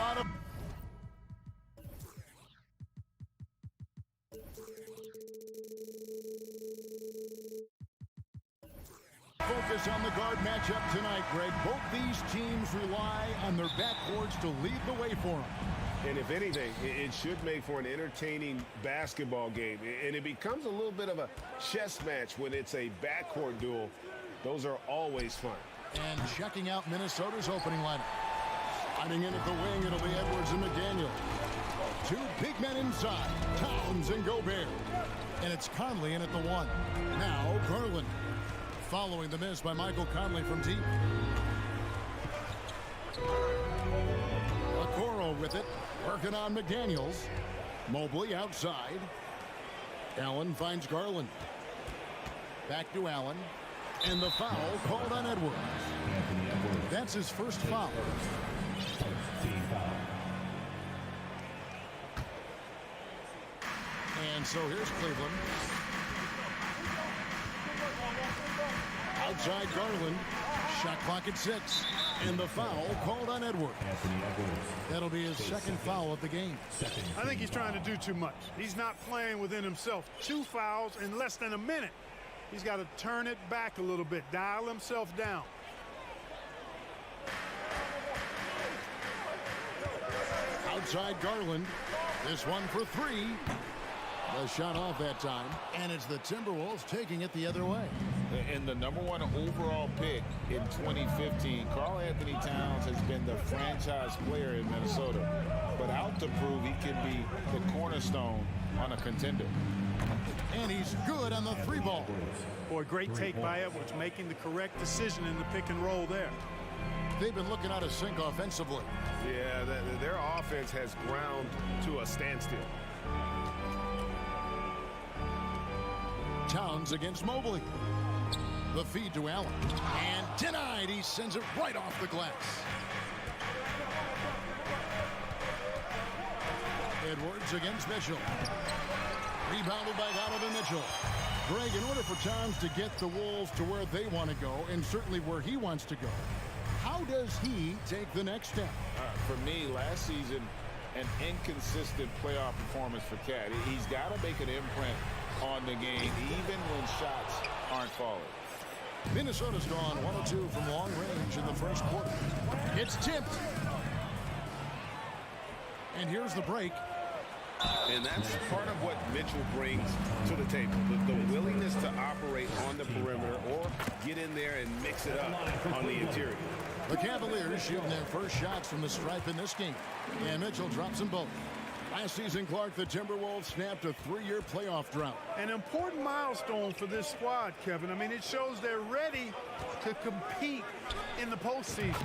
lot of... Focus on the guard matchup tonight, Greg. Both these teams rely on their backcourts to lead the way for them. And if anything, it should make for an entertaining basketball game. And it becomes a little bit of a chess match when it's a backcourt duel. Those are always fun. And checking out Minnesota's opening lineup. Sliding in at the wing, it'll be Edwards and McDaniel. Two big men inside, Towns and Gobert. And it's Conley in at the one. Now Garland. Following the miss by Michael Conley from deep. Okoro with it, working on McDaniels. Mobley outside. Allen finds Garland. Back to Allen. And the foul called on Edwards. That's his first foul. And so here's Cleveland. Outside Garland. Shot clock at 6. And the foul called on Edwards. That'll be his second foul of the game. I think he's trying to do too much. He's not playing within himself. 2 fouls in less than a minute. He's got to turn it back a little bit. Dial himself down. Outside Garland. This one for 3. The shot off that time, and it's the Timberwolves taking it the other way. And the #1 overall pick in 2015, Karl Anthony Towns has been the franchise player in Minnesota, but out to prove he can be the cornerstone on a contender. And he's good on the 3-ball. Boy, great take by Edwards, making the correct decision in the pick and roll there. They've been looking out of sync offensively. Yeah, their offense has ground to a standstill. Towns against Mobley. The feed to Allen. And denied. He sends it right off the glass. Edwards against Mitchell. Rebounded by Donovan Mitchell. Greg, in order for Towns to get the Wolves to where they want to go, and certainly where he wants to go, how does he take the next step? For me, last season, an inconsistent playoff performance for Cat. He's got to make an imprint on the game, even when shots aren't falling. Minnesota's gone 1 of 2 from long range in the first quarter. It's tipped. And here's the break. And that's part of what Mitchell brings to the table. The willingness to operate on the perimeter or get in there and mix it up on the interior. The Cavaliers shooting their first shots from the stripe in this game. And Mitchell drops them both. Last season, Clark, the Timberwolves snapped a 3-year playoff drought. An important milestone for this squad, Kevin. I mean, it shows they're ready to compete in the postseason.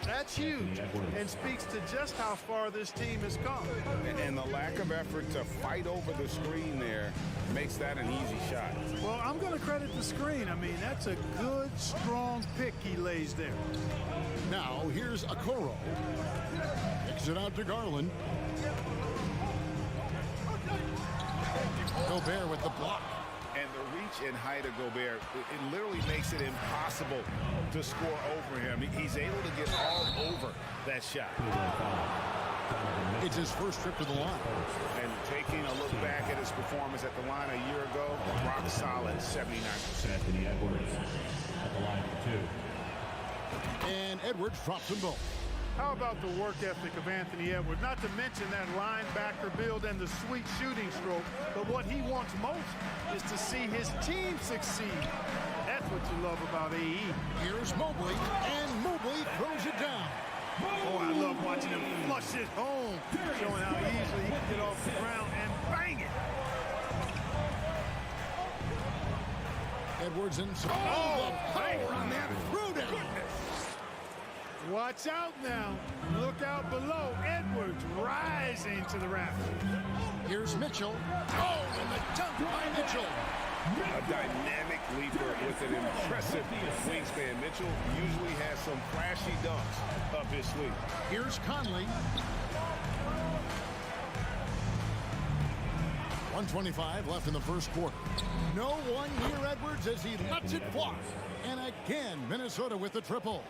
That's huge and speaks to just how far this team has come. And the lack of effort to fight over the screen there makes that an easy shot. Well, I'm going to credit the screen. I mean, that's a good, strong pick he lays there. Now, here's Okoro. Kicks it out to Garland. Gobert with the block. And the reach and height of Gobert, it literally makes it impossible to score over him. He's able to get all over that shot. It's his first trip to the line. And taking a look back at his performance at the line a year ago, rock solid, 79%. Anthony Edwards at the line for 2. And Edwards drops them both. How about the work ethic of Anthony Edwards? Not to mention that linebacker build and the sweet shooting stroke. But what he wants most is to see his team succeed. That's what you love about AE. Here's Mobley, and Mobley throws it down. Oh, I love watching him flush it home, showing how easily he can get off the ground and bang it. Edwards inside. Oh, the power on that throwdown. Watch out now. Look out below. Edwards rising to the rafters. Here's Mitchell. Oh, and the dunk by Mitchell. A dynamic leaper with an impressive wingspan. Mitchell usually has some flashy dunks up his sleeve. Here's Conley. 1:25 left in the first quarter. No one near Edwards as he lets it fly. And again, Minnesota with the triple.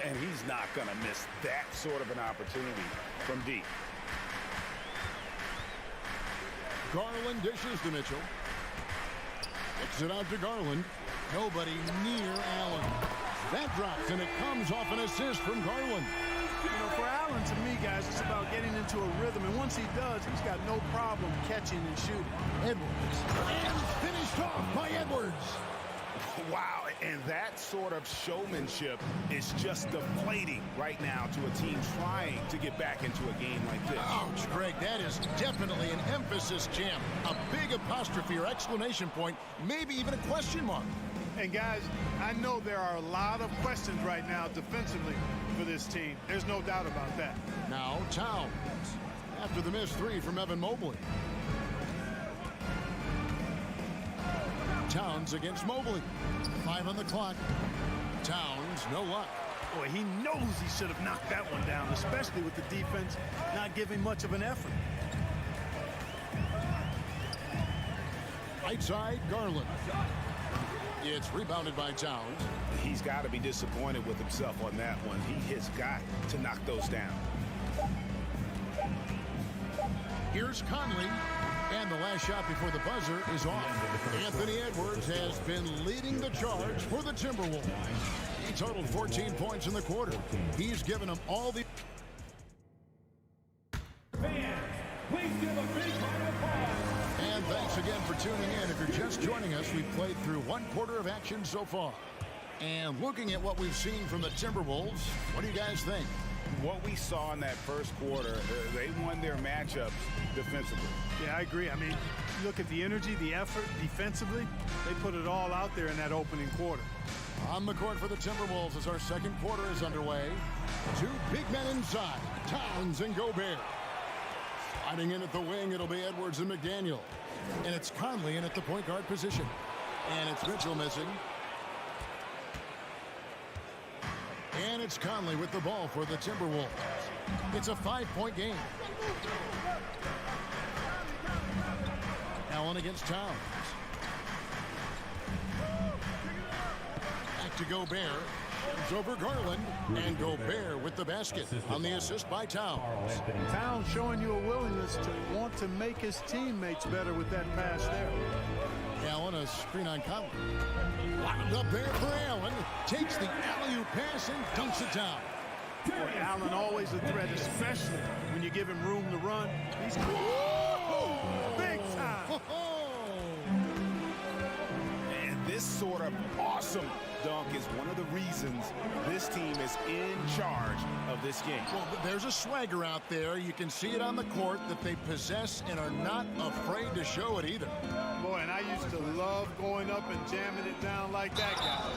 And he's not going to miss that sort of an opportunity from deep. Garland dishes to Mitchell. Kicks it out to Garland. Nobody near Allen. That drops, and it comes off an assist from Garland. You know, for Allen, to me, guys, it's about getting into a rhythm. And once he does, he's got no problem catching and shooting. Edwards. And finished off by Edwards. Wow, and that sort of showmanship is just deflating right now to a team trying to get back into a game like this. Ouch, Greg, that is definitely an emphasis jam. A big apostrophe or exclamation point, maybe even a question mark. And guys, I know there are a lot of questions right now defensively for this team. There's no doubt about that. Now Towns, after the missed three from Evan Mobley. Towns against Mobley. 5 on the clock. Towns, no luck. Boy, he knows he should have knocked that one down, especially with the defense not giving much of an effort. Right side, Garland. It's rebounded by Towns. He's got to be disappointed with himself on that one. He has got to knock those down. Here's Conley. And the last shot before the buzzer is off. Anthony Edwards has been leading the charge for the Timberwolves. He totaled 14 points in the quarter. He's given them all the... Fans, please give a big round of applause. And thanks again for tuning in. If you're just joining us, we've played through one quarter of action so far. And looking at what we've seen from the Timberwolves, what do you guys think? What we saw in that first quarter, they won their matchups defensively. Yeah, I agree. I mean, look at the energy, the effort defensively. They put it all out there in that opening quarter. On the court for the Timberwolves as our second quarter is underway. 2 big men inside, Towns and Gobert. Sliding in at the wing, it'll be Edwards and McDaniel. And it's Conley in at the point guard position. And it's Mitchell missing. And it's Conley with the ball for the Timberwolves. It's a 5-point game. Allen against Towns. Back to Gobert. It's over Garland. And Gobert with the basket on the assist by Towns. Towns showing you a willingness to want to make his teammates better with that pass there. Allen, a screen on Conley. Wound up there for Allen. Takes the alley-oop pass and dunks it down. Boy, Allen always a threat, especially when you give him room to run. He's big time. And this sort of awesome dunk is one of the reasons this team is in charge of this game. Well, there's a swagger out there. You can see it on the court that they possess and are not afraid to show it either. Boy, and I used to love going up and jamming it down like that guy.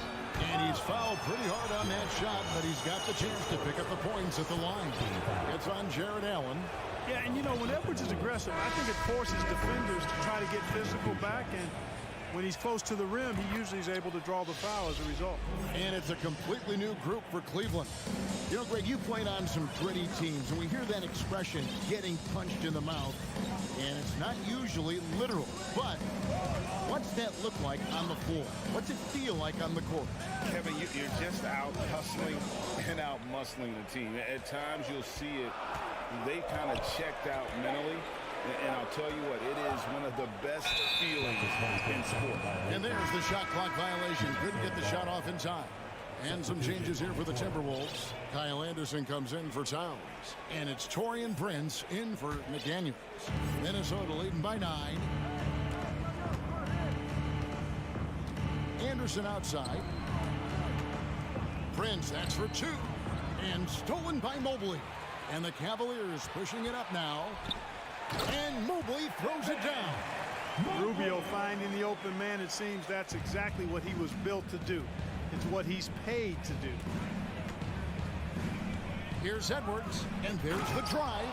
And he's fouled pretty hard on that shot, but he's got the chance to pick up the points at the line. It's on Jared Allen. Yeah, and you know, when Edwards is aggressive, I think it forces defenders to try to get physical back, and when he's close to the rim, he usually is able to draw the foul as a result. And it's a completely new group for Cleveland. You know, Greg, you played on some gritty teams, and we hear that expression, getting punched in the mouth, and it's not usually literal. But what's that look like on the floor? What's it feel like on the court? Kevin, you're just out hustling and out muscling the team. At times you'll see it, they kind of checked out mentally. And I'll tell you what, it is one of the best feelings in sport. And there's the shot clock violation. Couldn't get the shot off in time. And some changes here for the Timberwolves. Kyle Anderson comes in for Towns. And it's Taurean Prince in for McDaniels. Minnesota leading by 9. Anderson outside. Prince, that's for 2. And stolen by Mobley. And the Cavaliers pushing it up now. And Mobley throws it down. Rubio finding the open man, it seems that's exactly what he was built to do. It's what he's paid to do. Here's Edwards, and there's the drive,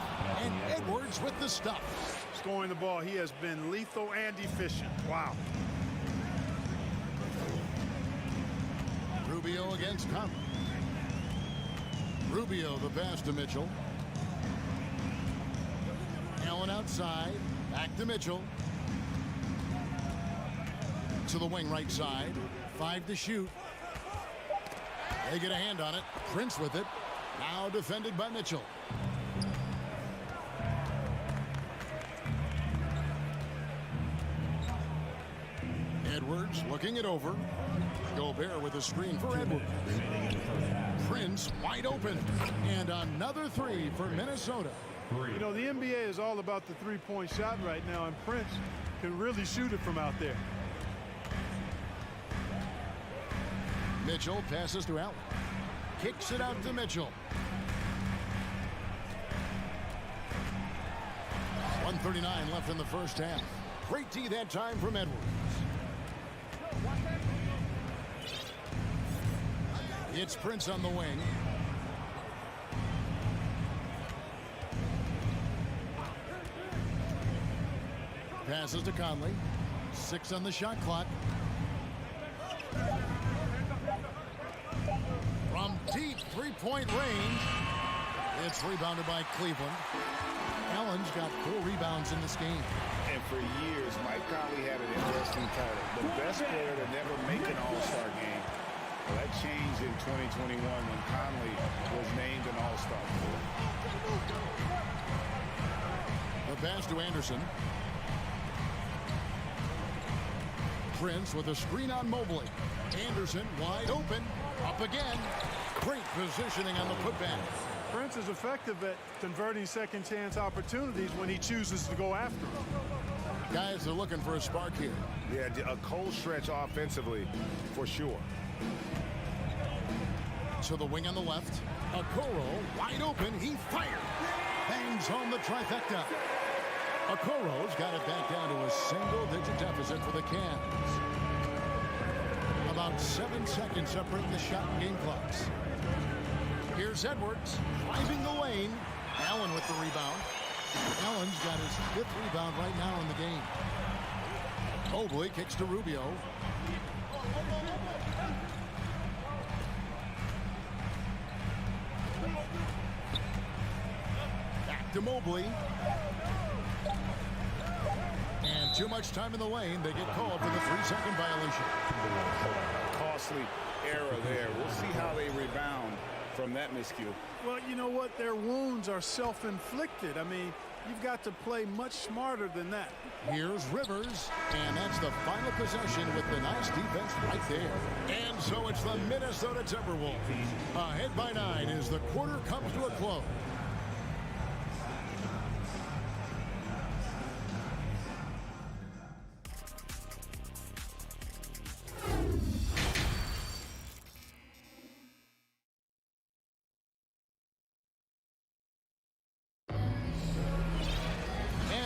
and Edwards with the stuff. Scoring the ball, he has been lethal and efficient. Wow. Rubio against Conley. Rubio the pass to Mitchell. Allen outside, back to Mitchell. To the wing right side. 5 to shoot. They get a hand on it. Prince with it. Now defended by Mitchell. Edwards looking it over. Gobert with a screen for Edwards. Prince wide open. And another 3 for Minnesota. You know, the NBA is all about the three-point shot right now, and Prince can really shoot it from out there. Mitchell passes to Allen. Kicks it out to Mitchell. 1:39 left in the first half. Great D that time from Edwards. It's Prince on the wing. Passes to Conley. 6 on the shot clock. From deep three-point range. It's rebounded by Cleveland. Allen's got 4 rebounds in this game. And for years, Mike Conley had an interesting title. The best player to never make an All-Star game. Well, that changed in 2021 when Conley was named an All-Star. The pass to Anderson. Prince with a screen on Mobley. Anderson wide open. Up again. Great positioning on the putback. Prince is effective at converting second chance opportunities when he chooses to go after them. Guys are looking for a spark here. Yeah, a cold stretch offensively for sure. To the wing on the left. Okoro wide open. He fired. Bangs home the trifecta. Okoro's got it back down to a single-digit deficit for the Cavs. About 7 seconds separating the shot and game clocks. Here's Edwards driving the lane. Allen with the rebound. Allen's got his 5th rebound right now in the game. Mobley kicks to Rubio. Back to Mobley. And too much time in the lane. They get called for the 3-second violation. Costly error there. We'll see how they rebound from that miscue. Well, you know what? Their wounds are self-inflicted. I mean, you've got to play much smarter than that. Here's Rivers, and that's the final possession with the nice defense right there. And so it's the Minnesota Timberwolves ahead by 9 as the quarter comes to a close.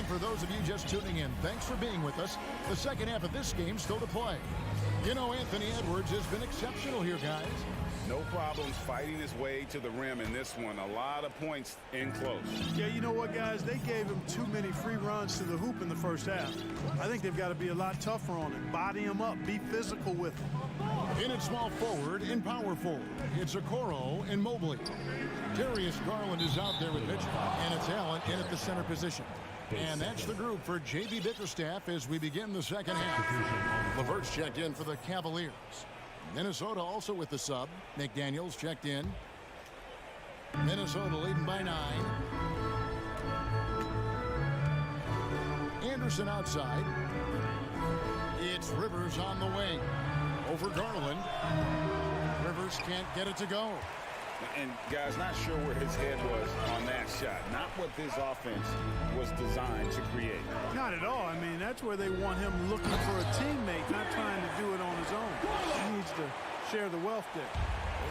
For those of you just tuning in, thanks for being with us. The second half of this game still to play. You know, Anthony Edwards has been exceptional here, guys. No problems fighting his way to the rim in this one. A lot of points in close. Yeah, you know what, guys? They gave him too many free runs to the hoop in the first half. I think they've got to be a lot tougher on him. Body him up. Be physical with him. In at small forward, in power forward, it's Okoro and Mobley. Darius Garland is out there with Mitchell, and it's Allen in at the center position. And that's the group for J.B. Bickerstaff as we begin the second half. LeVert's checked in for the Cavaliers. Minnesota also with the sub. McDaniels checked in. Minnesota leading by 9. Anderson outside. It's Rivers on the wing. Over Garland. Rivers can't get it to go. And, guys, not sure where his head was on that shot. Not what this offense was designed to create. Not at all. I mean, that's where they want him looking for a teammate, not trying to do it on his own. He needs to share the wealth there.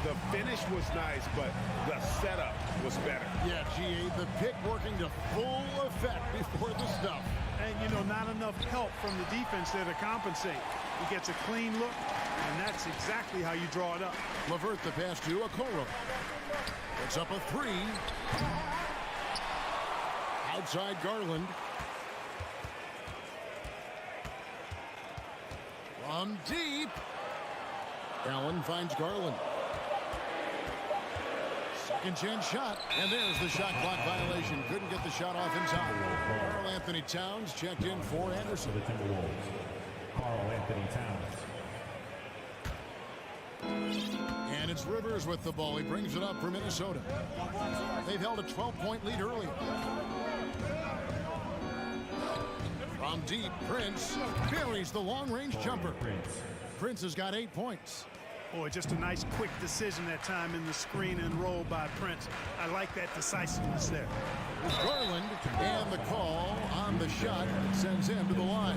The finish was nice, but the setup was better. Yeah, GA, the pick working to full effect before the stuff. And, you know, not enough help from the defense there to compensate. He gets a clean look, and that's exactly how you draw it up. LeVert the pass to Okoro. It's up a 3. Outside Garland. From deep. Allen finds Garland. Second chance shot, and there's the shot clock violation. Couldn't get the shot off in time. Karl Anthony Towns checked in for Anderson. Karl Anthony Towns. And it's Rivers with the ball. He brings it up for Minnesota. They've held a 12-point lead earlier. From deep, Prince buries the long-range jumper. Prince has got 8 points. Boy, just a nice quick decision that time in the screen and roll by Prince. I like that decisiveness there. Garland, and the call on the shot sends him to the line.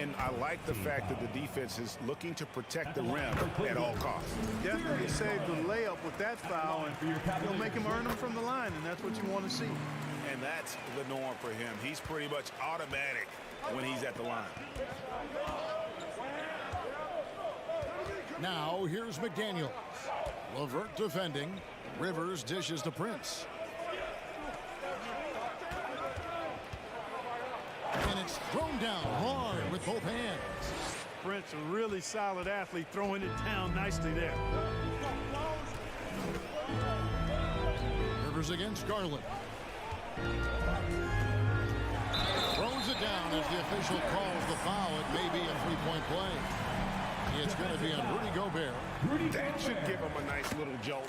And I like the fact that the defense is looking to protect the rim at all costs. Definitely saved the layup with that foul, and you'll make him earn them from the line, and that's what you want to see. And that's the norm for him. He's pretty much automatic when he's at the line. Now here's McDaniels. LeVert defending. Rivers dishes to Prince. And it's thrown down hard with both hands. Prince, a really solid athlete, throwing it down nicely there. Rivers against Garland. Throws it down as the official calls the foul. It may be a three-point play. It's going to be on Rudy Gobert. That should give him a nice little jolt.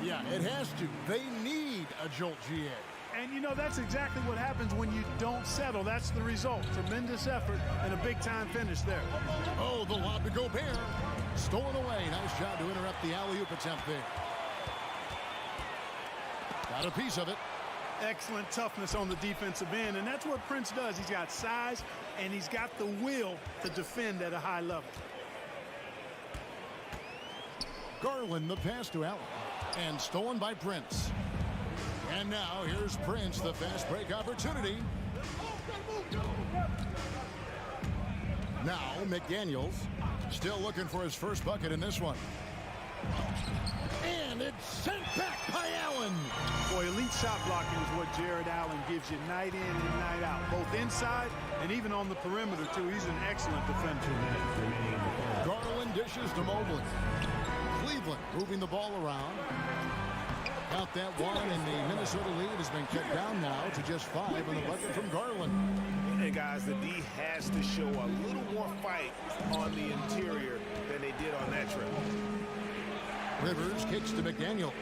Yeah, it has to. They need a jolt, GA. And, you know, that's exactly what happens when you don't settle. That's the result. Tremendous effort and a big-time finish there. Oh, the lob to Gobert. Stolen away. Nice job to interrupt the alley-oop attempt there. Got a piece of it. Excellent toughness on the defensive end, and that's what Prince does. He's got size, and he's got the will to defend at a high level. Garland, the pass to Allen. And stolen by Prince. And now here's Prince, the fast break opportunity. Now McDaniels still looking for his first bucket in this one. And it's sent back by Allen. Boy, elite shot blocking is what Jared Allen gives you night in and night out, both inside and even on the perimeter, too. He's an excellent defender. Garland dishes to Mobley. Cleveland moving the ball around. Got that one, and the Minnesota lead has been cut down now to just 5 on the bucket from Garland. And guys, the D has to show a little more fight on the interior than they did on that trip. Rivers kicks to McDaniel.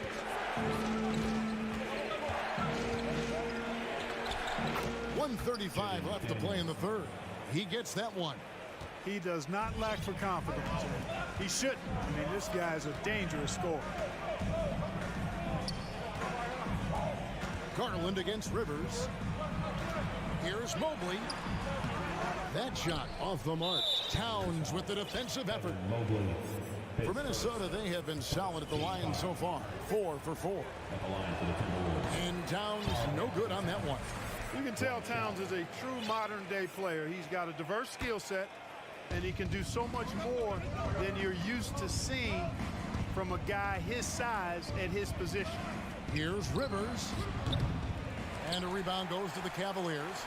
.135 left to play in the third. He gets that one. He does not lack for confidence. He shouldn't. I mean, this guy's a dangerous scorer. Garland against Rivers. Here's Mobley. That shot off the mark. Towns with the defensive effort. Mobley. For Minnesota, they have been solid at the line so far. 4 for 4. At the line for the Timberwolves. And Towns no good on that one. You can tell Towns is a true modern-day player. He's got a diverse skill set, and he can do so much more than you're used to seeing from a guy his size at his position. Here's Rivers. And a rebound goes to the Cavaliers.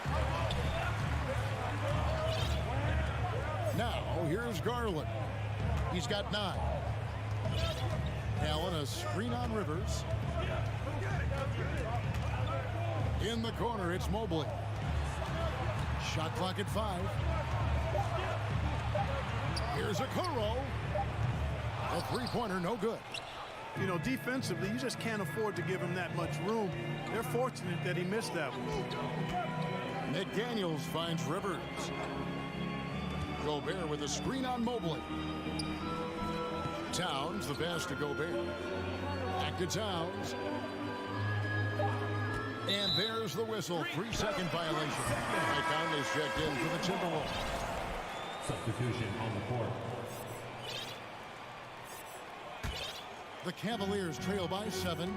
Now, here's Garland. He's got 9. Allen, a screen on Rivers. In the corner, it's Mobley. Shot clock at 5. Here's Okoro. A three-pointer, no good. You know, defensively, you just can't afford to give him that much room. They're fortunate that he missed that one. McDaniels finds Rivers. Gobert with a screen on Mobley. Towns, the pass to Gobert. Back to Towns. And there's the whistle. 3-second violation. Mike Conley's checked in for the Timberwolves. Substitution on the court. The Cavaliers trail by 7.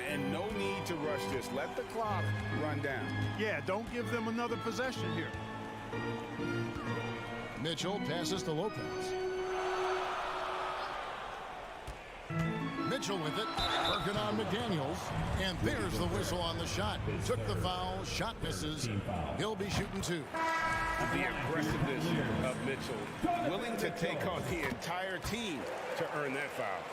And no need to rush this. Let the clock run down. Yeah, don't give them another possession here. Mitchell passes to Lopez. Mitchell with it, working on McDaniels, and there's the whistle on the shot. Took the foul, shot misses. He'll be shooting 2. The aggressiveness of Mitchell, willing to take on the entire team to earn that foul.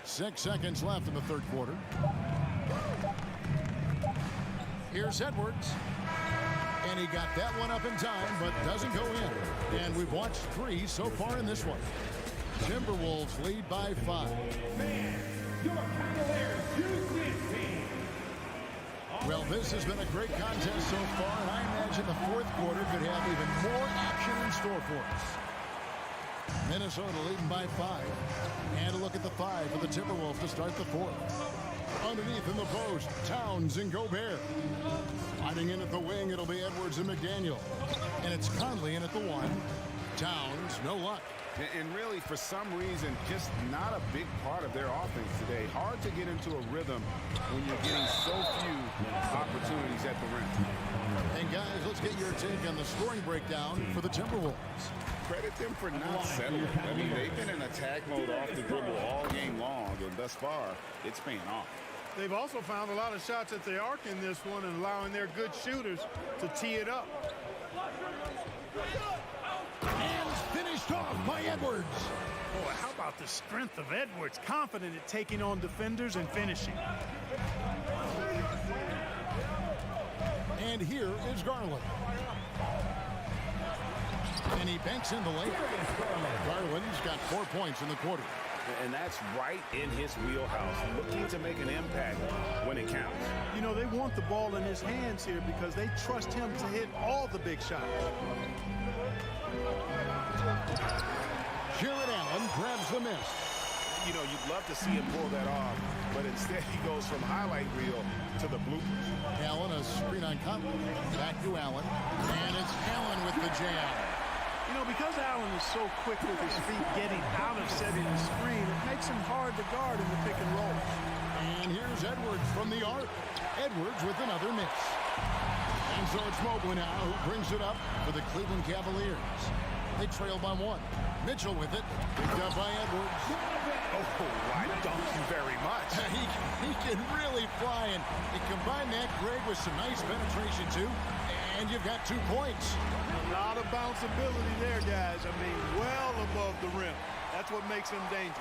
6 seconds left in the third quarter. Here's Edwards. And he got that one up in time, but doesn't go in. And we've watched 3 so far in this one. Timberwolves lead by 5. Well, this has been a great contest so far, and I imagine the fourth quarter could have even more action in store for us. Minnesota leading by 5. And a look at the 5 for the Timberwolves to start the fourth. Underneath in the post, Towns and Gobert. Fighting in at the wing, it'll be Edwards and McDaniel. And it's Conley in at the 1. Towns, no luck. And really, for some reason, just not a big part of their offense today. Hard to get into a rhythm when you're getting so few opportunities at the rim. And guys, let's get your take on the scoring breakdown for the Timberwolves. Credit them for not settling. I mean, they've been in attack mode off the dribble all game long, and thus far, it's paying off. They've also found a lot of shots at the arc in this one and allowing their good shooters to tee it up. And finished off by Edwards. Boy, how about the strength of Edwards? Confident at taking on defenders and finishing. And here is Garland. And he banks in the lane. Garland's got 4 points in the quarter. And that's right in his wheelhouse, looking to make an impact when it counts. You know, they want the ball in his hands here because they trust him to hit all the big shots. Jared Allen grabs the miss. You know, you'd love to see him pull that off, but instead he goes from highlight reel to the bloopers. Allen, a screen on Conley. Back to Allen. And it's Allen with the jam. You know, because Allen is so quick with his feet getting out of setting the screen, it makes him hard to guard in the pick and roll. And here's Edwards from the arc. Edwards with another miss. And so it's Mobley now who brings it up for the Cleveland Cavaliers. They trail by 1. Mitchell with it. Picked up by Edwards. Oh, why don't you very much? He can really fly, and you combine that, Greg, with some nice penetration, too, and you've got 2 points. A lot of bounceability there, guys. I mean, well above the rim. That's what makes him dangerous.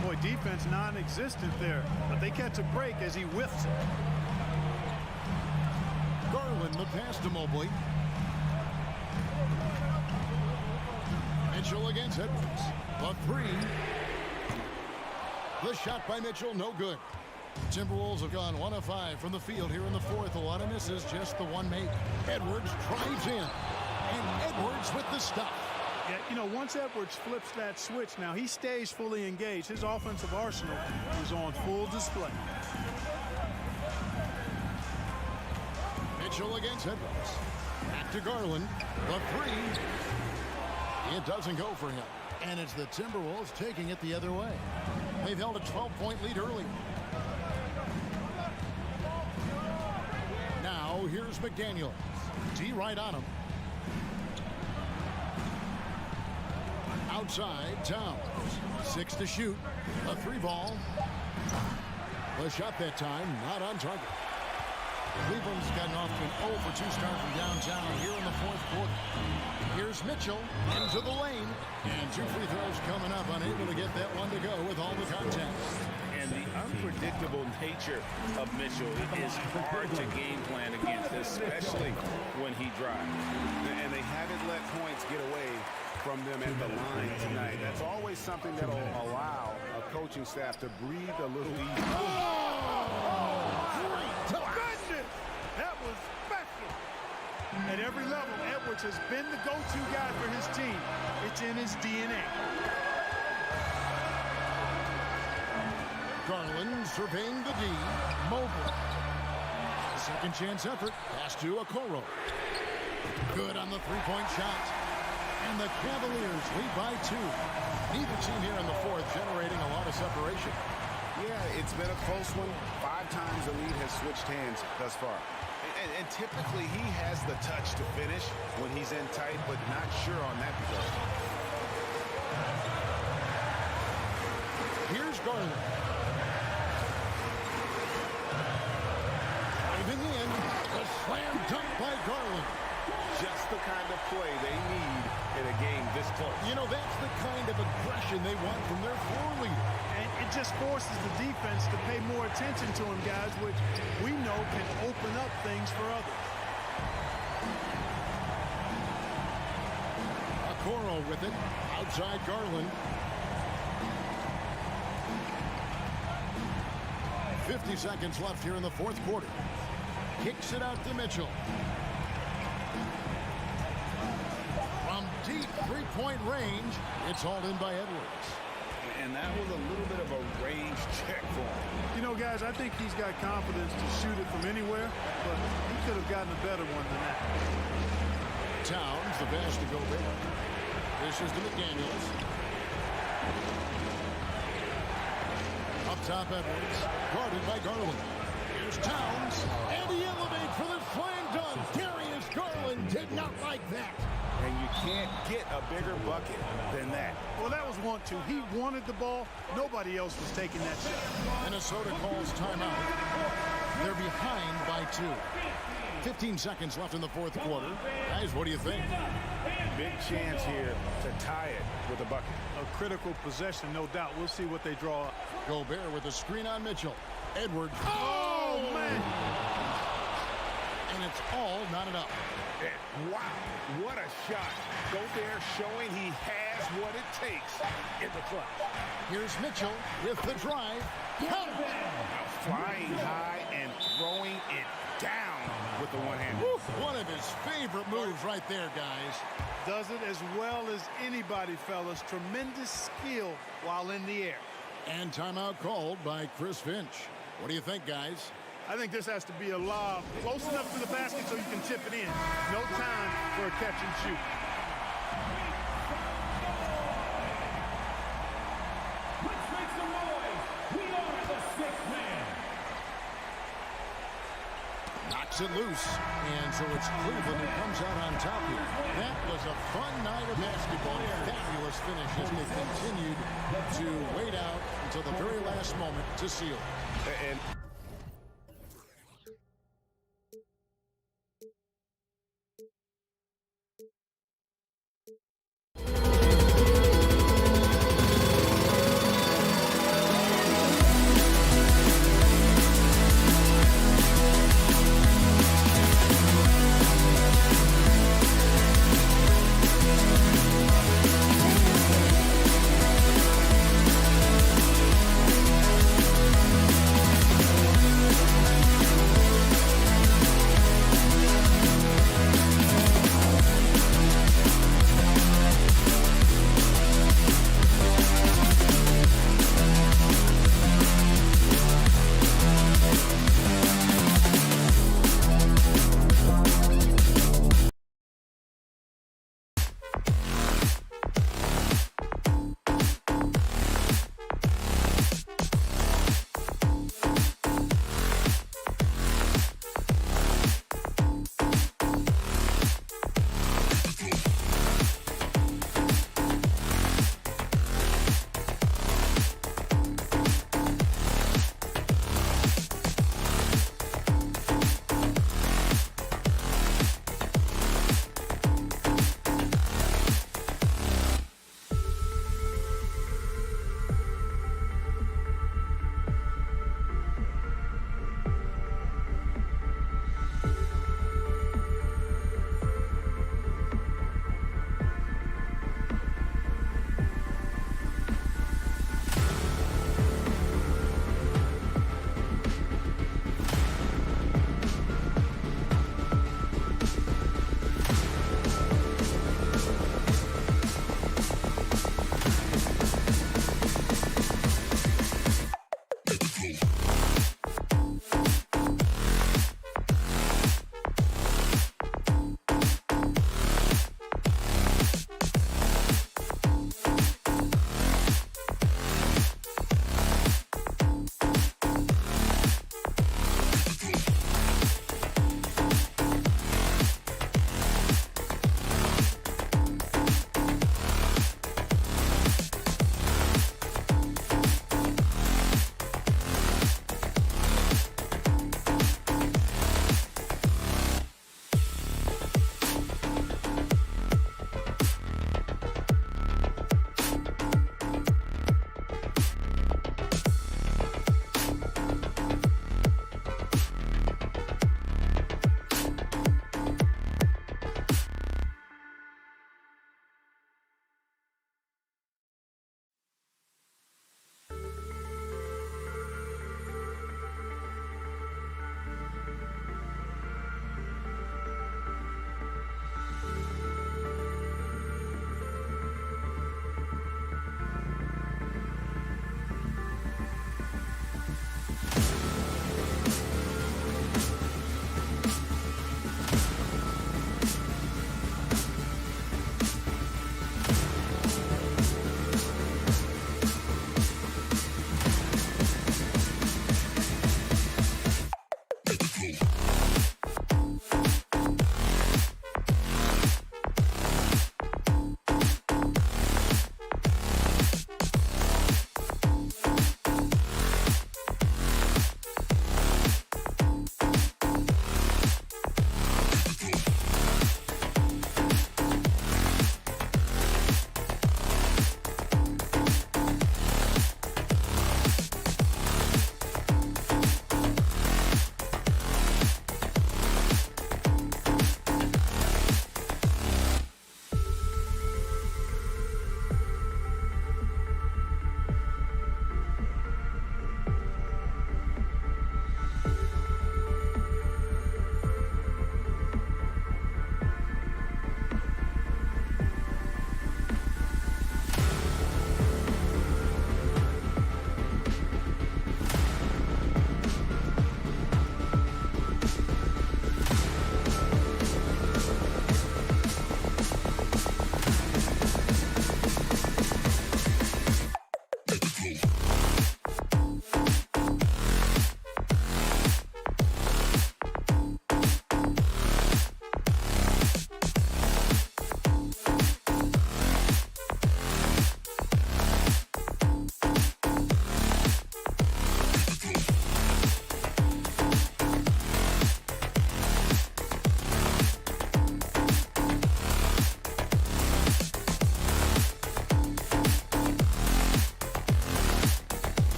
Boy, defense non-existent there, but they catch a break as he whiffs it. Garland, the pass to Mobley. Mitchell against Edwards. A 3. The shot by Mitchell, no good. Timberwolves have gone 1 of 5 from the field here in the fourth. A lot of misses, just the 1 made. Edwards drives in. And Edwards with the stuff. Yeah, you know, once Edwards flips that switch, now he stays fully engaged. His offensive arsenal is on full display. Mitchell against Edwards. Back to Garland. The 3. It doesn't go for him. And it's the Timberwolves taking it the other way. They've held a 12-point lead early. Now, here's McDaniel. D right on him. Outside, Towns. 6 to shoot. A 3 ball. The shot that time, not on target. Cleveland's gotten off to an 0 for 2 start from downtown here in the fourth quarter. Here's Mitchell into the lane. And 2 free throws coming up, unable to get that one to go with all the contact. And the unpredictable nature of Mitchell is hard to game plan against, especially when he drives. And they haven't let points get away from them at the line tonight. That's always something that will allow a coaching staff to breathe a little easier. That was special. At every level, Edwards has been the go-to guy for his team. It's in his DNA. Garland surveying the D. Mobley. Second chance effort. Pass to Okoro. Good on the 3-point shot. And the Cavaliers lead by 2. Neither team here in the fourth generating a lot of separation. Yeah, it's been a close one. 5 times the lead has switched hands thus far. And typically he has the touch to finish when he's in tight, but not sure on that possession. Here's Garland. Driving in. A slam dunk by Garland. Just the kind of play they need in a game this close. You know, that's the kind of aggression they want from their floor leader. And it just forces the defense to pay more attention to him, guys, which we know can open up things for others. Okoro with it. Outside Garland. 50 seconds left here in the fourth quarter. Kicks it out to Mitchell. From deep three-point range, it's hauled in by Edwards. And that was a little bit of a range check for him. You know, guys, I think he's got confidence to shoot it from anywhere, but he could have gotten a better one than that. Towns, the pass to Gobert. This is to McDaniels. Up top, Edwards. Guarded by Garland. Here's Towns. And he elevates for the slam dunk. Darius Garland did not like that. And you can't get a bigger bucket than that. Well, that was 1-2. He wanted the ball. Nobody else was taking that shot. Minnesota calls timeout. They're behind by 2. 15 seconds left in the fourth quarter. Guys, what do you think? Big chance here to tie it with a bucket. A critical possession, no doubt. We'll see what they draw up. Gobert with a screen on Mitchell. Edwards. Oh, man. And it's all knotted up. Wow, what a shot. Gobert showing he has what it takes in the clutch. Here's Mitchell with the drive. Flying high and throwing it down with the one-hand. One of his favorite moves right there, guys. Does it as well as anybody, fellas. Tremendous skill while in the air. And timeout called by Chris Finch. What do you think, guys? I think this has to be a lob close enough to the basket so you can tip it in. No time for a catch and shoot. Let's make some noise. We are the sixth man. Knocks it loose. And so it's Cleveland who comes out on top here. That was a fun night of basketball. Fabulous finish as they continued to wait out until the very last moment to seal. And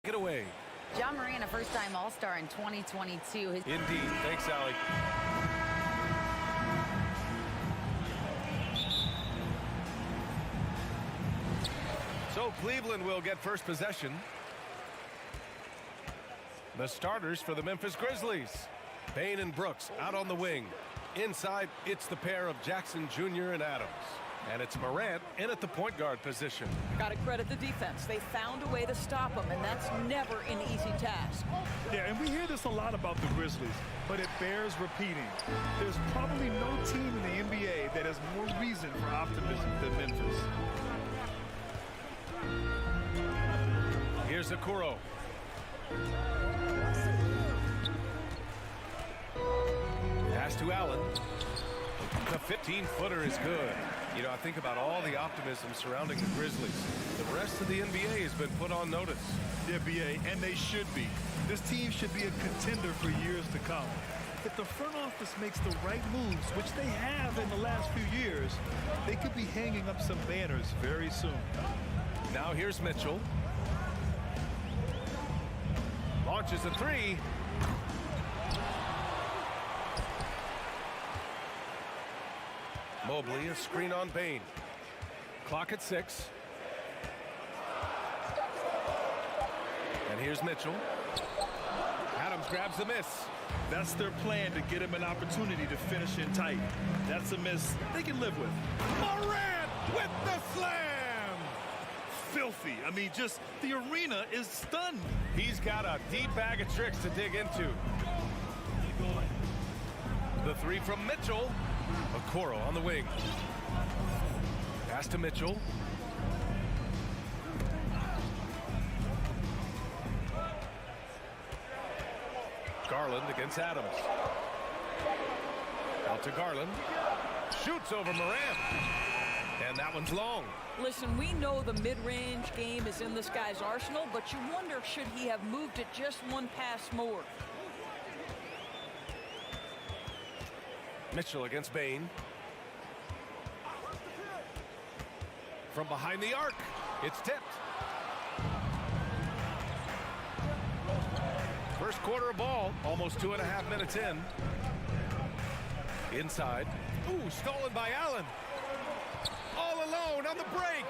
it away. John Moran, a first-time All-Star in 2022. Indeed. Thanks, Allie. So Cleveland will get first possession. The starters for the Memphis Grizzlies. Bane and Brooks out on the wing. Inside, it's the pair of Jackson Jr. and Adams. And it's Morant in at the point guard position. Got to credit the defense. They found a way to stop them, and that's never an easy task. Yeah, and we hear this a lot about the Grizzlies, but it bears repeating. There's probably no team in the NBA that has more reason for optimism than Memphis. Here's Okoro. Pass to Allen. The 15-footer is good. You know, I think about all the optimism surrounding the Grizzlies. The rest of the NBA has been put on notice. Yeah, BA, and they should be. This team should be a contender for years to come. If the front office makes the right moves, which they have in the last few years, they could be hanging up some banners very soon. Now here's Mitchell. Launches a three. Mobley, a screen on Bane. Clock at 6. And here's Mitchell. Adams grabs the miss. That's their plan, to get him an opportunity to finish in tight. That's a miss they can live with. Morant with the slam! Filthy. I mean, just the arena is stunned. He's got a deep bag of tricks to dig into. The three from Mitchell. Okoro on the wing. Pass to Mitchell. Garland against Adams. Out to Garland. Shoots over Morant. And that one's long. Listen, we know the mid-range game is in this guy's arsenal, but you wonder, should he have moved it just one pass more? Mitchell against Bane. From behind the arc, it's tipped. First quarter of ball, almost 2.5 minutes in. Inside. Ooh, stolen by Allen. All alone on the break.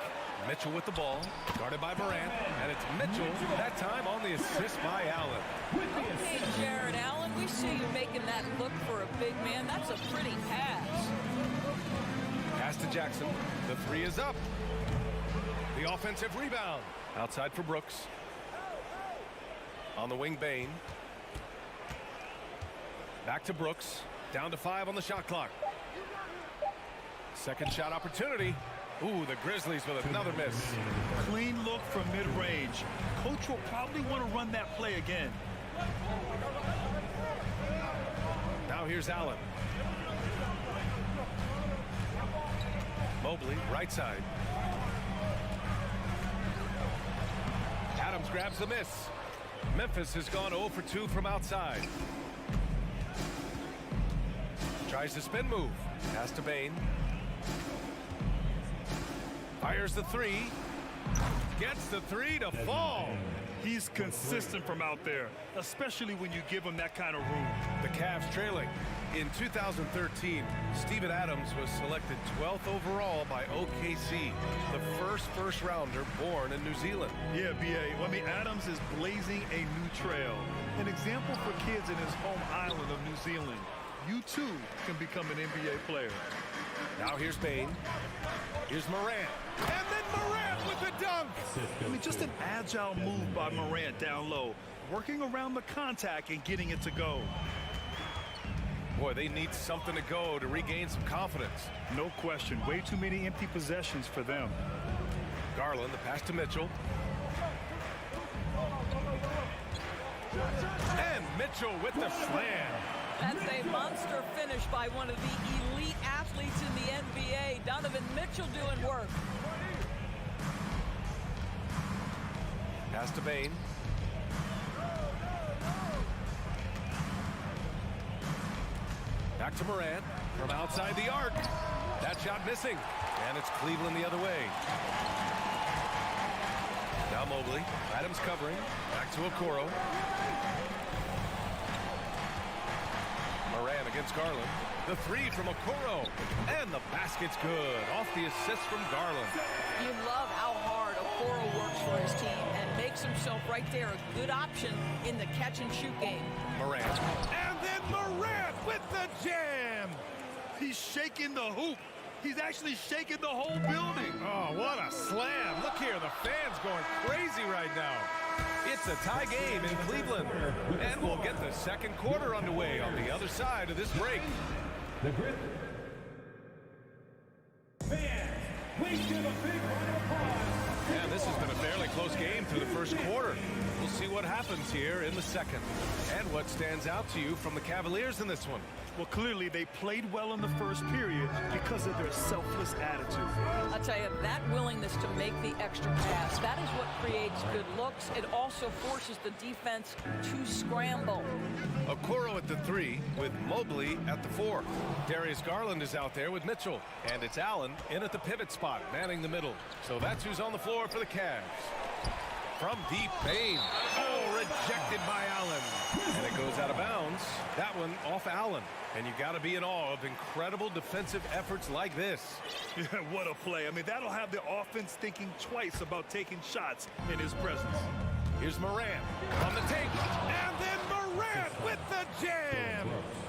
Mitchell with the ball, guarded by Morant, and it's Mitchell, that time on the assist by Allen. Okay, Jared Allen, we see you making that look for a big man. That's a pretty pass. Pass to Jackson. The three is up. The offensive rebound. Outside for Brooks. On the wing, Bane. Back to Brooks. Down to 5 on the shot clock. Second shot opportunity. Ooh, the Grizzlies with another miss. Clean look from mid-range. Coach will probably want to run that play again. Now here's Allen. Mobley, right side. Adams grabs the miss. Memphis has gone 0 for 2 from outside. Tries the spin move. Pass to Bane. Fires the three. Gets the three to fall. He's consistent from out there, especially when you give him that kind of room. The Cavs trailing. In 2013, Steven Adams was selected 12th overall by OKC, the first rounder born in New Zealand. Yeah, B.A. I mean, Adams is blazing a new trail. An example for kids in his home island of New Zealand. You, too, can become an NBA player. Now here's Bane. Here's Morant. And then Morant with the dunk. I mean, just an agile move by Morant down low, working around the contact and getting it to go. Boy, they need something to go to regain some confidence. No question. Way too many empty possessions for them. Garland, the pass to Mitchell. And Mitchell with the slam. That's a monster finish by one of the elite athletes in the NBA. Donovan Mitchell doing work. Pass to Bane. Back to Morant from outside the arc. That shot missing. And it's Cleveland the other way. Now Mobley. Adams covering. Back to Okoro. Moran against Garland. The three from Okoro. And the basket's good. Off the assist from Garland. You love how hard Okoro works for his team and makes himself right there a good option in the catch-and-shoot game. Morant. And then Morant with the jam. He's shaking the hoop. He's actually shaking the whole building. Oh, what a slam. Look here, the fans going crazy right now. It's a tie game in Cleveland. And we'll get the second quarter underway on the other side of this break. The Grizzlies. Fans, please give a big round of applause. And this has been a fairly close game through the first quarter. We'll see what happens here in the second. And what stands out to you from the Cavaliers in this one? Well, clearly they played well in the first period because of their selfless attitude. I'll tell you, that willingness to make the extra pass, that is what creates good looks. It also forces the defense to scramble. Okoro at the three with Mobley at the four. Darius Garland is out there with Mitchell. And it's Allen in at the pivot spot, manning the middle. So that's who's on the floor for the Cavs. From deep, Bane. Oh, rejected by Allen. And it goes out of bounds. That one off Allen. And you got to be in awe of incredible defensive efforts like this. Yeah, what a play. I mean, that'll have the offense thinking twice about taking shots in his presence. Here's Morant on the take. And then Morant with the jam.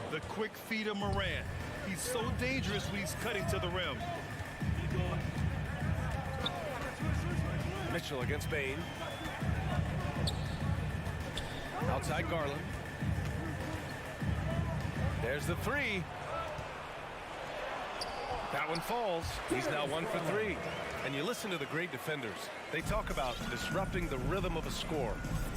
The quick feet of Morant. He's so dangerous when he's cutting to the rim. Mitchell against Bane. Outside Garland. There's the three. That one falls. He's now 1 for 3. And you listen to the great defenders. They talk about disrupting the rhythm of a score.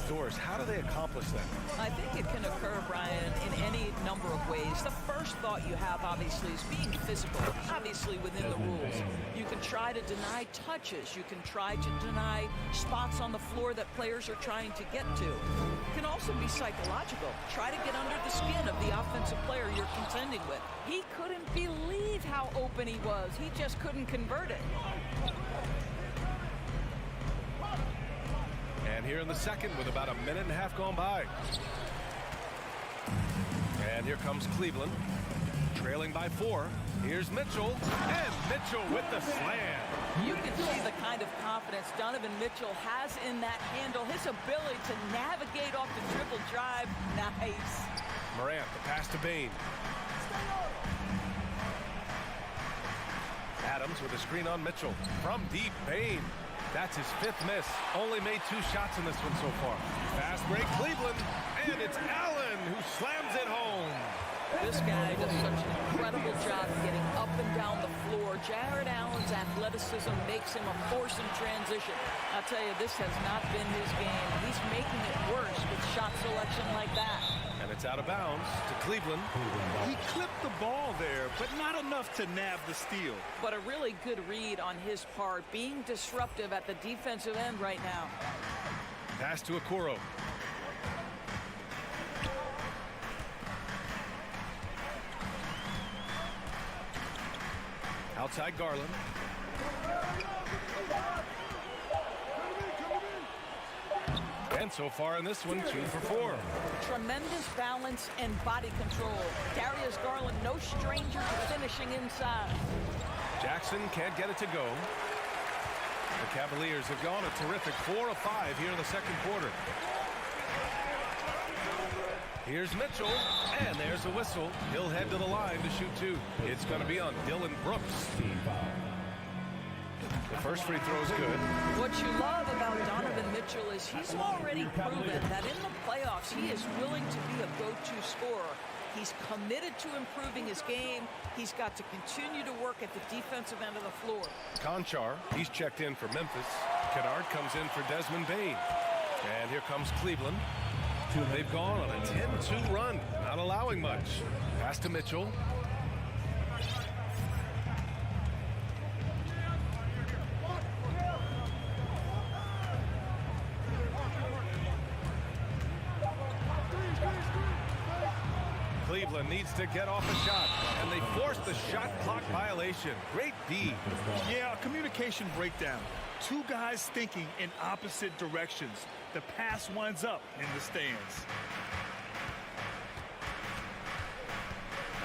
Doris, how do they accomplish that? I think it can occur, Brian, in any number of ways. The first thought you have, obviously, is being physical, obviously within the rules. You can try to deny touches. You can try to deny spots on the floor that players are trying to get to. It can also be psychological. Try to get under the skin of the offensive player you're contending with. He couldn't believe how open he was. He just couldn't convert it. And here in the second with about a minute and a half gone by. And here comes Cleveland, trailing by 4. Here's Mitchell, and Mitchell with the slam. You can see the kind of confidence Donovan Mitchell has in that handle. His ability to navigate off the dribble drive, nice. Morant, the pass to Bane. Adams with a screen on Mitchell. From deep, Bane. That's his 5th miss. Only made 2 shots in this one so far. Fast break, Cleveland. And it's Allen who slams it home. This guy does such an incredible job getting up and down the floor. Jared Allen's athleticism makes him a force in transition. I'll tell you, this has not been his game. He's making it worse with shot selection like that. And it's out of bounds to Cleveland. He clipped the ball there, but not enough to nab the steal. But a really good read on his part, being disruptive at the defensive end right now. Pass to Okoro. Outside Garland. And so far in this one, 2 for 4. Tremendous balance and body control. Darius Garland, no stranger to finishing inside. Jackson can't get it to go. The Cavaliers have gone a terrific 4 of 5 here in the second quarter. Here's Mitchell, and there's a whistle. He'll head to the line to shoot 2. It's going to be on Dylan Brooks. The first free throw is good. What you love about Donovan Mitchell is he's already proven that in the playoffs he is willing to be a go-to scorer. He's committed to improving his game. He's got to continue to work at the defensive end of the floor. Conchar, he's checked in for Memphis. Kennard comes in for Desmond Bane. And here comes Cleveland. They've gone on a 10-2 run, not allowing much. Pass to Mitchell. Cleveland needs to get off a shot, and they force the shot clock violation. Great D. Yeah, communication breakdown. Two guys thinking in opposite directions. The pass winds up in the stands.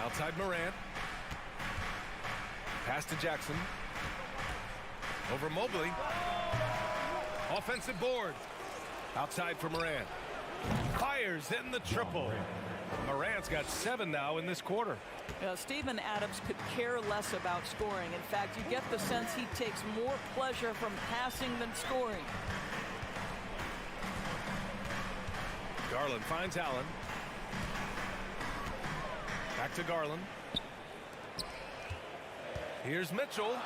Outside Morant. Pass to Jackson. Over Mobley. Offensive board. Outside for Morant. Fires in the triple. Morant's got 7 now in this quarter. Steven Adams could care less about scoring. In fact, you get the sense he takes more pleasure from passing than scoring. Garland finds Allen. Back to Garland. Here's Mitchell.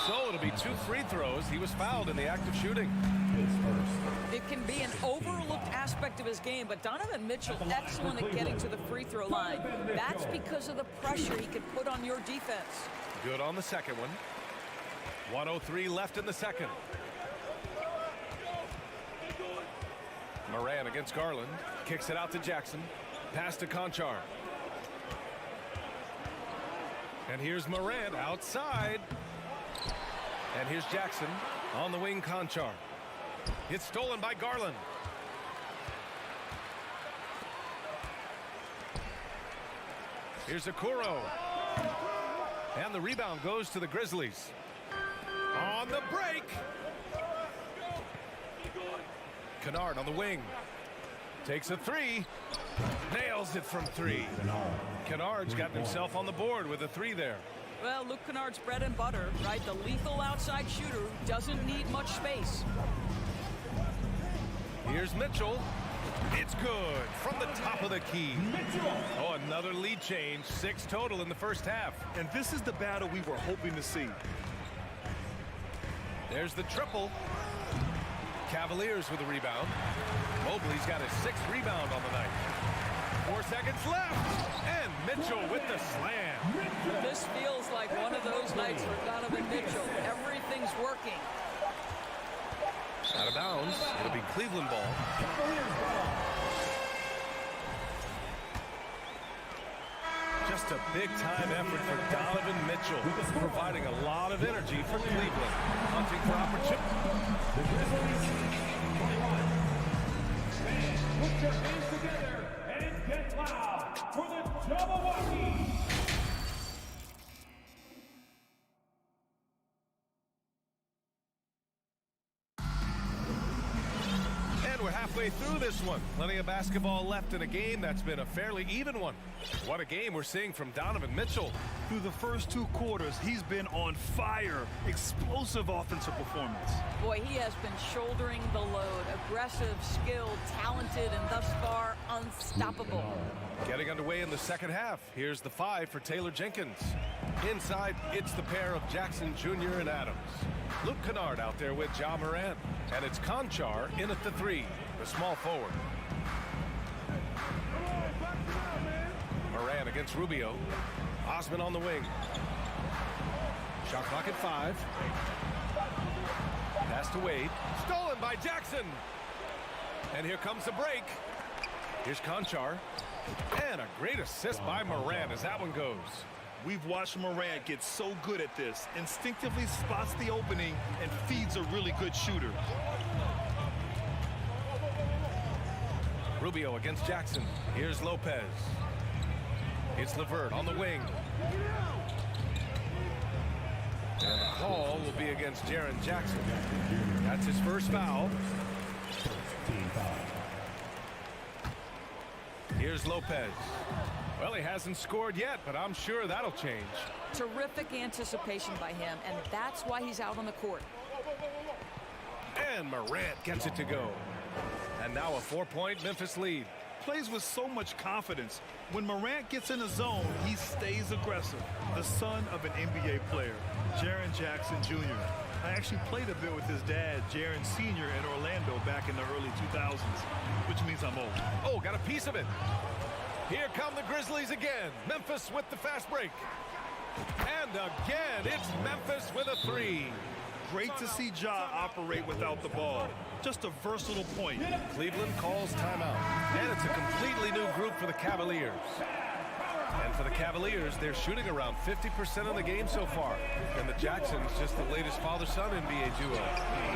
So it'll be 2 free throws. He was fouled in the act of shooting. It can be an overlooked aspect of his game, but Donovan Mitchell excellent at getting to the free throw line. That's because of the pressure he can put on your defense. Good on the second one. 1:03 left in the second. Morant against Garland. Kicks it out to Jackson. Pass to Conchar. And here's Morant outside. And here's Jackson on the wing. Conchar. It's stolen by Garland. Here's Okoro. And the rebound goes to the Grizzlies. On the break. Kennard on the wing. Takes a 3. Nails it from 3. Kennard's gotten himself on the board with a 3 there. Well, Luke Kennard's bread and butter, right? The lethal outside shooter who doesn't need much space. Here's Mitchell. It's good from the top of the key. Oh, another lead change. 6 total in the first half. And this is the battle we were hoping to see. There's the triple. Cavaliers with a rebound. Mobley's got his 6th rebound on the night. 4 seconds left. And Mitchell with the slam. This feels like one of those nights for Donovan Mitchell. Everything's working. Out of bounds. It'll be Cleveland ball. Just a big-time effort for Donovan Mitchell, providing a lot of energy for Cleveland. Hunting for opportunity. Put your hands together and get loud for the JohnWick. We're halfway through this one. Plenty of basketball left in a game that's been a fairly even one. What a game we're seeing from Donovan Mitchell. Through the first 2 quarters, he's been on fire. Explosive offensive performance. Boy, he has been shouldering the load. Aggressive, skilled, talented, and thus far unstoppable. Getting underway in the second half. Here's the 5 for Taylor Jenkins. Inside, it's the pair of Jackson Jr. and Adams. Luke Kennard out there with Ja Morant. And it's Conchar in at the 3, the small forward. Morant against Rubio. Osman on the wing. Shot clock at 5. Pass to Wade. Stolen by Jackson. And here comes the break. Here's Conchar. And a great assist by Morant as that one goes. We've watched Morant get so good at this. Instinctively spots the opening and feeds a really good shooter. Rubio against Jackson. Here's Lopez. It's LeVert on the wing. And the call will be against Jaren Jackson. That's his first foul. Here's Lopez. Well, he hasn't scored yet, but I'm sure that'll change. Terrific anticipation by him, and that's why he's out on the court. And Morant gets it to go. And now a 4-point Memphis lead. Plays with so much confidence. When Morant gets in the zone, he stays aggressive. The son of an NBA player, Jaren Jackson Jr. I actually played a bit with his dad, Jaren Sr. in Orlando back in the early 2000s, which means I'm old. Oh, got a piece of it. Here come the Grizzlies again. Memphis with the fast break. And again, it's Memphis with a 3. Great to see Ja operate without the ball. Just a versatile point. Cleveland calls timeout. And it's a completely new group for the Cavaliers. And for the Cavaliers, they're shooting around 50% of the game so far. And the Jacksons, just the latest father-son NBA duo.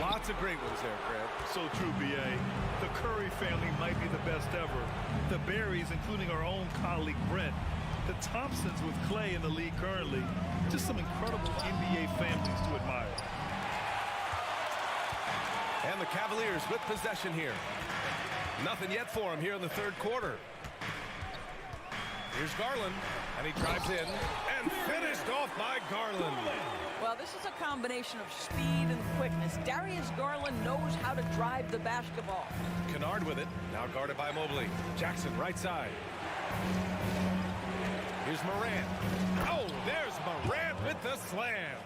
Lots of great ones there, Grant. So true, B.A. The Curry family might be the best ever. The Berries, including our own colleague Brent. The Thompsons with Clay in the league currently. Just some incredible NBA families to admire. And the Cavaliers with possession here. Nothing yet for him here in the third quarter. Here's Garland, and he drives in and finished off by Garland. Well, this is a combination of speed and quickness. Darius Garland knows how to drive the basketball. Kennard with it, now guarded by Mobley. Jackson right side. Here's Morant. Oh, there's Morant with the slam.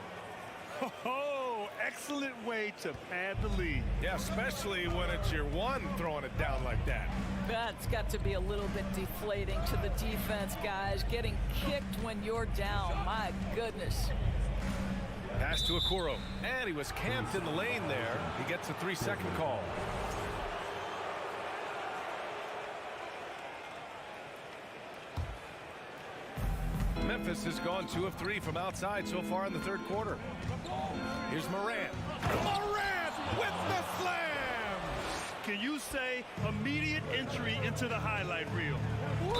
Oh, excellent way to pad the lead. Yeah, especially when it's your one throwing it down like that. That's got to be a little bit deflating to the defense, guys. Getting kicked when you're down. My goodness. Pass to Okoro. And he was camped in the lane there. He gets a 3-second call. Memphis has gone 2 of 3 from outside so far in the third quarter. Here's Morant. Morant with the slam! Can you say immediate entry into the highlight reel? Woo,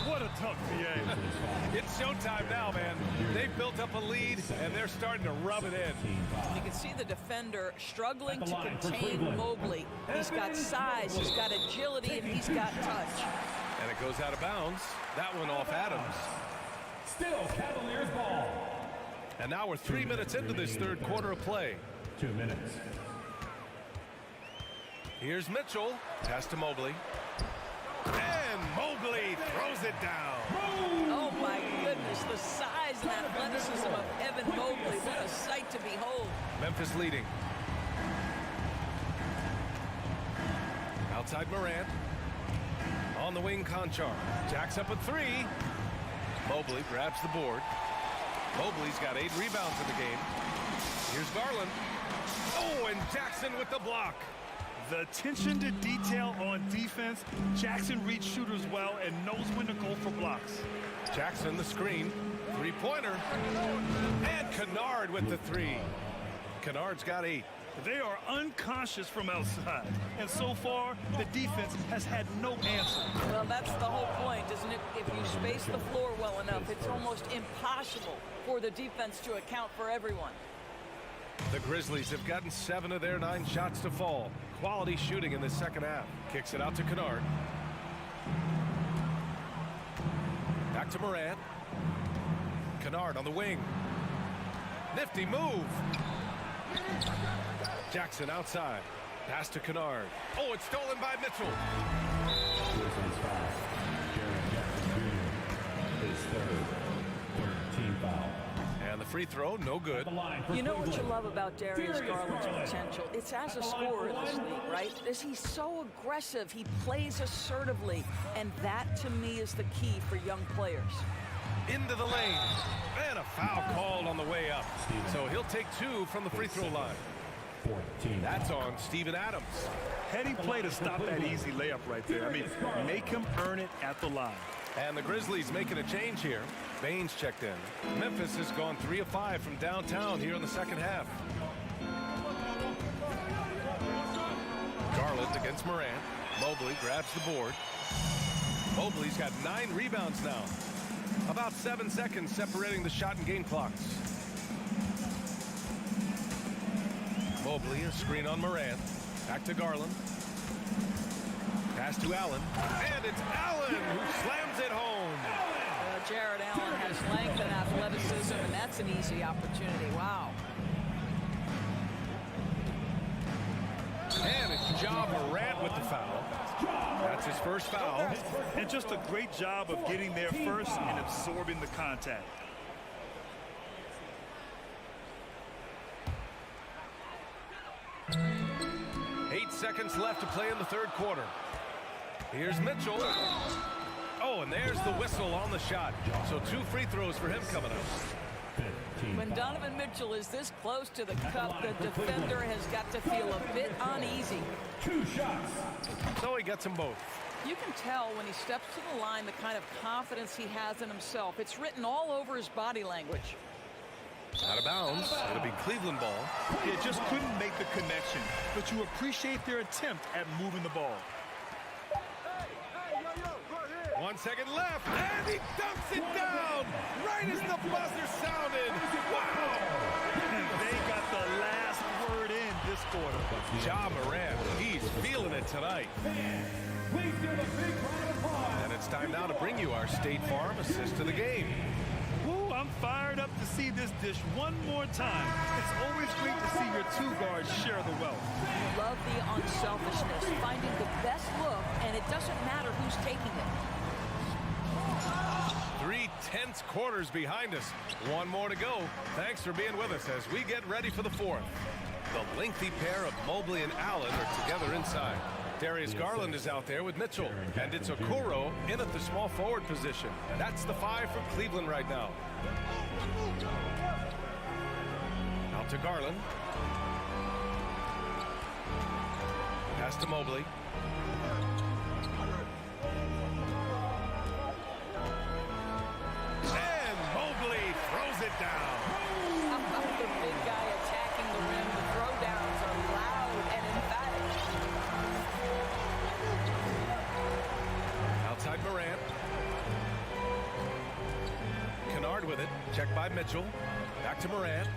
what a tough BA. It's showtime now, man. They've built up a lead, and they're starting to rub it in. You can see the defender struggling to contain Mobley. He's got size, he's got agility, and he's got touch. And it goes out of bounds. That one off Adams. Still Cavaliers ball. And now we're 3 minutes into this third quarter of play. 2 minutes. Here's Mitchell. Pass to Mobley. And Mobley throws it down. Oh, my goodness. The size and athleticism of Evan Mobley. What a sight to behold. Memphis leading. Outside Morant. On the wing, Conchar. Jacks up at 3. Mobley grabs the board. Mobley's got 8 rebounds in the game. Here's Garland. Oh, and Jackson with the block. The attention to detail on defense. Jackson reads shooters well and knows when to go for blocks. Jackson the screen. 3-pointer. And Kennard with the 3. Kennard's got 8. They are unconscious from outside. And so far, the defense has had no answer. Well, that's the whole point, isn't it? If you space the floor well enough, it's almost impossible for the defense to account for everyone. The Grizzlies have gotten 7 of their 9 shots to fall. Quality shooting in the second half. Kicks it out to Kennard. Back to Morant. Kennard on the wing. Nifty move. Jackson outside. Pass to Kennard. Oh, it's stolen by Mitchell. Grizzlies foul. Jaren Jackson Jr. His third team foul. And the free throw, no good. You know what you love about Darius Garland's potential? It's as a scorer in this league, right? He's so aggressive. He plays assertively. And that, to me, is the key for young players. Into the lane. And a foul called on the way up. So he'll take 2 from the free throw line. 14. That's on Steven Adams. Heady play to stop that easy layup right there. I mean, make him earn it at the line. And the Grizzlies making a change here. Baines checked in. Memphis has gone 3 of 5 from downtown here in the second half. Garland against Morant. Mobley grabs the board. Mobley's got 9 rebounds now. About 7 seconds separating the shot and game clocks. Mobley, a screen on Morant. Back to Garland. Pass to Allen. And it's Allen who slams it home. Jared Allen has length and athleticism, and that's an easy opportunity. Wow. And it's Ja Morant with the foul. That's his first foul. And just a great job of getting there first and absorbing the contact. Eight seconds left to play in the third quarter. Here's Mitchell. Oh, and there's the whistle on the shot. So 2 free throws for him coming up. When Donovan Mitchell is this close to the cup, the defender has got to feel a bit uneasy. 2 shots. So he gets them both. You can tell when he steps to the line the kind of confidence he has in himself. It's written all over his body language. Out of bounds. It'll be Cleveland ball. He just couldn't make the connection, but you appreciate their attempt at moving the ball. 1 second left, and he dumps it down right as the buzzer sounded. Wow! And they got the last word in this quarter. Ja Morant, he's feeling it tonight. And it's time now to bring you our State Farm assist of the game. Woo, I'm fired up to see this dish one more time. It's always great to see your two guards share the wealth. Love the unselfishness, finding the best look, and it doesn't matter who's taking it. 3 tense quarters behind us. One more to go. Thanks for being with us as we get ready for the fourth. The lengthy pair of Mobley and Allen are together inside. Darius Garland is out there with Mitchell, and it's Okoro in at the small forward position. That's the 5 for Cleveland right now. Out to Garland. Pass to Mobley. And Mobley throws it down. How about the big guy attacking the rim? The throwdowns are loud and emphatic. Outside Morant. Kennard with it. Checked by Mitchell. Back to Morant.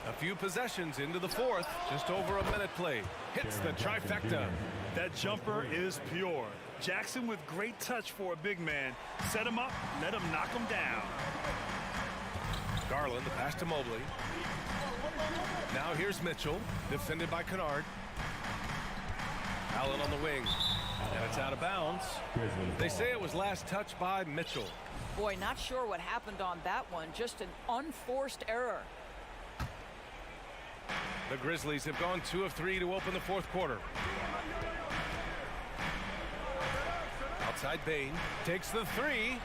A few possessions into the fourth. Just over a minute played. Hits the trifecta. That jumper is pure. Jackson with great touch for a big man. Set him up, let him knock him down. Garland, the pass to Mobley. Now here's Mitchell, defended by Kennard. Allen on the wing, and it's out of bounds. They say it was last touched by Mitchell. Boy, not sure what happened on that one. Just an unforced error. The Grizzlies have gone 2 of 3 to open the fourth quarter. Outside Bain takes the 3,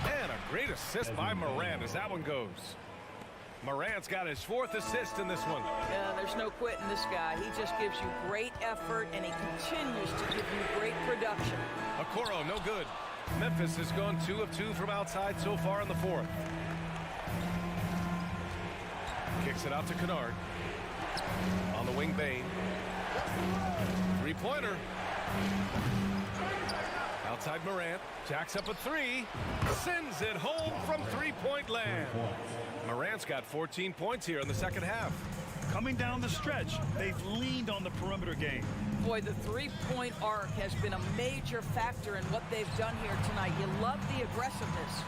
and a great assist by Morant as that one goes. Morant's got his 4th assist in this one. Yeah, there's no quitting this guy. He just gives you great effort, and he continues to give you great production. Okoro, no good. Memphis has gone 2 of 2 from outside so far in the fourth. Kicks it out to Kennard. On the wing, Bain. 3-pointer. Outside Morant. Jacks up a 3. Sends it home from 3-point land. Morant's got 14 points here in the second half. Coming down the stretch, they've leaned on the perimeter game. Boy, the three-point arc has been a major factor in what they've done here tonight. You love the aggressiveness.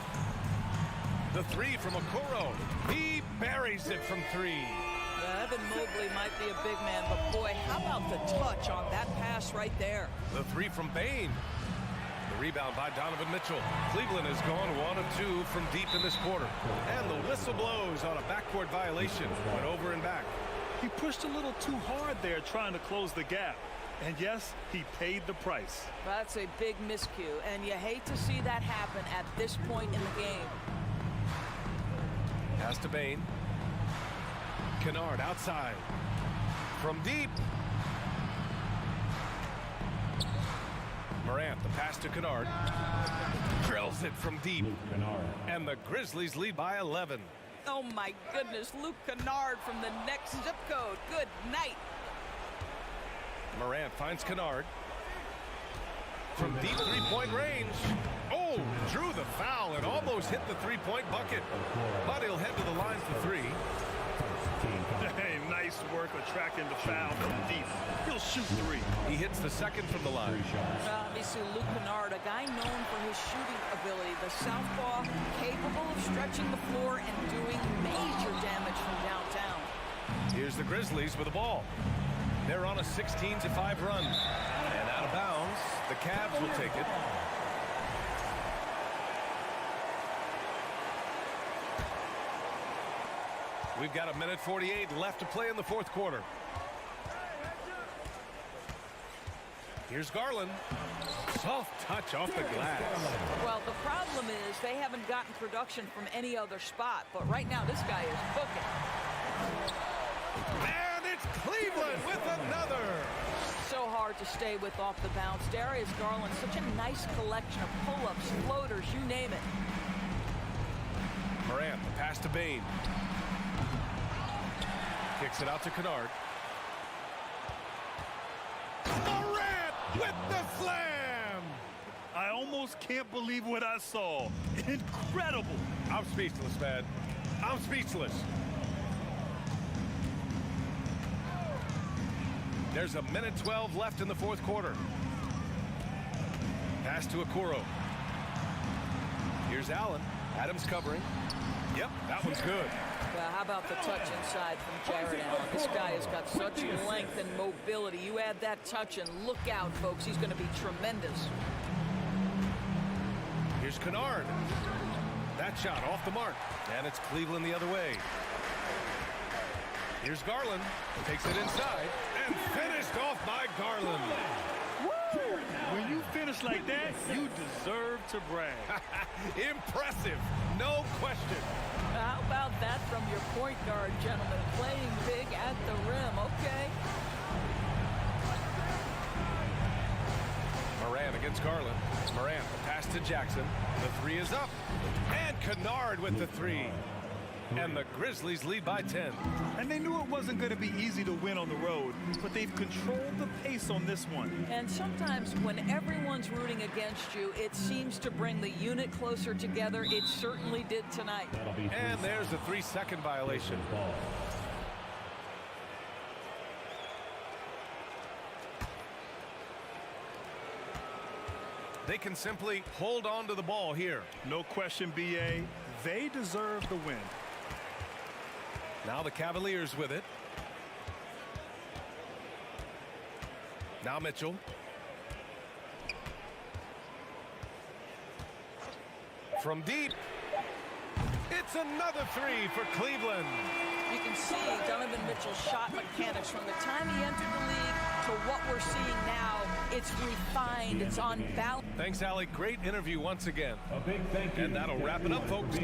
The 3 from Okoro. He buries it from 3. Evan Mobley might be a big man, but boy, how about the touch on that pass right there? The 3 from Bain. The rebound by Donovan Mitchell. Cleveland has gone 1 of 2 from deep in this quarter. And the whistle blows on a backcourt violation. Went over and back. He pushed a little too hard there trying to close the gap. And yes, he paid the price. That's a big miscue, and you hate to see that happen at this point in the game. Pass to Bain. Kennard outside. From deep. Morant, the pass to Kennard. Drills it from deep. And the Grizzlies lead by 11. Oh my goodness, Luke Kennard from the next zip code. Good night. Morant finds Kennard. From deep 3-point range. Oh, drew the foul and almost hit the 3-point bucket. But he'll head to the line for 3. Hey, nice work attracting the foul from deep. He'll shoot 3. He hits the second from the line. Obviously, Luke Kennard, a guy known for his shooting ability. The southpaw, capable of stretching the floor and doing major damage from downtown. Here's the Grizzlies with the ball. They're on a 16-5 run. And out of bounds, the Cavs will take it. We've got 1:48 left to play in the fourth quarter. Here's Garland. Soft touch off the glass. Well, the problem is they haven't gotten production from any other spot. But right now, this guy is cooking. And it's Cleveland with another. hard to stay with off the bounce. Darius Garland, such a nice collection of pull-ups, floaters, you name it. Morant, the pass to Bain. Kicks it out to Kennard. Morant with the slam! I almost can't believe what I saw. Incredible. I'm speechless, man. I'm speechless. There's 1:12 left in the fourth quarter. Pass to Okoro. Here's Allen. Adams covering. Yep, that one's good. Well, how about the touch inside from Jared Allen? This guy has got such length and mobility. You add that touch and look out, folks. He's going to be tremendous. Here's Kennard. That shot off the mark. And it's Cleveland the other way. Here's Garland. Takes it inside. And finished off by Garland. Woo! When you finish like that, you deserve to brag. Impressive. No question. How about that from your point guard, gentlemen? Playing big at the rim. Okay. Morant against Garland. Morant, the pass to Jackson. The three is up. And Kennard with the three. And the Grizzlies lead by 10. And they knew it wasn't going to be easy to win on the road, but they've controlled the pace on this one. And sometimes when everyone's rooting against you, it seems to bring the unit closer together. It certainly did tonight. And there's a 3-second violation. They can simply hold on to the ball here. No question, B.A. They deserve the win. Now the Cavaliers with it. Now Mitchell. From deep. It's another three for Cleveland. You can see Donovan Mitchell's shot mechanics from the time he entered the league to what we're seeing now. It's refined. It's on balance. Thanks, Allie. Great interview once again. A big thank you. And that'll wrap it up, folks.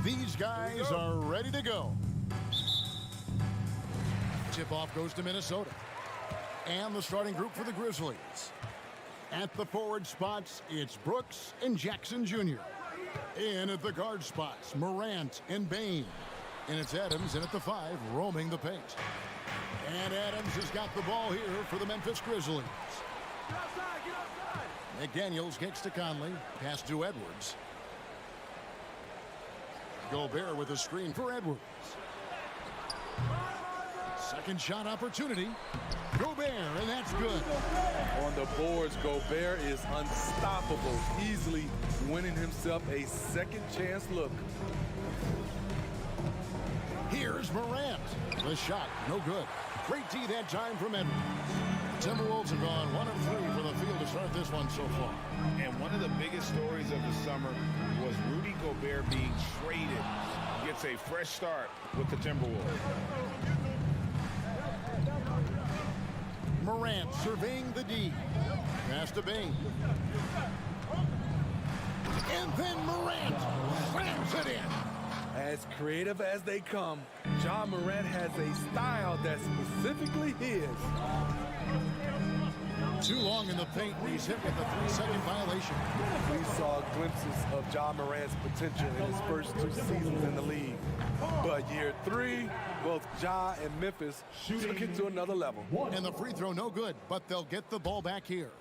These guys are ready to go. Tip-off goes to Minnesota. And the starting group for the Grizzlies. At the forward spots, it's Brooks and Jackson Jr. In at the guard spots, Morant and Bain. And it's Adams in at the 5, roaming the paint. And Adams has got the ball here for the Memphis Grizzlies. McDaniels kicks to Conley. Pass to Edwards. Gobert with a screen for Edwards. Second shot opportunity. Gobert, and that's good. On the boards, Gobert is unstoppable, easily winning himself a second chance look. Here's Morant. The shot, no good. Great D that time from Edwards. Timberwolves have gone 1 of 3 for the field to start this one so far. And one of the biggest stories of the summer was Rudy Gobert being traded. Gets a fresh start with the Timberwolves. Morant surveying the D. Pass to Bain. And then Morant slams it in. As creative as they come, John Morant has a style that's specifically his. Too long in the paint. He's hit with a 3-second violation. We saw glimpses of John Morant's potential in his first 2 seasons in the league. But year 3, both Ja and Memphis took it to another level. And the free throw no good, but they'll get the ball back here.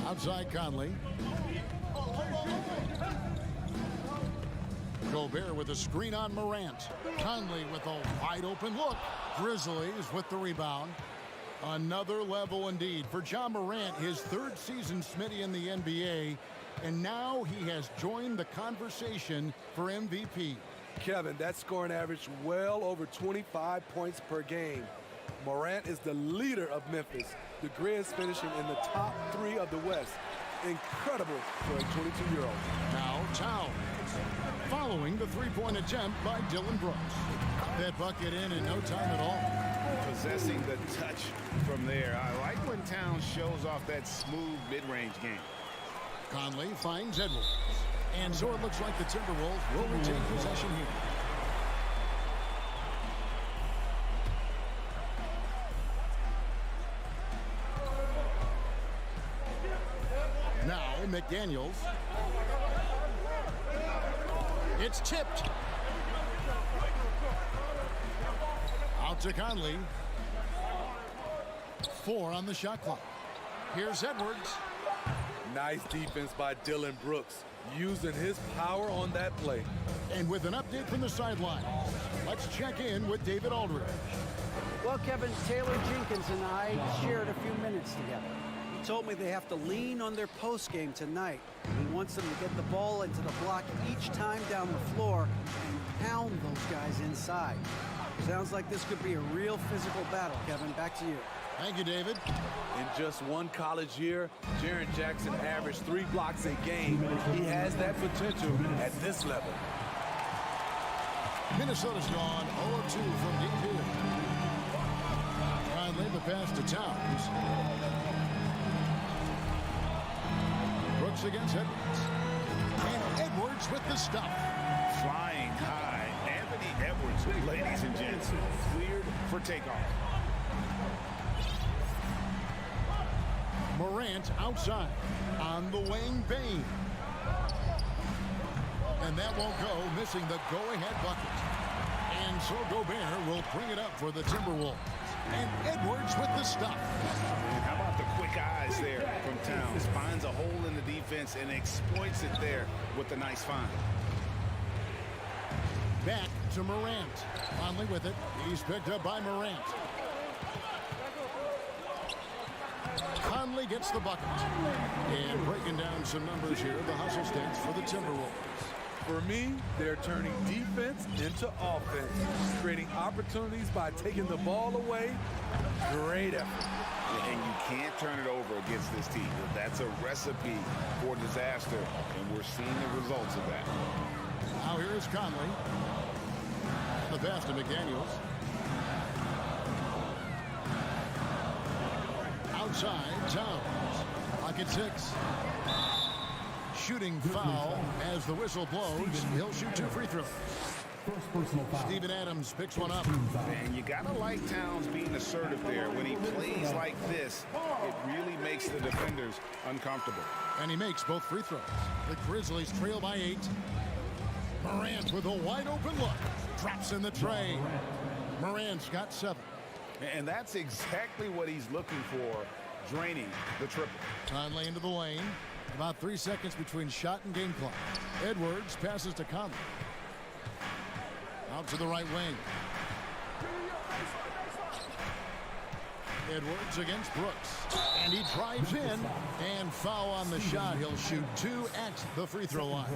Outside Conley. Gobert with a screen on Morant. Conley with a wide open look. Grizzlies with the rebound. Another level indeed for John Morant, his 3rd season, Smitty, in the NBA. And now he has joined the conversation for MVP. Kevin, that scoring average well over 25 points per game. Morant is the leader of Memphis. The Grizz finishing in the top 3 of the West. Incredible for a 22-year-old. Now Towns. Following the three-point attempt by Dylan Brooks. That bucket in no time at all. Possessing the touch from there. I like when Towns shows off that smooth mid-range game. Conley finds Edwards. And so it looks like the Timberwolves will retain possession here. Now McDaniels. It's tipped. Out to Conley. 4 on the shot clock. Here's Edwards. Nice defense by Dylan Brooks, using his power on that play. And with an update from the sideline, let's check in with David Aldridge. Well, Kevin, Taylor Jenkins and I shared a few minutes together. He told me they have to lean on their post game tonight. He wants them to get the ball into the block each time down the floor and pound those guys inside. Sounds like this could be a real physical battle, Kevin. Back to you. Thank you, David. In just one college year, Jaren Jackson averaged 3 blocks a game. He has that potential at this level. Minnesota's gone 0-2 from deep here. Conley the pass to Towns. Brooks against Edwards. And Edwards with the stuff. Flying high. Anthony Edwards, ladies and gents, cleared for takeoff. Morant outside on the wing, Bain. And that won't go, missing the go-ahead bucket. And so Gobert will bring it up for the Timberwolves. And Edwards with the stuff. And how about the quick eyes there from Towns? Finds a hole in the defense and exploits it there with a nice find. Back to Morant. Conley with it. He's picked up by Morant. Conley gets the bucket. And breaking down some numbers here, the hustle stats for the Timberwolves. For me, they're turning defense into offense, creating opportunities by taking the ball away. Great effort. And you can't turn it over against this team. That's a recipe for disaster, and we're seeing the results of that. Now here is Conley. The pass to McDaniels. inside. Towns. Clock at 6. Shooting foul as the whistle blows. He'll shoot 2 free throws. First personal foul. Steven Adams picks one up. Man, you got to like Towns being assertive there. When he plays like this, it really makes the defenders uncomfortable. And he makes both free throws. The Grizzlies trail by 8. Morant with a wide open look. Drops in the tray. Morant's got 7. And that's exactly what he's looking for, draining the triple. Conley into the lane. About 3 seconds between shot and game clock. Edwards passes to Conley. Out to the right wing. Edwards against Brooks. And he drives in. And foul on the shot. He'll shoot 2 at the free throw line.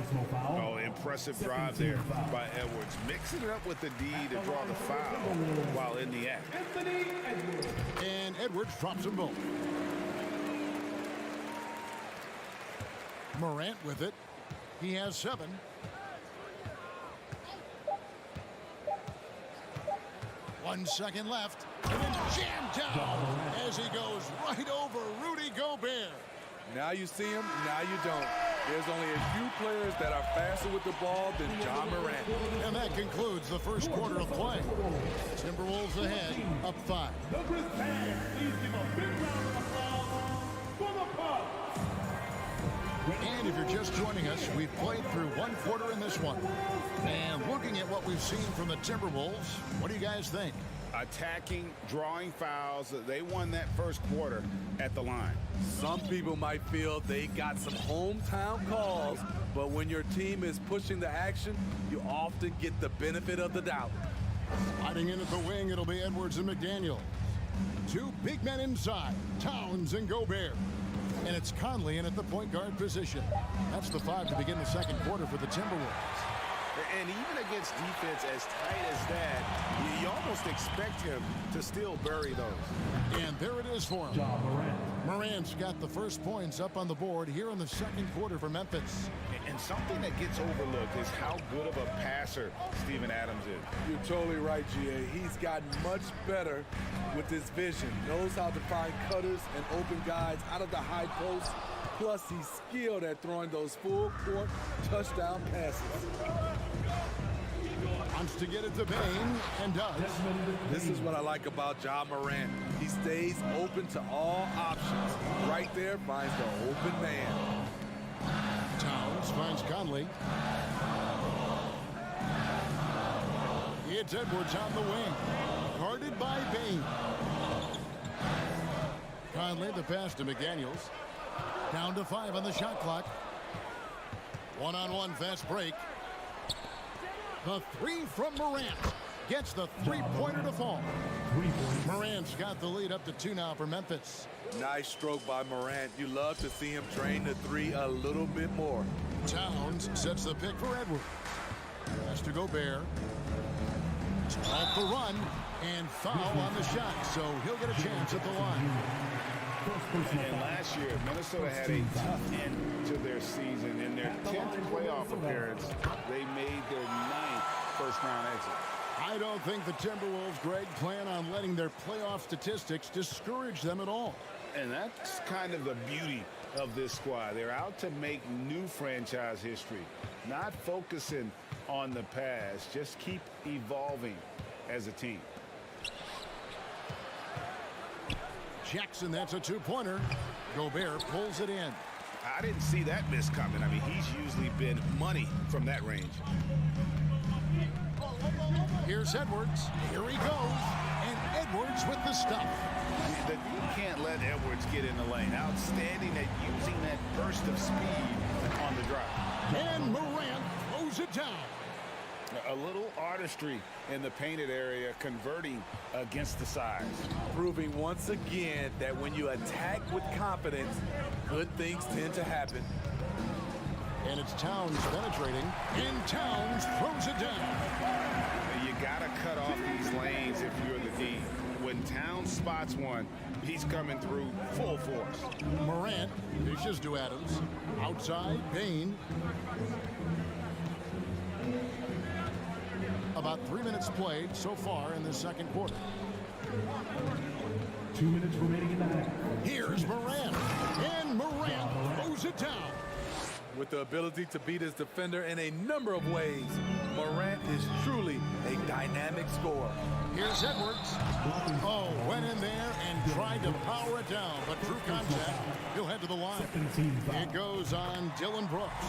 Oh, impressive drive there by Edwards. Mixing it up with the D to draw the foul while in the act. And Edwards drops them both. Morant with it. He has 7. One second left. And then jammed down as he goes right over Rudy Gobert. Now you see him, now you don't. There's only a few players that are faster with the ball than John Morant. And that concludes the first quarter of play. Timberwolves ahead, up 5. Please give a big round of applause for the Bucks. And if you're just joining us, we've played through one quarter in this one. And looking at what we've seen from the Timberwolves, what do you guys think? Attacking, drawing fouls. They won that first quarter at the line. Some people might feel they got some hometown calls, but when your team is pushing the action, you often get the benefit of the doubt. Sliding in at the wing, it'll be Edwards and McDaniel. 2 big men inside, Towns and Gobert. And it's Conley in at the point guard position. That's the 5 to begin the second quarter for the Timberwolves. And even against defense as tight as that, you almost expect him to still bury those. And there it is for him. Morant's got the first points up on the board here in the second quarter for Memphis. And something that gets overlooked is how good of a passer Steven Adams is. You're totally right, GA. He's gotten much better with his vision. Knows how to find cutters and open guys out of the high post. Plus, he's skilled at throwing those full-court touchdown passes. Wants to get it to Bain, and does. This is what I like about Ja Morant. He stays open to all options. Right there finds the open man. Towns finds Conley. It's Edwards on the wing. Guarded by Bain. Conley, the pass to McDaniels. Down to 5 on the shot clock. One-on-one fast break. The 3 from Morant. Gets the three-pointer to fall. Morant's got the lead up to 2 now for Memphis. Nice stroke by Morant. You love to see him drain the 3 a little bit more. Towns sets the pick for Edwards. Has to Gobert. Off the run and foul on the shot, so he'll get a chance at the line. And last year, Minnesota had a tough end to their season. In their 10th playoff appearance, they made their 9th first-round exit. I don't think the Timberwolves, Greg, plan on letting their playoff statistics discourage them at all. And that's kind of the beauty of this squad. They're out to make new franchise history, not focusing on the past, just keep evolving as a team. Jackson, that's a 2-pointer. Gobert pulls it in. I didn't see that miss coming. I mean, he's usually been money from that range. Here's Edwards. Here he goes. And Edwards with the stuff. You can't let Edwards get in the lane. Outstanding at using that burst of speed on the drive. And Morant throws it down. A little artistry in the painted area, converting against the size. Proving once again that when you attack with confidence, good things tend to happen. And it's Towns penetrating. And Towns throws it down. You got to cut off these lanes if you're the D. When Towns spots one, he's coming through full force. Morant dishes to Adams. Outside, Bain. About 3 minutes played so far in the second quarter. 2 minutes remaining in the half. Here's Morant. And Morant throws it down. With the ability to beat his defender in a number of ways, Morant is truly a dynamic scorer. Here's Edwards. Oh, went in there and tried to power it down, but through contact, he'll head to the line. It goes on Dylan Brooks.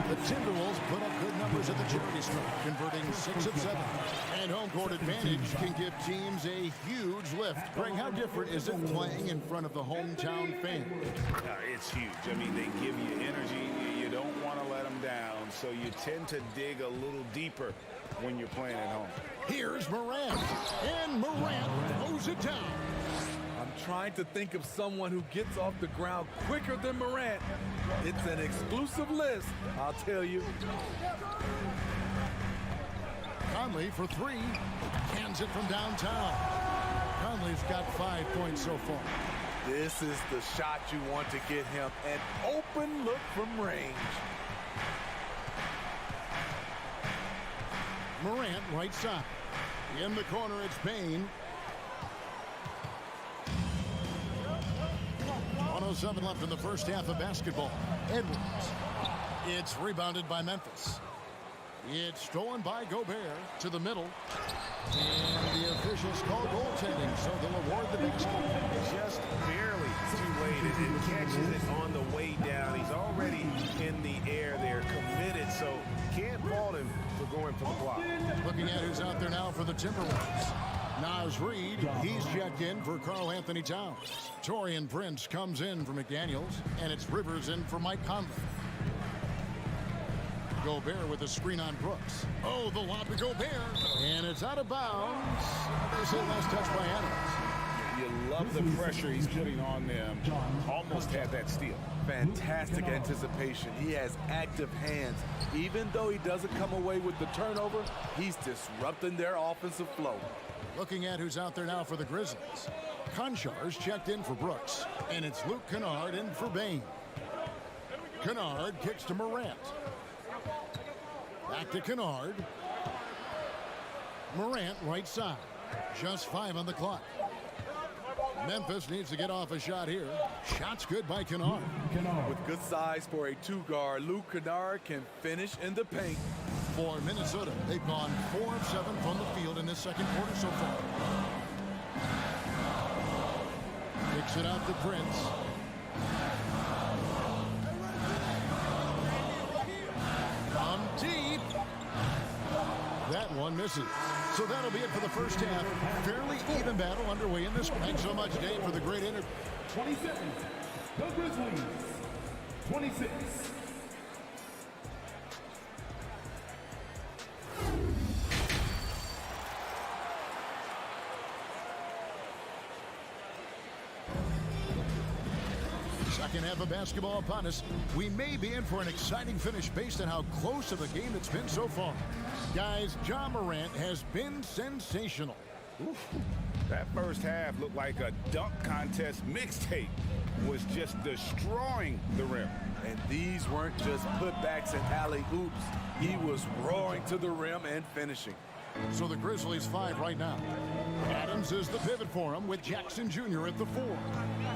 The Timberwolves put up good numbers at the charity stripe, converting 6 of 7. And home court advantage can give teams a huge lift. Greg, how different is it playing in front of the hometown fans? It's huge. I mean, they give you energy. You don't want to let them down, so you tend to dig a little deeper when you're playing at home. Here's Morant. And Morant throws it down. I'm trying to think of someone who gets off the ground quicker than Morant. It's an exclusive list, I'll tell you. Conley for 3. Cans it from downtown. Conley's got 5 points so far. This is the shot you want to get him. An open look from range. Morant, right side. In the corner, it's Payne. 1:07 left in the first half of basketball. Edwards. It's rebounded by Memphis. It's stolen by Gobert to the middle. And the officials call goaltending, so they'll award the basket. Just barely too late. It catches it on the way down. He's already in the air there, committed, so can't fault him for going for the block. Looking at who's out there now for the Timberwolves. Naz Reid, he's checked in for Karl Anthony Towns. Taurean Prince comes in for McDaniels, and it's Rivers in for Mike Conley. Gobert with a screen on Brooks. Oh, the lob to Gobert. And it's out of bounds. They say last touch by Adams. You love the pressure he's putting on them. Almost had that steal. Fantastic anticipation. He has active hands. Even though he doesn't come away with the turnover, he's disrupting their offensive flow. Looking at who's out there now for the Grizzlies. Konchar's checked in for Brooks. And it's Luke Kennard in for Bane. Kennard kicks to Morant. Back to Kennard. Morant right side. Just 5 on the clock. Memphis needs to get off a shot here. Shot's good by Kennard. With good size for a 2-guard, Luke Kennard can finish in the paint. For Minnesota, they've gone 4 of 7 from the field in this second quarter so far. Kicks it out to Prince. From deep. That one misses. So that'll be it for the first half. Fairly even battle underway in this one. Thanks so much, Dave, for the great interview. 20 seconds. The Grizzlies. 26. Second half of basketball upon us. We may be in for an exciting finish based on how close of a game it's been so far. Guys, Ja Morant has been sensational. Oof. That first half looked like a dunk contest mixtape. Was just destroying the rim. And these weren't just putbacks and alley-oops. He was roaring to the rim and finishing. So the Grizzlies 5 right now. Adams is the pivot for him with Jackson Jr. at the 4.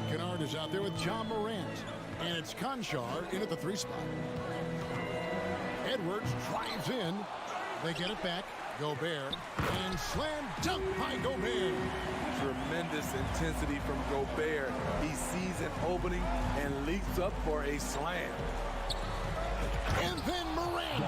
Kennard is out there with Ja Morant. And it's Konchar in at the 3 spot. Edwards drives in. They get it back. Gobert. And slam dunk by Gobert. Tremendous intensity from Gobert. He sees an opening and leaps up for a slam. And then Morant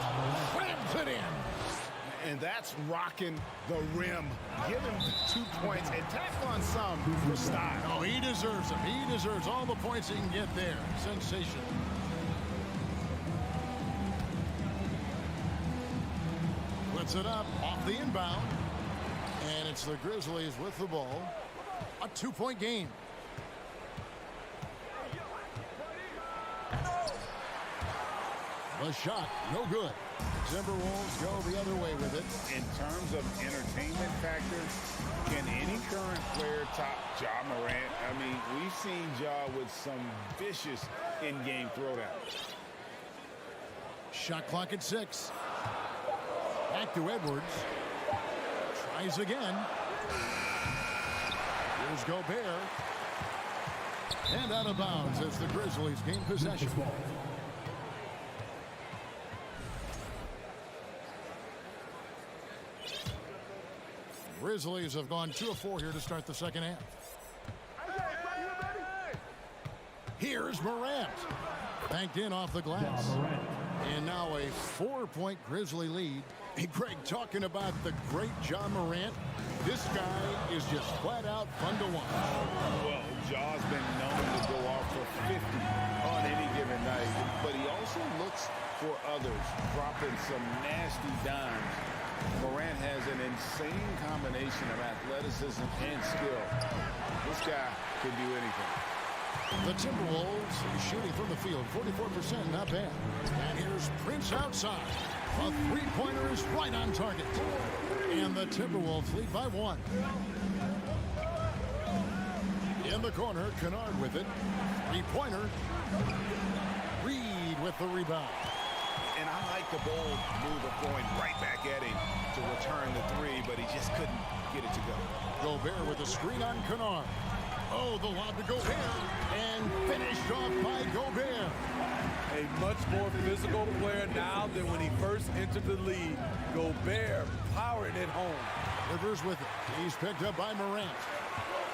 slams it in. And that's rocking the rim. Give him 2 points and tack on some for style. Oh, he deserves them. He deserves all the points he can get there. Sensational. Puts it up off the inbound. And it's the Grizzlies with the ball. A 2-point game. The shot, no good. Timberwolves go the other way with it. In terms of entertainment factor, can any current player top Ja Morant? I mean, we've seen Ja with some vicious in-game throwdowns. Shot clock at 6. Back to Edwards. Tries again. Here's Gobert. And out of bounds as the Grizzlies gain possession. Grizzlies have gone 2 of 4 here to start the second half. Here's Morant. Banked in off the glass. And now a 4-point Grizzly lead. Hey, Greg, talking about the great John Morant, this guy is just flat out fun to watch. Well, Jaw's been known to go off for 50 on any given night, but he also looks for others, dropping some nasty dimes. Morant has an insane combination of athleticism and skill. This guy can do anything. The Timberwolves shooting from the field, 44%, not bad. And here's Prince outside. A three-pointer is right on target. And the Timberwolves lead by 1. In the corner, Kennard with it. Three-pointer. Reed with the rebound. And I like the bold move of going right back at him to return the three, but he just couldn't get it to go. Gobert with a screen on Kennard. Oh, the lob to Gobert, and finished off by Gobert. A much more physical player now than when he first entered the league. Gobert powering it home. Rivers with it. He's picked up by Morant.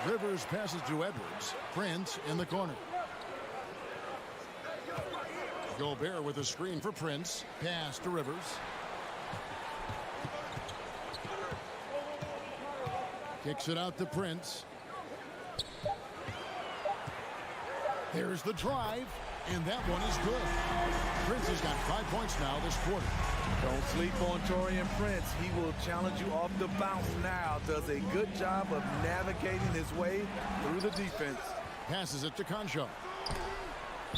Rivers passes to Edwards. Prince in the corner. Gobert with a screen for Prince. Pass to Rivers. Kicks it out to Prince. There's the drive, and that one is good. Prince has got 5 points now this quarter. Don't sleep on Taurean Prince. He will challenge you off the bounce now. Does a good job of navigating his way through the defense. Passes it to Concho.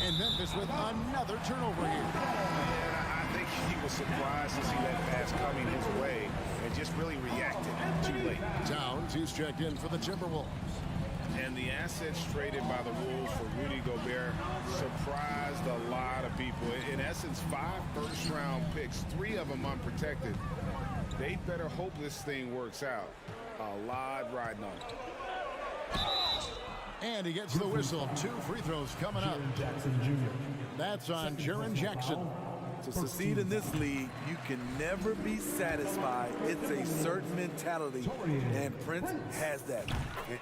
And Memphis with another turnover here. And I think he was surprised to see that pass coming his way and just really reacted too late. Towns, he's checked in for the Timberwolves. And the assets traded by the Wolves for Rudy Gobert surprised a lot of people. In essence, 5 first-round picks, 3 of them unprotected. They better hope this thing works out. A lot riding on it. And he gets the whistle. 2 free throws coming up. That's on Jaren Jackson. To succeed in this league, you can never be satisfied. It's a certain mentality, and Prince has that.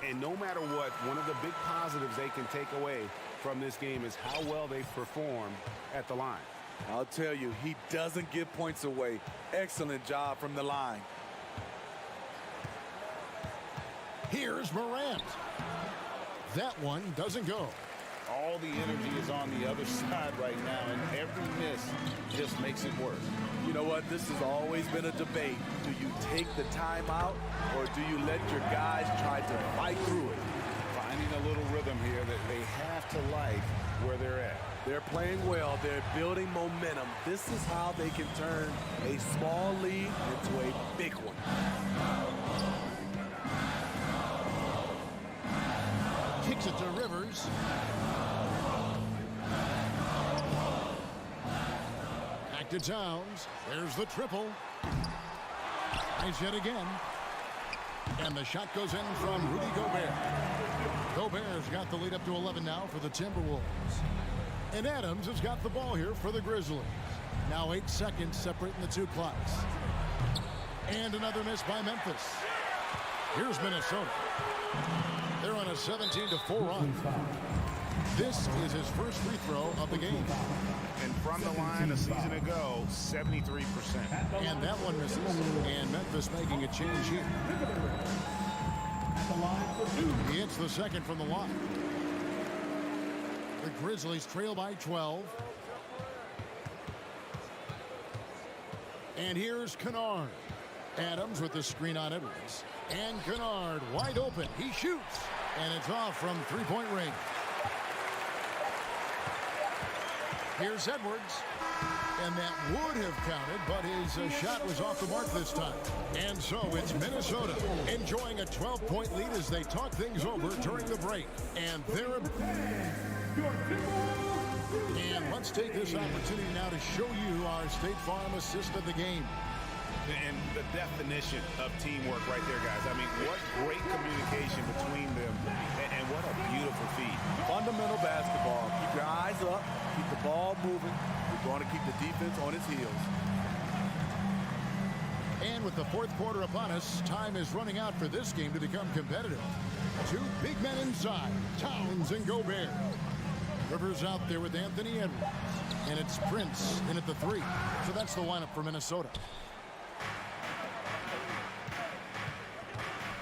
And no matter what, one of the big positives they can take away from this game is how well they perform at the line. I'll tell you, he doesn't give points away. Excellent job from the line. Here's Morant. That one doesn't go. All the energy is on the other side right now, and every miss just makes it worse. You know what? This has always been a debate. Do you take the timeout, or do you let your guys try to fight through it? Finding a little rhythm here that they have to like where they're at. They're playing well. They're building momentum. This is how they can turn a small lead into a big one. Kicks it to Rivers. Back to Towns. There's the triple. Nice hit again. And the shot goes in from Rudy Gobert. Gobert's got the lead up to 11 now for the Timberwolves. And Adams has got the ball here for the Grizzlies. Now 8 seconds separating the 2 clocks. And another miss by Memphis. Here's Minnesota. They're on a 17-4 run. This is his first free throw of the game. And from the line a season ago, 73%. And that one misses. And Memphis making a change here. He hits the second from the line. The Grizzlies trail by 12. And here's Kennard. Adams with the screen on Edwards. And Kennard wide open. He shoots. And it's off from three-point range. Here's Edwards. And that would have counted, but his shot was off the mark this time. And so it's Minnesota enjoying a 12-point lead as they talk things over during the break. And they're... And let's take this opportunity now to show you our State Farm assist of the game. And the definition of teamwork right there, guys. I mean, what great communication between them, and what a beautiful feed. Fundamental fundamental basketball. Keep your eyes up, keep the ball moving. You're going to keep the defense on its heels. And with the fourth quarter upon us, time is running out for this game to become competitive. Two big men inside, Towns and Gobert. Rivers out there with Anthony Edwards. And it's Prince in at the 3. So that's the lineup for Minnesota.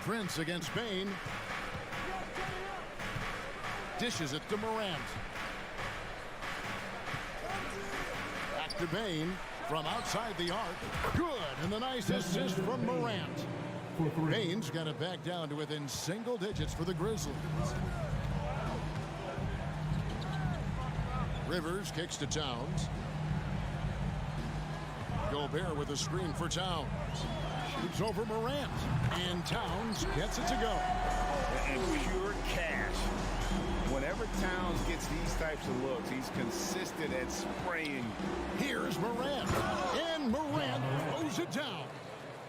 Prince against Bane. Dishes it to Morant. Back to Bane from outside the arc. Good, and the nice assist from Morant. Bane's got it back down to within single digits for the Grizzlies. Rivers kicks to Towns. Gobert with a screen for Towns. Shoots over Morant. And Towns gets it to go. And pure cash. Whenever Towns gets these types of looks, he's consistent at spraying. Here's Morant. And Morant throws it down.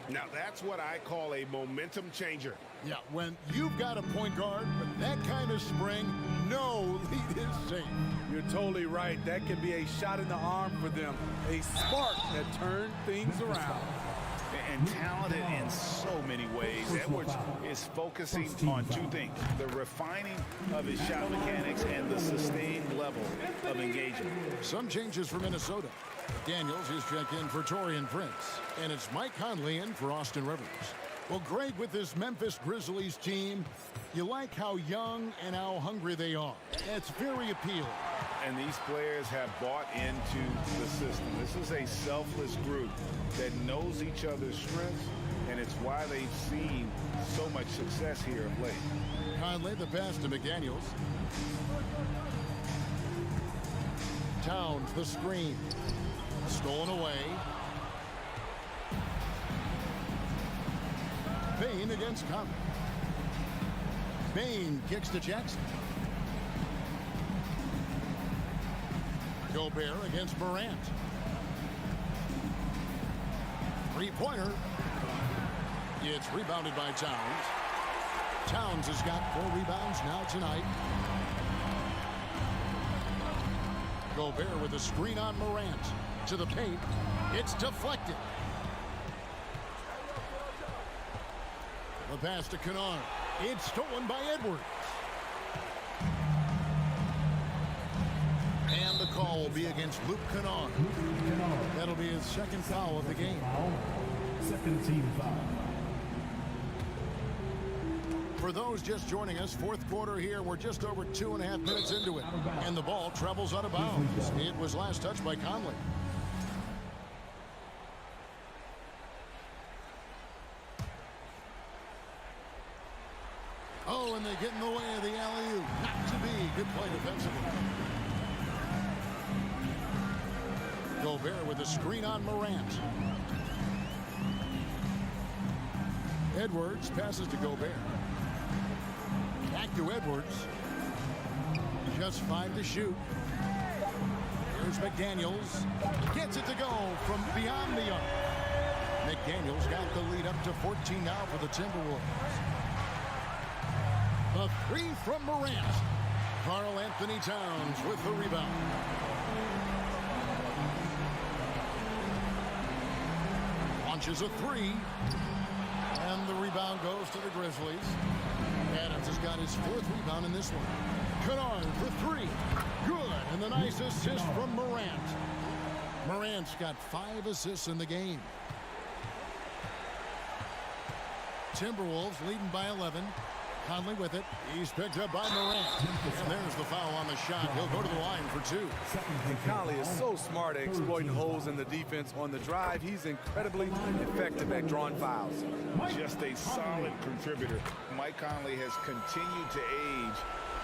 Now, that's what I call a momentum changer. Yeah, when you've got a point guard with that kind of spring, no lead is safe. You're totally right. That can be a shot in the arm for them. A spark that turned things around. And talented in so many ways. Edwards is focusing on two things: the refining of his shot mechanics and the sustained level of engagement. Some changes for Minnesota. Daniels is checked in for Taurean Prince. And it's Mike Conley in for Austin Rivers. Well, Greg, with this Memphis Grizzlies team, you like how young and how hungry they are. It's very appealing. And these players have bought into the system. This is a selfless group that knows each other's strengths, and it's why they've seen so much success here of late. Conley the pass to McDaniels. Towns the screen. Stolen away. Bane against Conley. Bane kicks to Jackson. Gobert against Morant. Three-pointer. It's rebounded by Towns. Towns has got 4 rebounds now tonight. Gobert with a screen on Morant. To the paint. It's deflected. The pass to Kennard. It's stolen by Edwards. And the call will be against Luke Kennard. That'll be his second foul of the game. Second team foul. For those just joining us, fourth quarter here. We're just over 2.5 minutes into it. And the ball travels out of bounds. It was last touched by Conley. Oh, and they get in the way of the alley-oop. Not to be. Good play defensively. Gobert with a screen on Morant. Edwards passes to Gobert. Back to Edwards. Just 5 to shoot. Here's McDaniels. Gets it to go from beyond the arc. McDaniels got the lead up to 14 now for the Timberwolves. The 3 from Morant. Karl Anthony Towns with the rebound. Launches a 3. And the rebound goes to the Grizzlies. Adams has got his 4th rebound in this one. Kennard for 3. Good. And the nice assist from Morant. Morant's got 5 assists in the game. Timberwolves leading by 11. Conley with it. He's picked up by Morant. And there's the foul on the shot. He'll go to the line for 2. And Conley is so smart at exploiting holes in the defense on the drive. He's incredibly effective at drawing fouls. Just a solid contributor. Mike Conley has continued to age,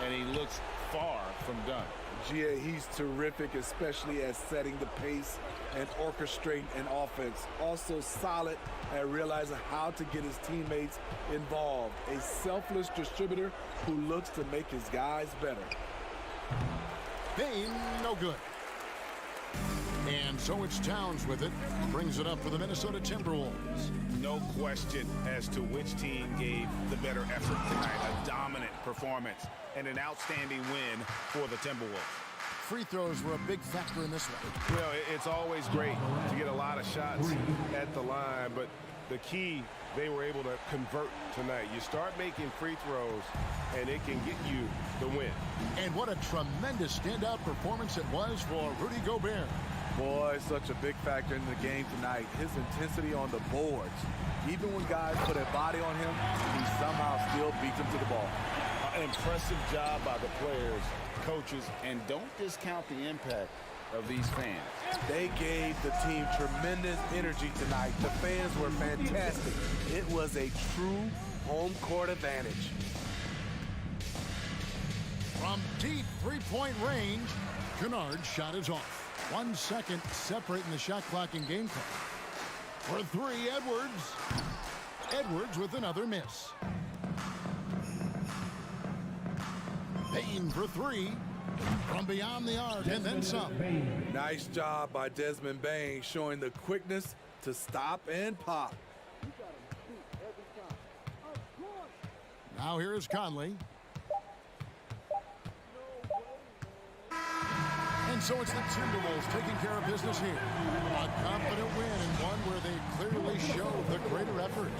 and he looks far from done. Gia, he's terrific, especially at setting the pace and orchestrating an offense. Also solid at realizing how to get his teammates involved. A selfless distributor who looks to make his guys better. Bane, no good. And so it's Towns with it. Brings it up for the Minnesota Timberwolves. No question as to which team gave the better effort tonight. A dominant performance and an outstanding win for the Timberwolves. Free throws were a big factor in this one. Well, it's always great to get a lot of shots at the line, but the key, they were able to convert tonight. You start making free throws, and it can get you the win. And what a tremendous standout performance it was for Rudy Gobert. Boy, such a big factor in the game tonight. His intensity on the boards. Even when guys put a body on him, he somehow still beats them to the ball. Impressive job by the players, coaches, and don't discount the impact of these fans. They gave the team tremendous energy tonight. The fans were fantastic. It was a true home court advantage. From deep three-point range, Kennard's shot is off. 1 second separating the shot clock and game clock. For three, Edwards. Edwards with another miss. Payne for three. From beyond the arc and then some. Nice job by Desmond Bane, showing the quickness to stop and pop. Now here is Conley. And so it's the Timberwolves taking care of business here. A confident win and one where they clearly showed the greater effort.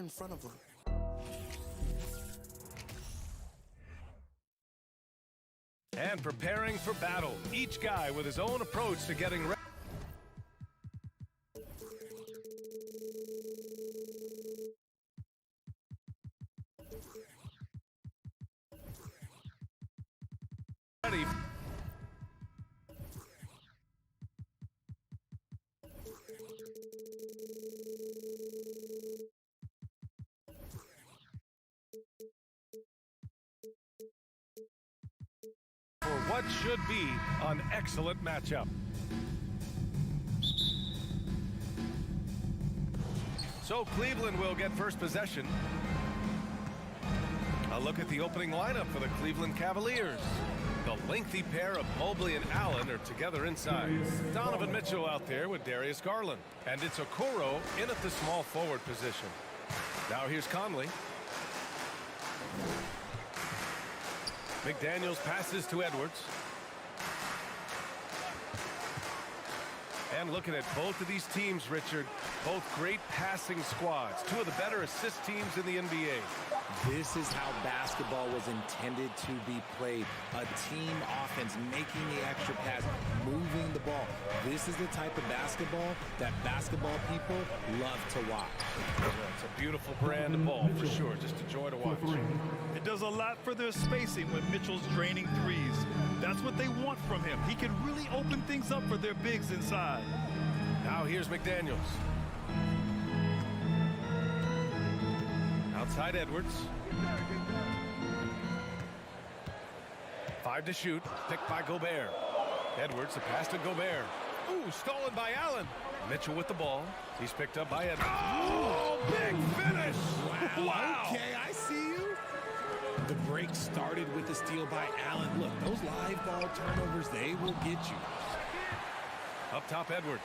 in front of him. And preparing for battle. Each guy with his own approach to getting ready. For what should be an excellent matchup. So Cleveland will get first possession. A look at the opening lineup for the Cleveland Cavaliers. The lengthy pair of Mobley and Allen are together inside. Donovan Mitchell out there with Darius Garland. And it's Okoro in at the small forward position. Now here's Conley. McDaniels passes to Edwards. And looking at both of these teams, Richard, both great passing squads. Two of the better assist teams in the NBA. This is how basketball was intended to be played. A team offense, making the extra pass, moving the ball. This is the type of basketball that basketball people love to watch. It's a beautiful brand of ball for sure. Just a joy to watch. It does a lot for their spacing when Mitchell's draining threes. That's what they want from him. He can really open things up for their bigs inside. Now here's McDaniels. Outside Edwards. 5 to shoot. Picked by Gobert. Edwards, the pass to Gobert. Ooh, stolen by Allen. Mitchell with the ball. He's picked up by Edwards. Oh, big finish. Wow. Okay, I see you. The break started with a steal by Allen. Look, those live ball turnovers, they will get you. Up top, Edwards.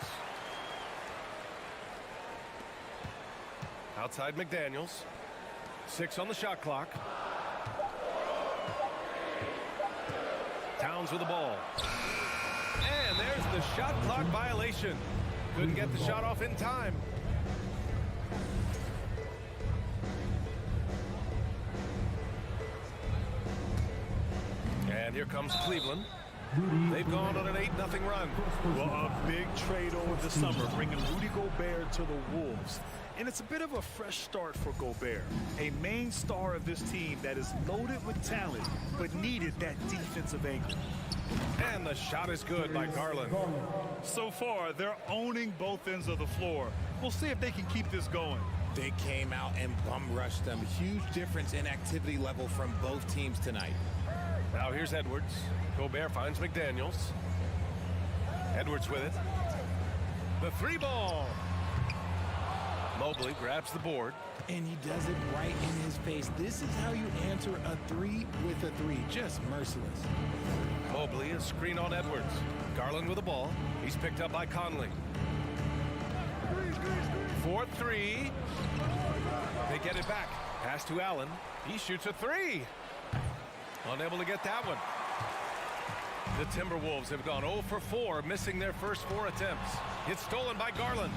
Outside McDaniels. 6 on the shot clock. Towns with the ball. And there's the shot clock violation. Couldn't get the shot off in time. And here comes Cleveland. They've gone on an 8-0 run. Well, a big trade over the summer, bringing Rudy Gobert to the Wolves. And it's a bit of a fresh start for Gobert, a main star of this team that is loaded with talent, but needed that defensive anchor. And the shot is good by Garland. So far, they're owning both ends of the floor. We'll see if they can keep this going. They came out and bum rushed them. Huge difference in activity level from both teams tonight. Now here's Edwards. Gobert finds McDaniels. Edwards with it. The 3-ball. Mobley grabs the board. And he does it right in his face. This is how you answer a 3 with a 3. Just merciless. Mobley, a screen on Edwards. Garland with the ball. He's picked up by Conley. 4-3. They get it back. Pass to Allen. He shoots a 3. Unable to get that one. The Timberwolves have gone 0 for 4, missing their first 4 attempts. It's stolen by Garland.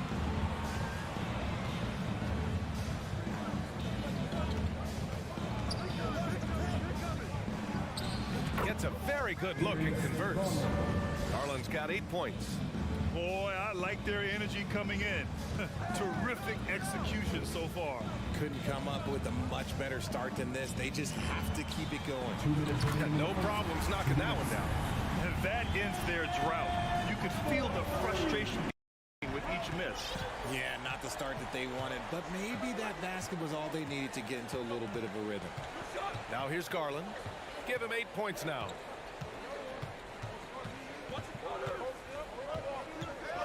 Gets a very good look and converts. Garland's got 8 points. Boy, I like their energy coming in. Terrific execution so far. Couldn't come up with a much better start than this. They just have to keep it going. No problems knocking that one down. And that ends their drought. You could feel the frustration with each miss. Yeah, not the start that they wanted, but maybe that basket was all they needed to get into a little bit of a rhythm. Now here's Garland. Give him 8 points now.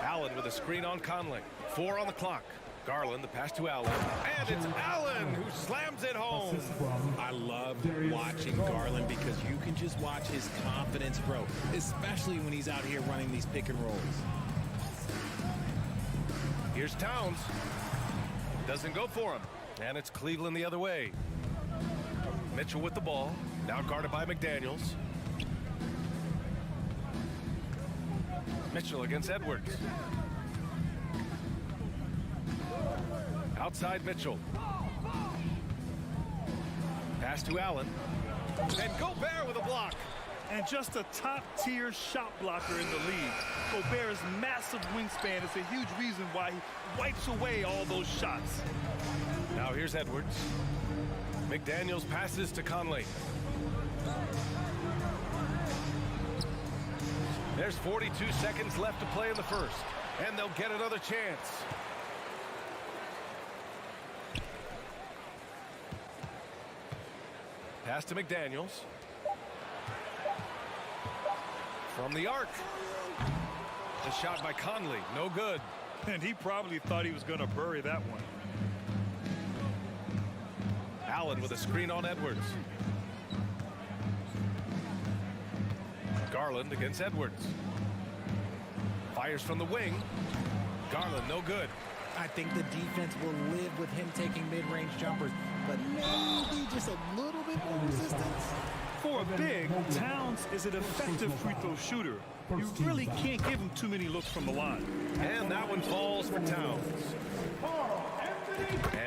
Allen with a screen on Conley. 4 on the clock. Garland, the pass to Allen. And it's Allen who slams it home. I love watching Garland because you can just watch his confidence grow, especially when he's out here running these pick and rolls. Here's Towns. Doesn't go for him. And it's Cleveland the other way. Mitchell with the ball. Now guarded by McDaniels. Mitchell against Edwards. Outside Mitchell. Pass to Allen. And Gobert with a block. And just a top-tier shot blocker in the league. Gobert's massive wingspan is a huge reason why he wipes away all those shots. Now here's Edwards. McDaniels passes to Conley. There's 42 seconds left to play in the first, and they'll get another chance. Pass to McDaniels. From the arc. The shot by Conley, no good. And he probably thought he was going to bury that one. Allen with a screen on Edwards. Garland against Edwards. Fires from the wing. Garland, no good. I think the defense will live with him taking mid-range jumpers, but maybe just a little bit more resistance. For a big, Towns is an effective free throw shooter. You really can't give him too many looks from the line. And that one falls for Towns.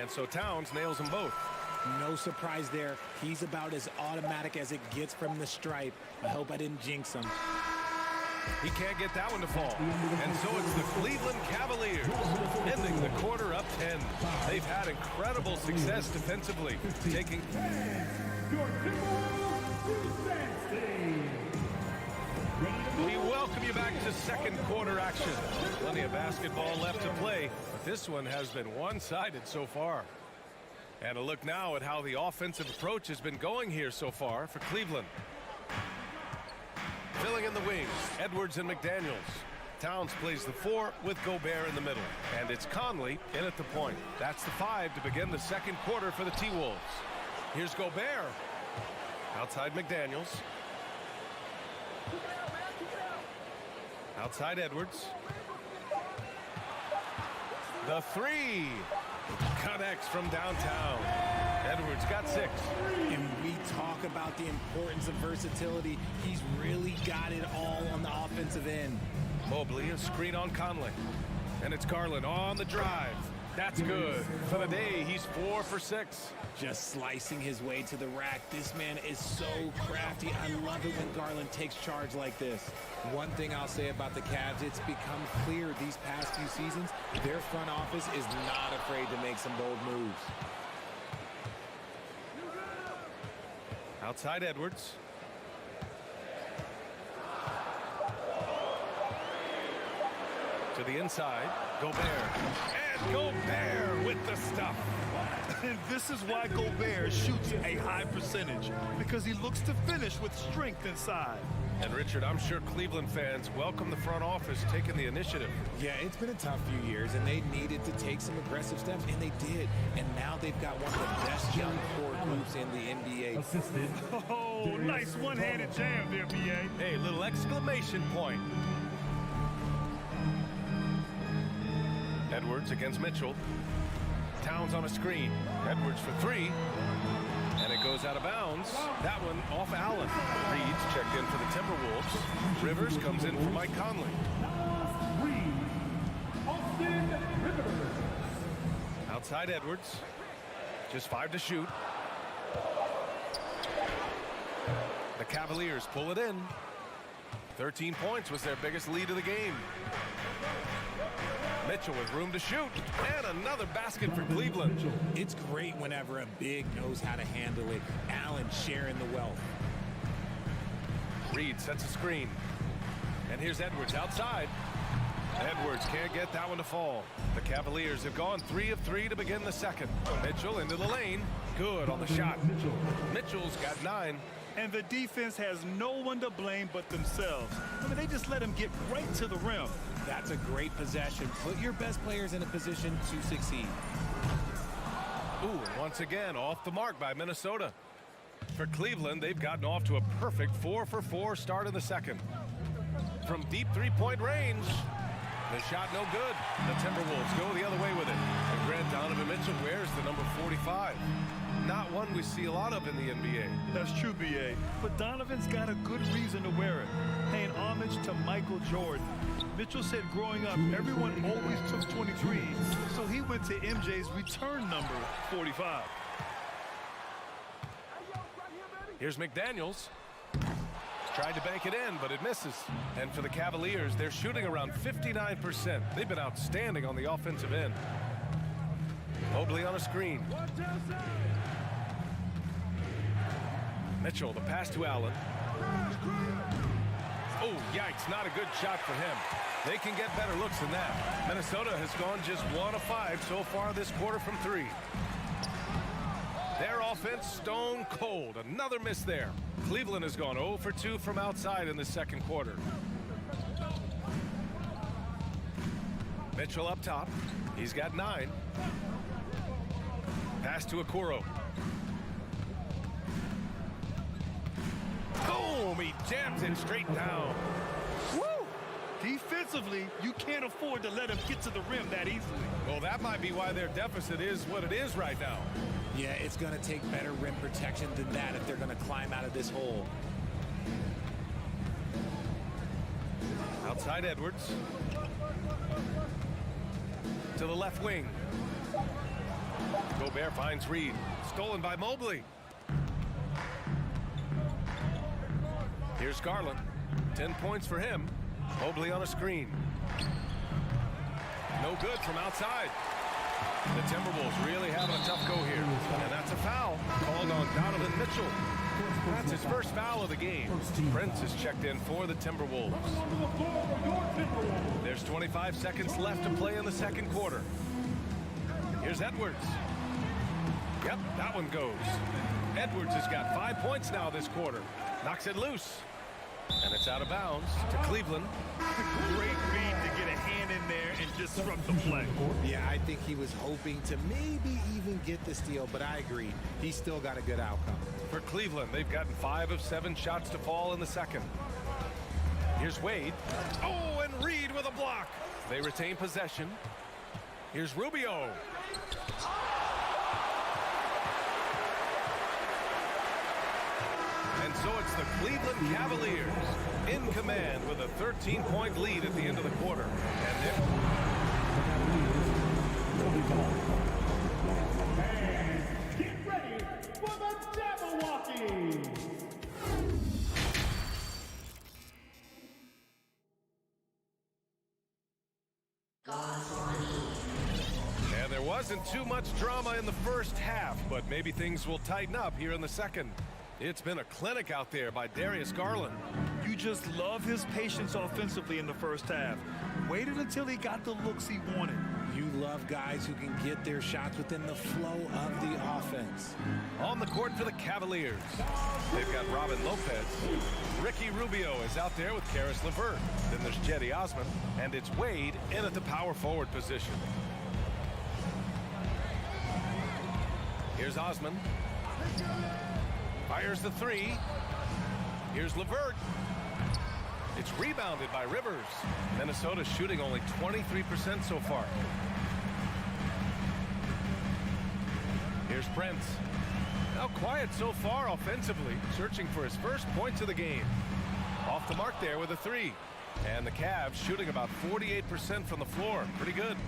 And so Towns nails them both. No surprise there. He's about as automatic as it gets from the stripe. I hope I didn't jinx him. He can't get that one to fall. And so it's the Cleveland Cavaliers ending the quarter up 10. They've had incredible success defensively, taking... We welcome you back to second quarter action. Plenty of basketball left to play, but this one has been one-sided so far. And a look now at how the offensive approach has been going here so far for Cleveland. Filling in the wings, Edwards and McDaniels. Towns plays the 4 with Gobert in the middle. And it's Conley in at the point. That's the 5 to begin the second quarter for the T-Wolves. Here's Gobert. Outside McDaniels. Outside Edwards. The 3 connects from downtown. Edwards got 6. And we talk about the importance of versatility. He's really got it all on the offensive end. Mobley, a screen on Conley. And it's Garland on the drive. That's good. For the day, he's 4 for 6. Just slicing his way to the rack. This man is so crafty. I love it when Garland takes charge like this. One thing I'll say about the Cavs, it's become clear these past few seasons, their front office is not afraid to make some bold moves. Outside Edwards. To the inside, Gobert. And Gobert with the stuff. And this is why Gobert shoots a high percentage, because he looks to finish with strength inside. And Richard, I'm sure Cleveland fans welcome the front office taking the initiative. Yeah, it's been a tough few years, and they needed to take some aggressive steps, and they did. And now they've got one of the best young core groups in the NBA. Oh, nice one-handed jam there, BA. Hey, little exclamation point. Edwards against Mitchell. Towns on a screen. Edwards for 3. And it goes out of bounds. That one off Allen. Reed's checked in for the Timberwolves. Rivers comes in for Mike Conley. Outside Edwards. Just 5 to shoot. The Cavaliers pull it in. 13 points was their biggest lead of the game. Mitchell with room to shoot, and another basket for Cleveland. It's great whenever a big knows how to handle it. Allen sharing the wealth. Reed sets a screen. And here's Edwards outside. Edwards can't get that one to fall. The Cavaliers have gone 3 of 3 to begin the second. Mitchell into the lane. Good on the shot. Mitchell's got 9. And the defense has no one to blame but themselves. I mean, they just let him get right to the rim. That's a great possession. Put your best players in a position to succeed. Ooh, and once again, off the mark by Minnesota. For Cleveland, they've gotten off to a perfect 4 for 4 start in the second. From deep three-point range, the shot no good. The Timberwolves go the other way with it. And Grant Donovan Mitchell wears the number 45. not one we see a lot of in the NBA. That's true, B.A. But Donovan's got a good reason to wear it, paying homage to Michael Jordan. Mitchell said growing up, everyone always took 23, so he went to MJ's return number, 45. Here's McDaniels. Tried to bank it in, but it misses. And for the Cavaliers, they're shooting around 59%. They've been outstanding on the offensive end. Mobley on a screen. Mitchell, the pass to Allen. Oh, yikes, not a good shot for him. They can get better looks than that. Minnesota has gone just 1 of 5 so far this quarter from 3. Their offense stone cold. Another miss there. Cleveland has gone 0 for 2 from outside in the second quarter. Mitchell up top. He's got 9. Pass to Okoro. Boom! He jams it straight down. Woo! Defensively, you can't afford to let him get to the rim that easily. Well, that might be why their deficit is what it is right now. Yeah, it's going to take better rim protection than that if they're going to climb out of this hole. Outside Edwards. To the left wing. Gobert finds Reed. Stolen by Mobley. Here's Garland. 10 points for him. Mobley on a screen. No good from outside. The Timberwolves really having a tough go here. And that's a foul called on Donovan Mitchell. That's his first foul of the game. Prince is checked in for the Timberwolves. There's 25 seconds left to play in the second quarter. Here's Edwards. Yep, that one goes. Edwards has got 5 points now this quarter. Knocks it loose. And it's out of bounds to Cleveland. Great read to get a hand in there and disrupt the play. Yeah, I think he was hoping to maybe even get the steal, but I agree. He still got a good outcome. For Cleveland, they've gotten 5 of 7 shots to fall in the second. Here's Wade. Oh, and Reed with a block. They retain possession. Here's Rubio. And so it's the Cleveland Cavaliers in command with a 13-point lead at the end of the quarter. And get ready for the Jabberwocky! And there wasn't too much drama in the first half, but maybe things will tighten up here in the second. It's been a clinic out there by Darius Garland. You just love his patience offensively in the first half. Waited until he got the looks he wanted. You love guys who can get their shots within the flow of the offense. On the court for the Cavaliers. They've got Robin Lopez. Ricky Rubio is out there with Karis LeVert. Then there's Cedi Osman. And it's Wade in at the power forward position. Here's Osman. Fires the 3. Here's LeVert. It's rebounded by Rivers. Minnesota's shooting only 23% so far. Here's Prince. Now quiet so far offensively, searching for his first points of the game. Off the mark there with a 3. And the Cavs shooting about 48% from the floor. Pretty good.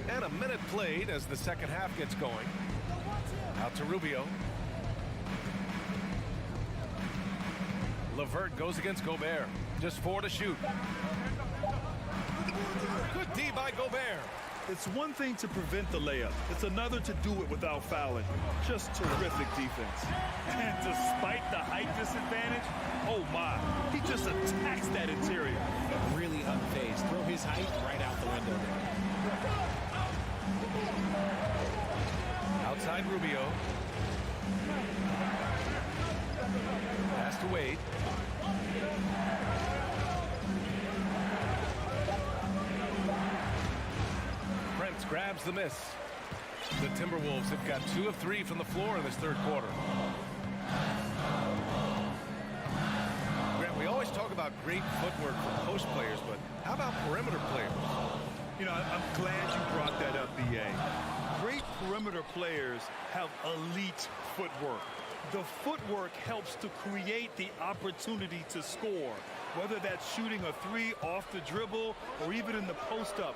And a minute played as the second half gets going. Out to Rubio. LeVert goes against Gobert. Just 4 to shoot. Good D by Gobert. It's one thing to prevent the layup. It's another to do it without fouling. Just terrific defense. And despite the height disadvantage, oh my, he just attacks that interior. Really unfazed. Throw his height right out the window. Outside Rubio. Pass to Wade. Prince grabs the miss. The Timberwolves have got 2 of 3 from the floor in this third quarter. Grant, we always talk about great footwork from post players, but how about perimeter players? You know, I'm glad you brought that up, B.A. Great perimeter players have elite footwork. The footwork helps to create the opportunity to score, whether that's shooting a three off the dribble or even in the post-up.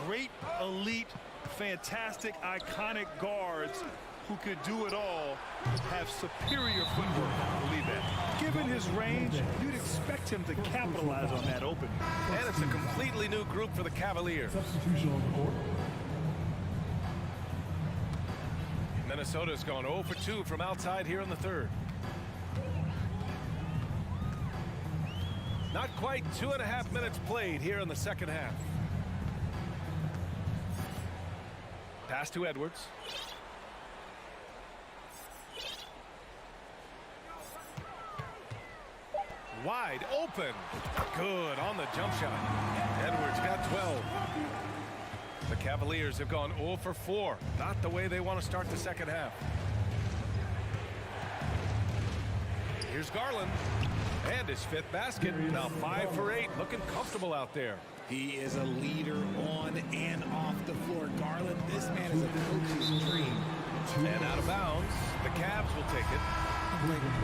Great, elite, fantastic, iconic guards who could do it all have superior footwork. I believe that. Given his range, you'd expect him to capitalize on that opening. And it's a completely new group for the Cavaliers. Substitution on the court. Minnesota's gone 0 for 2 from outside here in the third. Not quite 2.5 minutes played here in the second half. Pass to Edwards. Wide open. Good on the jump shot. Edwards got 12. The Cavaliers have gone 0 for 4. Not the way they want to start the second half. Here's Garland. And his 5th basket. Now 5 for 8. Looking comfortable out there. He is a leader on and off the floor. Garland, this man is a coach's dream. And out of bounds. The Cavs will take it.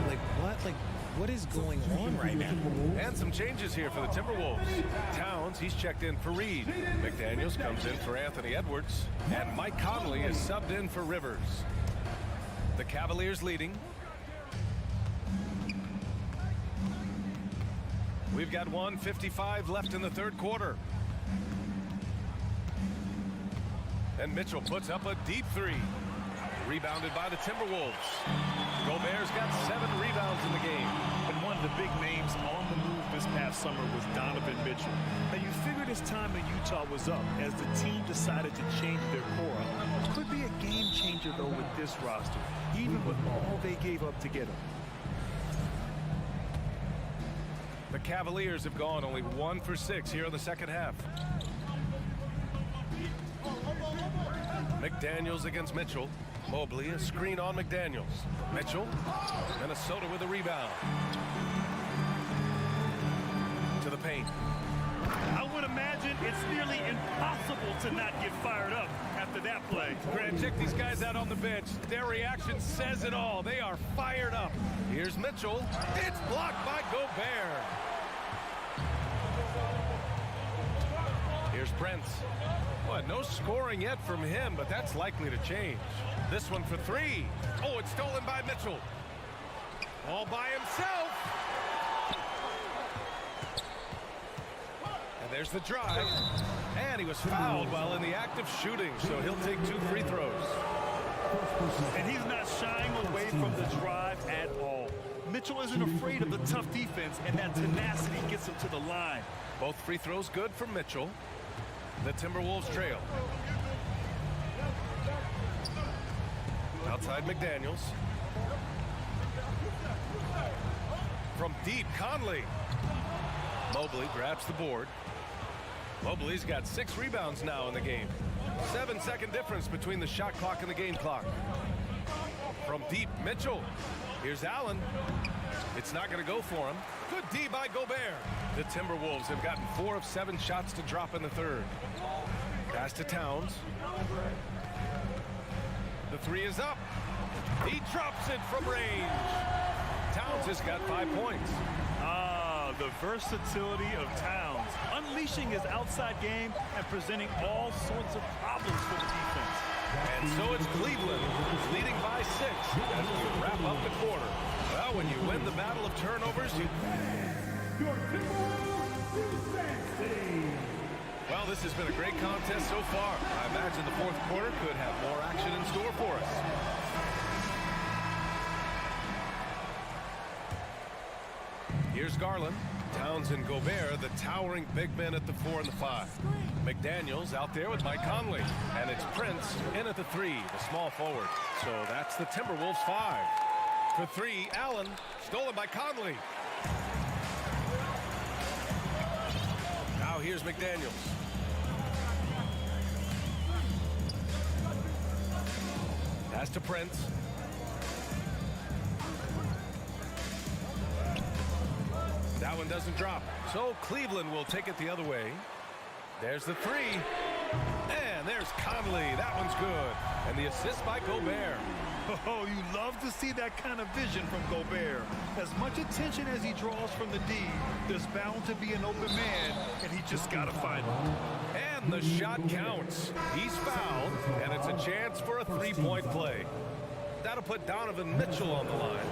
Like what? Like, what is going on right now? And some changes here for the Timberwolves. Towns, he's checked in for Reed. McDaniels comes in for Anthony Edwards. And Mike Conley is subbed in for Rivers. The Cavaliers leading. We've got 1:55 left in the third quarter. And Mitchell puts up a deep 3. Rebounded by the Timberwolves. Gobert's got 7 rebounds in the game. And one of the big names on the move this past summer was Donovan Mitchell. Now, you figured his time in Utah was up as the team decided to change their core. Could be a game changer, though, with this roster, even with all they gave up to get him. The Cavaliers have gone only 1 for 6 here in the second half. McDaniels against Mitchell. Mobley, a screen on McDaniels. Mitchell, Minnesota with a rebound. To the paint. I would imagine it's nearly impossible to not get fired up after that play. Grant, check these guys out on the bench. Their reaction says it all. They are fired up. Here's Mitchell. It's blocked by Gobert. Here's Prince. Well, no scoring yet from him, but that's likely to change. This one for 3. Oh, it's stolen by Mitchell. All by himself. And there's the drive. And he was fouled while in the act of shooting, so he'll take 2 free throws. And he's not shying away from the drive at all. Mitchell isn't afraid of the tough defense, and that tenacity gets him to the line. Both free throws good from Mitchell. The Timberwolves trail. Outside McDaniels. From deep, Conley. Mobley grabs the board. Mobley's got 6 rebounds now in the game. 7-second difference between the shot clock and the game clock. From deep, Mitchell. Here's Allen. It's not going to go for him. Good D by Gobert. The Timberwolves have gotten 4 of 7 shots to drop in the third. Pass to Towns. The 3 is up. He drops it from range. Towns has got 5 points. The versatility of Towns, unleashing his outside game and presenting all sorts of problems for the defense. And so it's Cleveland leading by 6 as we wrap up the quarter. Well, when you win the battle of turnovers, well, this has been a great contest so far. I imagine the fourth quarter could have more action in store for us. Here's Garland. Towns and Gobert, the towering big men at the 4 and the 5. McDaniels out there with Mike Conley. And it's Prince in at the 3, the small forward. So that's the Timberwolves 5. For 3, Allen, stolen by Conley. Now here's McDaniels. Pass to Prince. That one doesn't drop. So Cleveland will take it the other way. There's the 3. And there's Conley. That one's good. And the assist by Gobert. Oh, you love to see that kind of vision from Gobert. As much attention as he draws from the D, there's bound to be an open man, and he just got to find him. And the shot counts. He's fouled, and it's a chance for a three-point play. That'll put Donovan Mitchell on the line.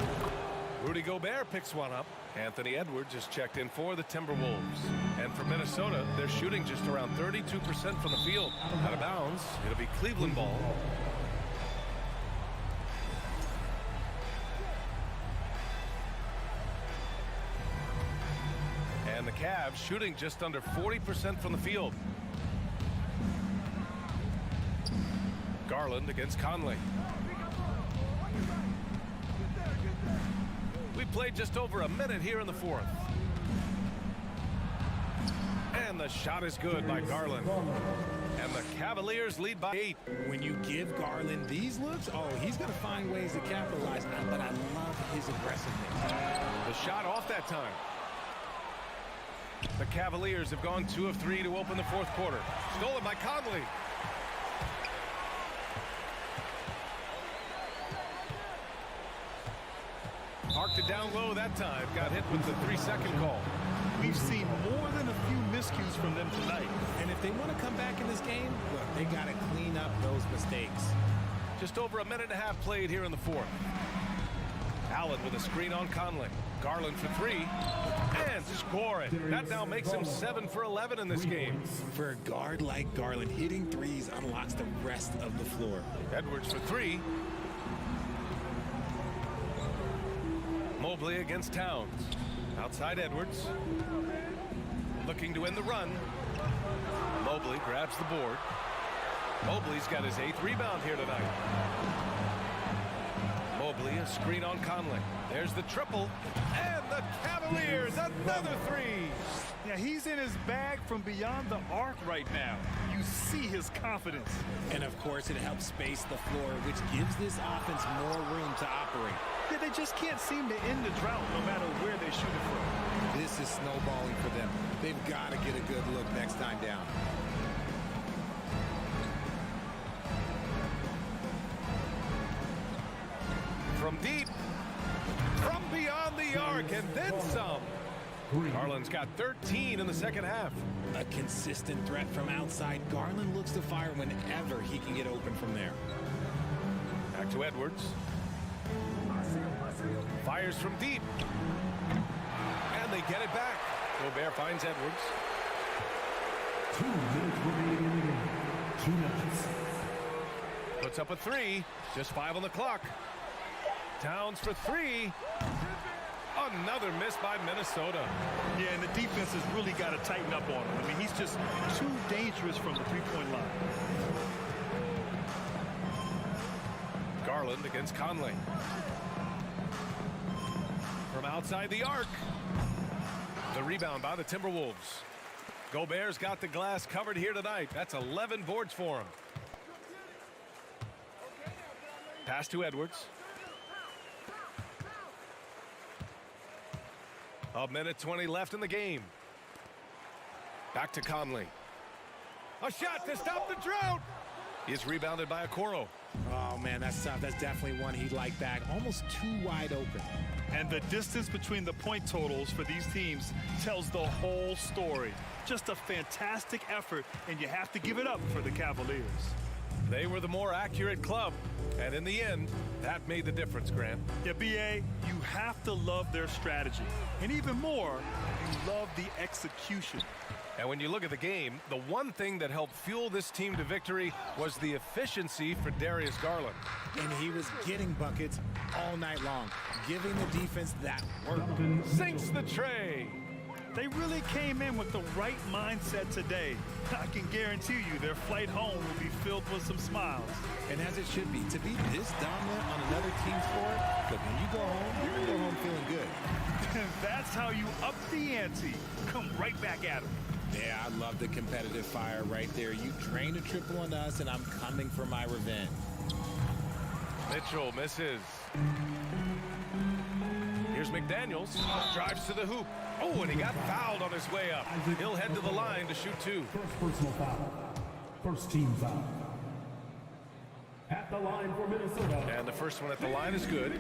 Rudy Gobert picks one up. Anthony Edwards is checked in for the Timberwolves. And for Minnesota, they're shooting just around 32% from the field. Out of bounds, it'll be Cleveland ball. And the Cavs shooting just under 40% from the field. Garland against Conley. We played just over a minute here in the fourth. And the shot is good by Garland. And the Cavaliers lead by 8. When you give Garland these looks, oh, he's going to find ways to capitalize. But I love his aggressiveness. The shot off that time. The Cavaliers have gone 2 of 3 to open the fourth quarter. Stolen by Conley. Parked it down low that time. Got hit with the 3-second call. We've seen more than a few miscues from them tonight. And if they want to come back in this game, look, they got to clean up those mistakes. Just over a minute and a half played here in the fourth. Allen with a screen on Conley. Garland for 3. And score it. That now makes him 7 for 11 in this game. For a guard like Garland, hitting threes unlocks the rest of the floor. Edwards for 3. Mobley against Towns. Outside Edwards. Looking to end the run. Mobley grabs the board. Mobley's got his 8th rebound here tonight. Mobley, a screen on Conley. There's the triple. And the Cavaliers, another 3. Yeah, he's in his bag from beyond the arc right now. You see his confidence. And, of course, it helps space the floor, which gives this offense more room to operate. Yeah, they just can't seem to end the drought no matter where they shoot it from. This is snowballing for them. They've got to get a good look next time down. From deep. From beyond the arc, and then some. Garland's got 13 in the second half. A consistent threat from outside. Garland looks to fire whenever he can get open from there. Back to Edwards. Fires from deep. And they get it back. Gobert finds Edwards. 2 minutes remaining in the game. 2 minutes. Puts up a 3. Just 5 on the clock. Towns for 3. Another miss by Minnesota. Yeah, and the defense has really got to tighten up on him. I mean, he's just too dangerous from the three-point line. Garland against Conley. From outside the arc. The rebound by the Timberwolves. Gobert's got the glass covered here tonight. That's 11 boards for him. Pass to Edwards. A minute 20 left in the game. Back to Conley. A shot to stop the drought. He's rebounded by Okoro. Oh, man, that's tough. That's definitely one he'd like back. Almost too wide open. And the distance between the point totals for these teams tells the whole story. Just a fantastic effort, and you have to give it up for the Cavaliers. They were the more accurate club, and in the end, that made the difference, Grant. Yeah, B.A., you have to love their strategy. And even more, you love the execution. And when you look at the game, the one thing that helped fuel this team to victory was the efficiency for Darius Garland. And he was getting buckets all night long, giving the defense that work. Sinks the tray. They really came in with the right mindset today. I can guarantee you their flight home will be filled with some smiles. And as it should be, to be this dominant on another team's floor, but when you go home, you're going to go home feeling good. And that's how you up the ante. Come right back at them. Yeah, I love the competitive fire right there. You drained a triple on us, and I'm coming for my revenge. Mitchell misses. Here's McDaniels. Drives to the hoop. Oh, and he got fouled on his way up. He'll head to the line to shoot 2. First personal foul. First team foul. At the line for Minnesota. And the first one at the line is good.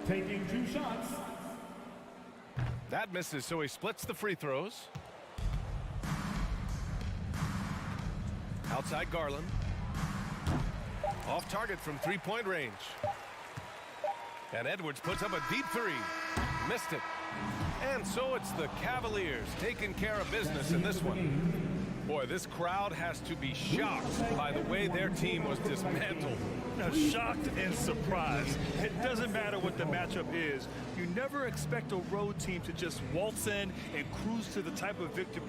Taking 2 shots. That misses, so he splits the free throws. Outside Garland. Off target from 3-point range. And Edwards puts up a deep 3. Missed it. And so it's the Cavaliers taking care of business in this one. Boy, this crowd has to be shocked by the way their team was dismantled. Now, shocked and surprised. It doesn't matter what the matchup is. You never expect a road team to just waltz in and cruise to the type of victory.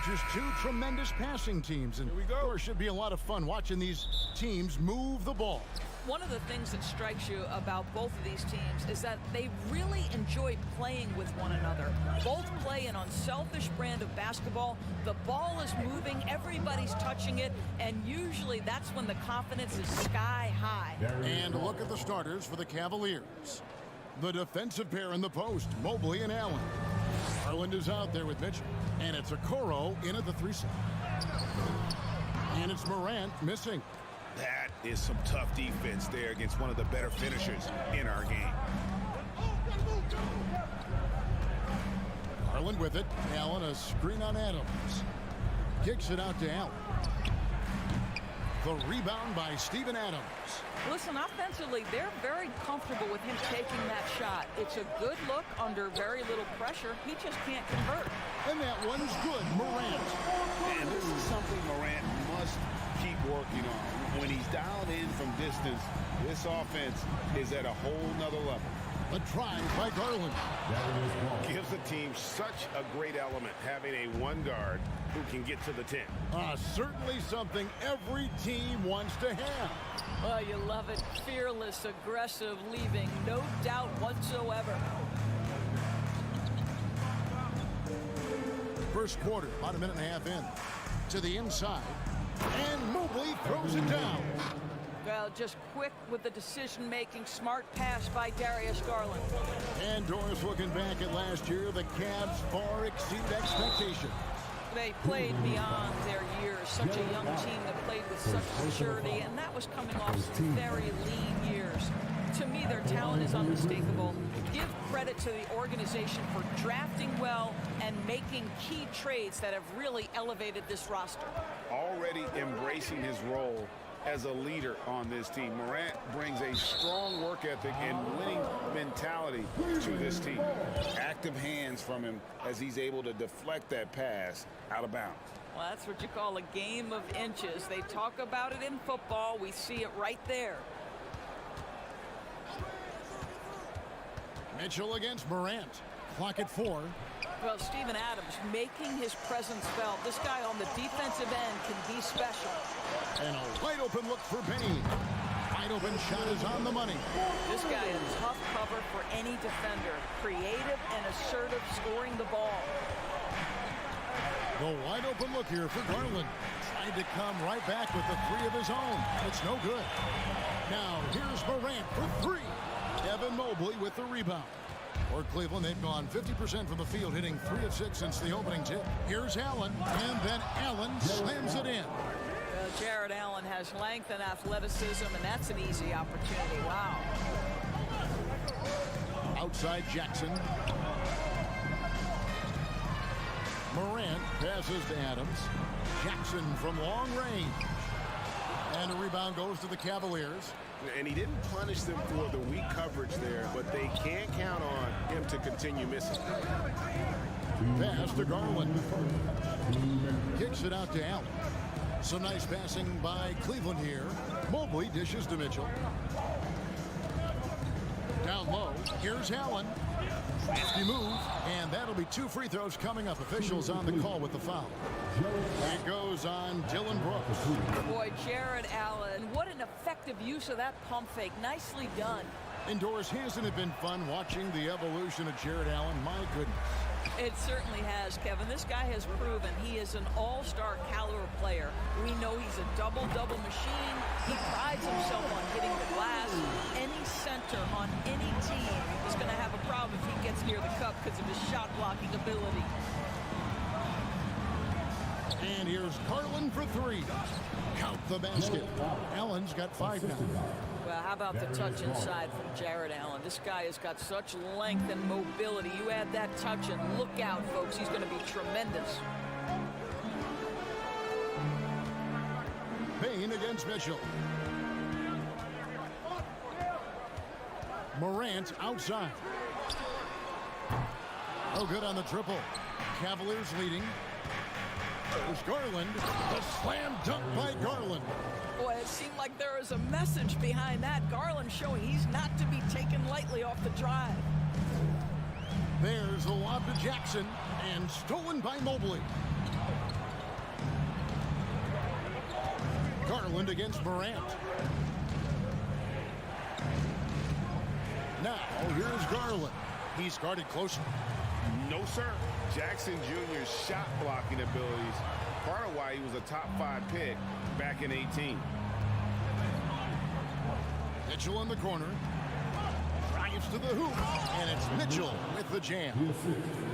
features two tremendous passing teams, and there should be a lot of fun watching these teams move the ball. One of the things that strikes you about both of these teams is that they really enjoy playing with one another. Both play an unselfish brand of basketball. The ball is moving, everybody's touching it, and usually that's when the confidence is sky high. And look at the starters for the Cavaliers. The defensive pair in the post, Mobley and Allen. Garland is out there with Mitchell, and it's Okoro in at the 3 side. And it's Morant missing. That is some tough defense there against one of the better finishers in our game. Garland with it. Allen a screen on Adams. Kicks it out to Allen. The rebound by Steven Adams. Listen, offensively, they're very comfortable with him taking that shot. It's a good look under very little pressure. He just can't convert. And that one's good, Morant. And this is something Morant must keep working on. When he's dialed in from distance, this offense is at a whole nother level. A try by Garland. Gives the team such a great element having a one guard who can get to the 10. Certainly something every team wants to have. Oh, you love it. Fearless, aggressive, leaving no doubt whatsoever. First quarter, about a minute and a half in. To the inside. And Mobley throws it down. Well, just quick with the decision-making, smart pass by Darius Garland. And Doris, looking back at last year, the Cavs far exceeded expectations. They played beyond their years. Such a young team that played with such maturity, and that was coming off some very lean years. To me, their talent is unmistakable. Give credit to the organization for drafting well and making key trades that have really elevated this roster. Already embracing his role as a leader on this team. Morant brings a strong work ethic and winning mentality to this team. Active hands from him as he's able to deflect that pass out of bounds. Well, that's what you call a game of inches. They talk about it in football. We see it right there. Mitchell against Morant. Clock at 4. Well, Steven Adams making his presence felt. This guy on the defensive end can be special. And a wide open look for Benny. Wide open shot is on the money. This guy is tough cover for any defender. Creative and assertive scoring the ball. The wide open look here for Garland. Tried to come right back with the 3 of his own. It's no good. Now here's Morant for 3. Evan Mobley with the rebound. For Cleveland, they've gone 50% from the field, hitting 3 of 6 since the opening tip. Here's Allen, and then Allen slams it in. Well, Jared Allen has length and athleticism, and that's an easy opportunity. Wow. Outside Jackson. Morant passes to Adams. Jackson from long range. And a rebound goes to the Cavaliers. And he didn't punish them for the weak coverage there, but they can't count on him to continue missing. Pass to Garland. Kicks it out to Allen. Some nice passing by Cleveland here. Mobley dishes to Mitchell. Down low. Here's Allen. Crafty move. And that'll be 2 free throws coming up. Officials on the call with the foul. It goes on Dylan Brooks. Boy, Jared Allen, what an effective use of that pump fake. Nicely done. Indoors, hasn't it been fun watching the evolution of Jared Allen? My goodness. It certainly has, Kevin. This guy has proven he is an all-star caliber player. We know he's a double-double machine. He prides himself on hitting the glass. Any center on any team is going to have a problem if he gets near the cup because of his shot-blocking ability. And here's Garland for 3. Count the basket. Allen's got 5 now. Well, how about the touch inside from Jared Allen? This guy has got such length and mobility. You add that touch and look out, folks. He's going to be tremendous. Payne against Mitchell. Morant outside. Oh, good on the triple. Cavaliers leading. There's Garland. The slam dunk by Garland. Boy, it seemed like there was a message behind that. Garland showing he's not to be taken lightly off the drive. There's a lob to Jackson and stolen by Mobley. Garland against Morant. Now, here's Garland. He's guarded closer. No, sir. Jackson Jr.'s shot blocking abilities, part of why he was a top 5 pick back in 18. Mitchell in the corner. Drives to the hoop. And it's Mitchell with the jam.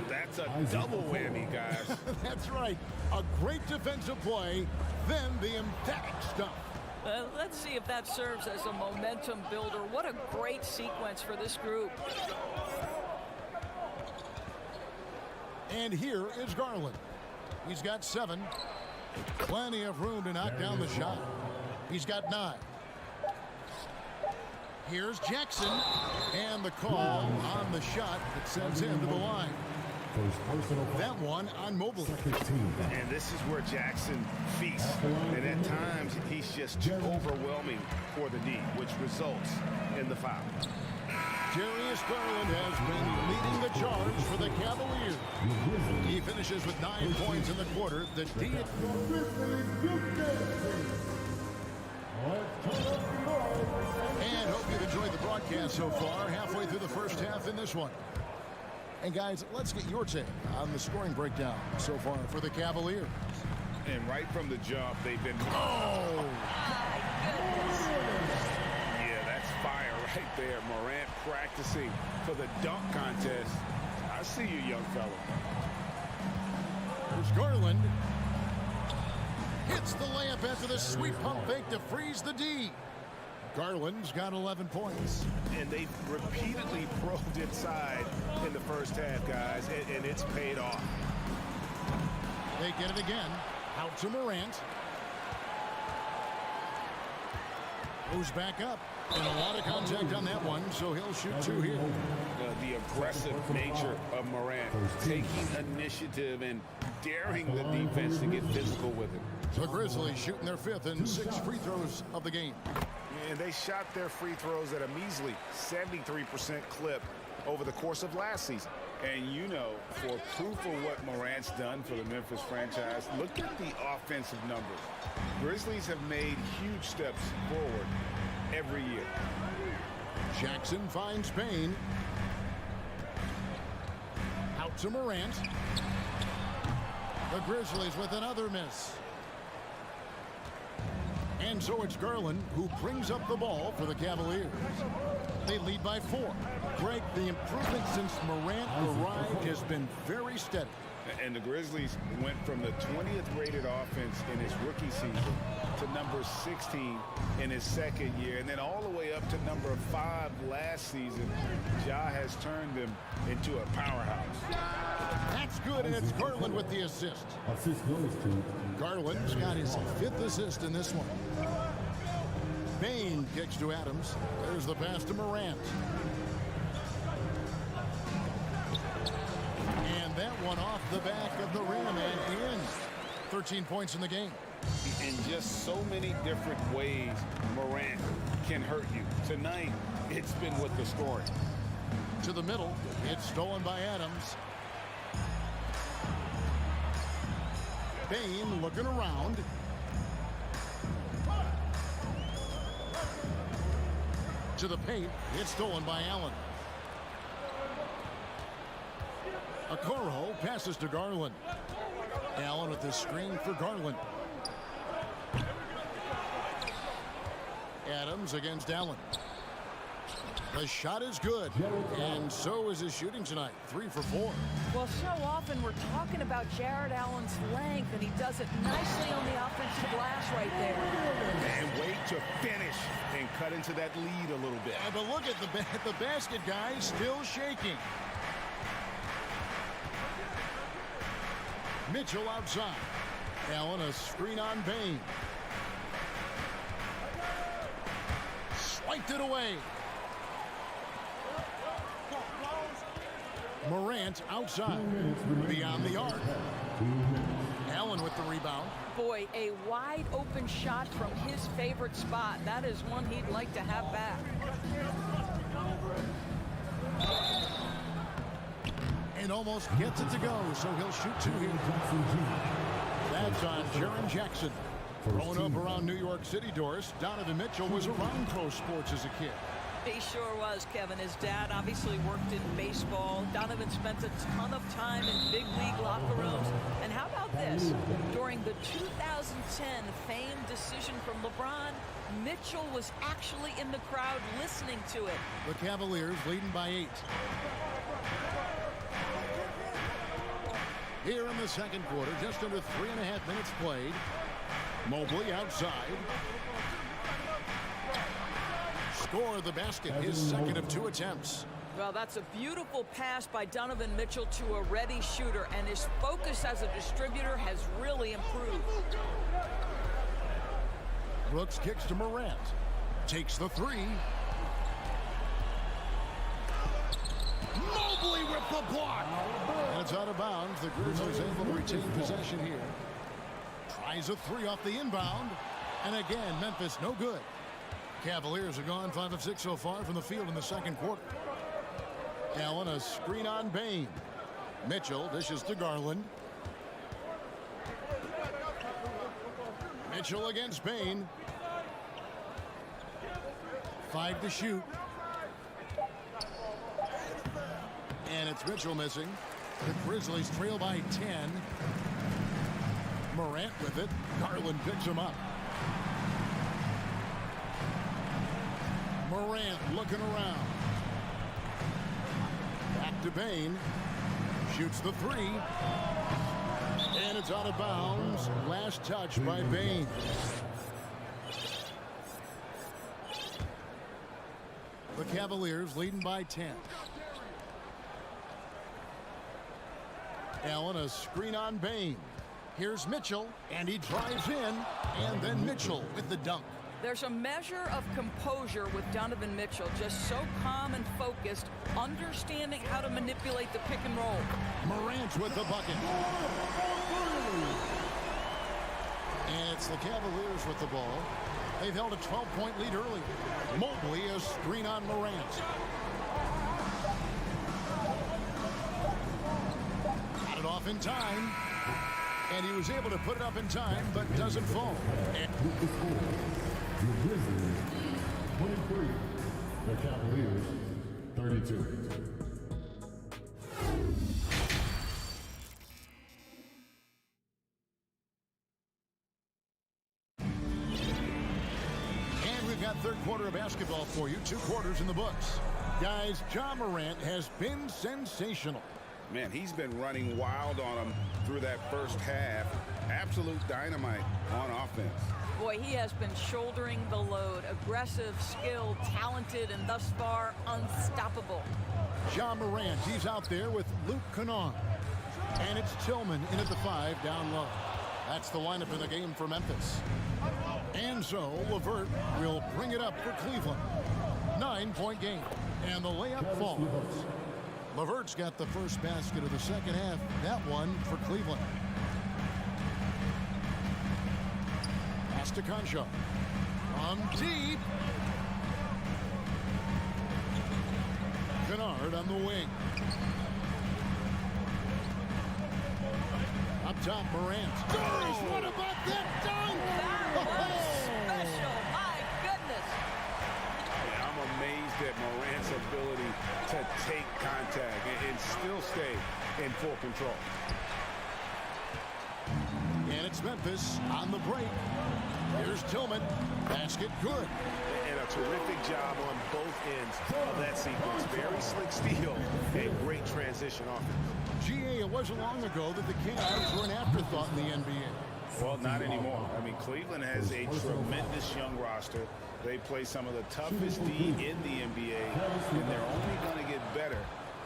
That's a double whammy, guys. That's right. A great defensive play, then the emphatic stuff. Let's see if that serves as a momentum builder. What a great sequence for this group. And here is Garland. He's got 7. Plenty of room to knock down the shot. He's got 9. Here's Jackson. And the call on the shot that sends him to the line. That one on Mobley. And this is where Jackson feasts. And at times, he's just too overwhelming for the D, which results in the foul. Darius Garland has been leading the charge for the Cavaliers. He finishes with 9 points in the quarter. The D. And hope you've enjoyed the broadcast so far. Halfway through the first half in this one. And guys, let's get your take on the scoring breakdown so far for the Cavaliers. And right from the jump, they've been... Oh! Yeah, that's fire right there. Morant practicing for the dunk contest. I see you, young fella. There's Garland. Hits the layup after the sweep pump fake to freeze the D. Garland's got 11 points. And they've repeatedly probed inside in the first half, guys, and it's paid off. They get it again. Out to Morant. Goes back up. And a lot of contact on that one, so he'll shoot 2 here. The aggressive nature of Morant, taking initiative and daring the defense to get physical with it. The Grizzlies shooting their 5th and 6th free throws of the game. And they shot their free throws at a measly 73% clip over the course of last season. And you know, for proof of what Morant's done for the Memphis franchise, look at the offensive numbers. Grizzlies have made huge steps forward every year. Jackson finds Payne. Out to Morant. The Grizzlies with another miss. And so it's Garland who brings up the ball for the Cavaliers. They lead by 4. Greg, the improvement since Morant arrived has been very steady. And the Grizzlies went from the 20th rated offense in his rookie season to number 16 in his second year, and then all the way up to number 5 last season. Ja has turned them into a powerhouse. That's good, and it's Garland with the assist. Garland's got his 5th assist in this one. Payne kicks to Adams. There's the pass to Morant. And that one off the back of the rim and in. 13 points in the game. In just so many different ways, Morant can hurt you. Tonight, it's been with the scoring. To the middle, it's stolen by Adams. Payne looking around. To the paint, it's stolen by Allen. Okoro passes to Garland. Allen with the screen for Garland. Adams against Allen. The shot is good, and so is his shooting tonight. 3 for 4. Well, so often we're talking about Jared Allen's length, and he does it nicely on the offensive glass right there. And wait to finish and cut into that lead a little bit. But look at the basket, guys, still shaking. Mitchell outside. Allen a screen on Payne. Swiped it away. Morant outside. Beyond the arc. Allen with the rebound. Boy, a wide open shot from his favorite spot. That is one he'd like to have back. And almost gets it to go, so he'll shoot 2 here. That's on Jaren Jackson. Growing up around New York City, Doris, Donovan Mitchell was around pro sports as a kid. He sure was, Kevin. His dad obviously worked in baseball. Donovan spent a ton of time in big league locker rooms. And how about this? During the 2010 famed decision from LeBron, Mitchell was actually in the crowd listening to it. The Cavaliers leading by 8. Here in the second quarter, just under 3.5 minutes played. Mobley outside. Score the basket, his second of 2 attempts. Well, that's a beautiful pass by Donovan Mitchell to a ready shooter, and his focus as a distributor has really improved. Brooks kicks to Morant. Takes the 3. Mobley with the block. And it's out of bounds. The Grizzlies able to retain possession here. Tries a 3 off the inbound. And again, Memphis no good. Cavaliers are gone 5 of 6 so far from the field in the second quarter. Allen, a screen on Bain. Mitchell dishes to Garland. Mitchell against Bain. 5 to shoot. And it's Mitchell missing. The Grizzlies trail by 10. Morant with it. Garland picks him up. Morant looking around. Back to Bain. Shoots the 3. And it's out of bounds. Last touch by Bain. The Cavaliers leading by 10. Allen, a screen on Bain. Here's Mitchell, and he drives in, and then Mitchell with the dunk. There's a measure of composure with Donovan Mitchell, just so calm and focused, understanding how to manipulate the pick and roll. Morant with the bucket. And it's the Cavaliers with the ball. They've held a 12-point lead early. Mobley, a screen on Morant. Got it off in time. And he was able to put it up in time, but doesn't fall. The Grizzlies, 23. The Cavaliers, 32. And we've got third quarter of basketball for you. 2 quarters in the books. Guys, Ja Morant has been sensational. Man, he's been running wild on him through that first half. Absolute dynamite on offense. Boy, he has been shouldering the load. Aggressive, skilled, talented, and thus far unstoppable. Ja Morant, he's out there with Luke Kennard. And it's Tillman in at the 5 down low. That's the lineup in the game for Memphis. And so LeVert will bring it up for Cleveland. 9-point game. And the layup falls. LeVert's got the first basket of the second half. That one for Cleveland. Pass to Concho. From deep. Kennard on the wing. Up top, Morant. Doris, what about that dunk? That was special. My goodness. I'm amazed at Morant's ability to take contact and still stay in full control. And it's Memphis on the break. Here's Tillman. Basket good. And a terrific job on both ends of that sequence. Very slick steal and great transition offense. GA, it wasn't long ago that the Cavs were an afterthought in the NBA. Well, not anymore. I mean, Cleveland has a tremendous young roster. They play some of the toughest D in the NBA, and they're only going to get better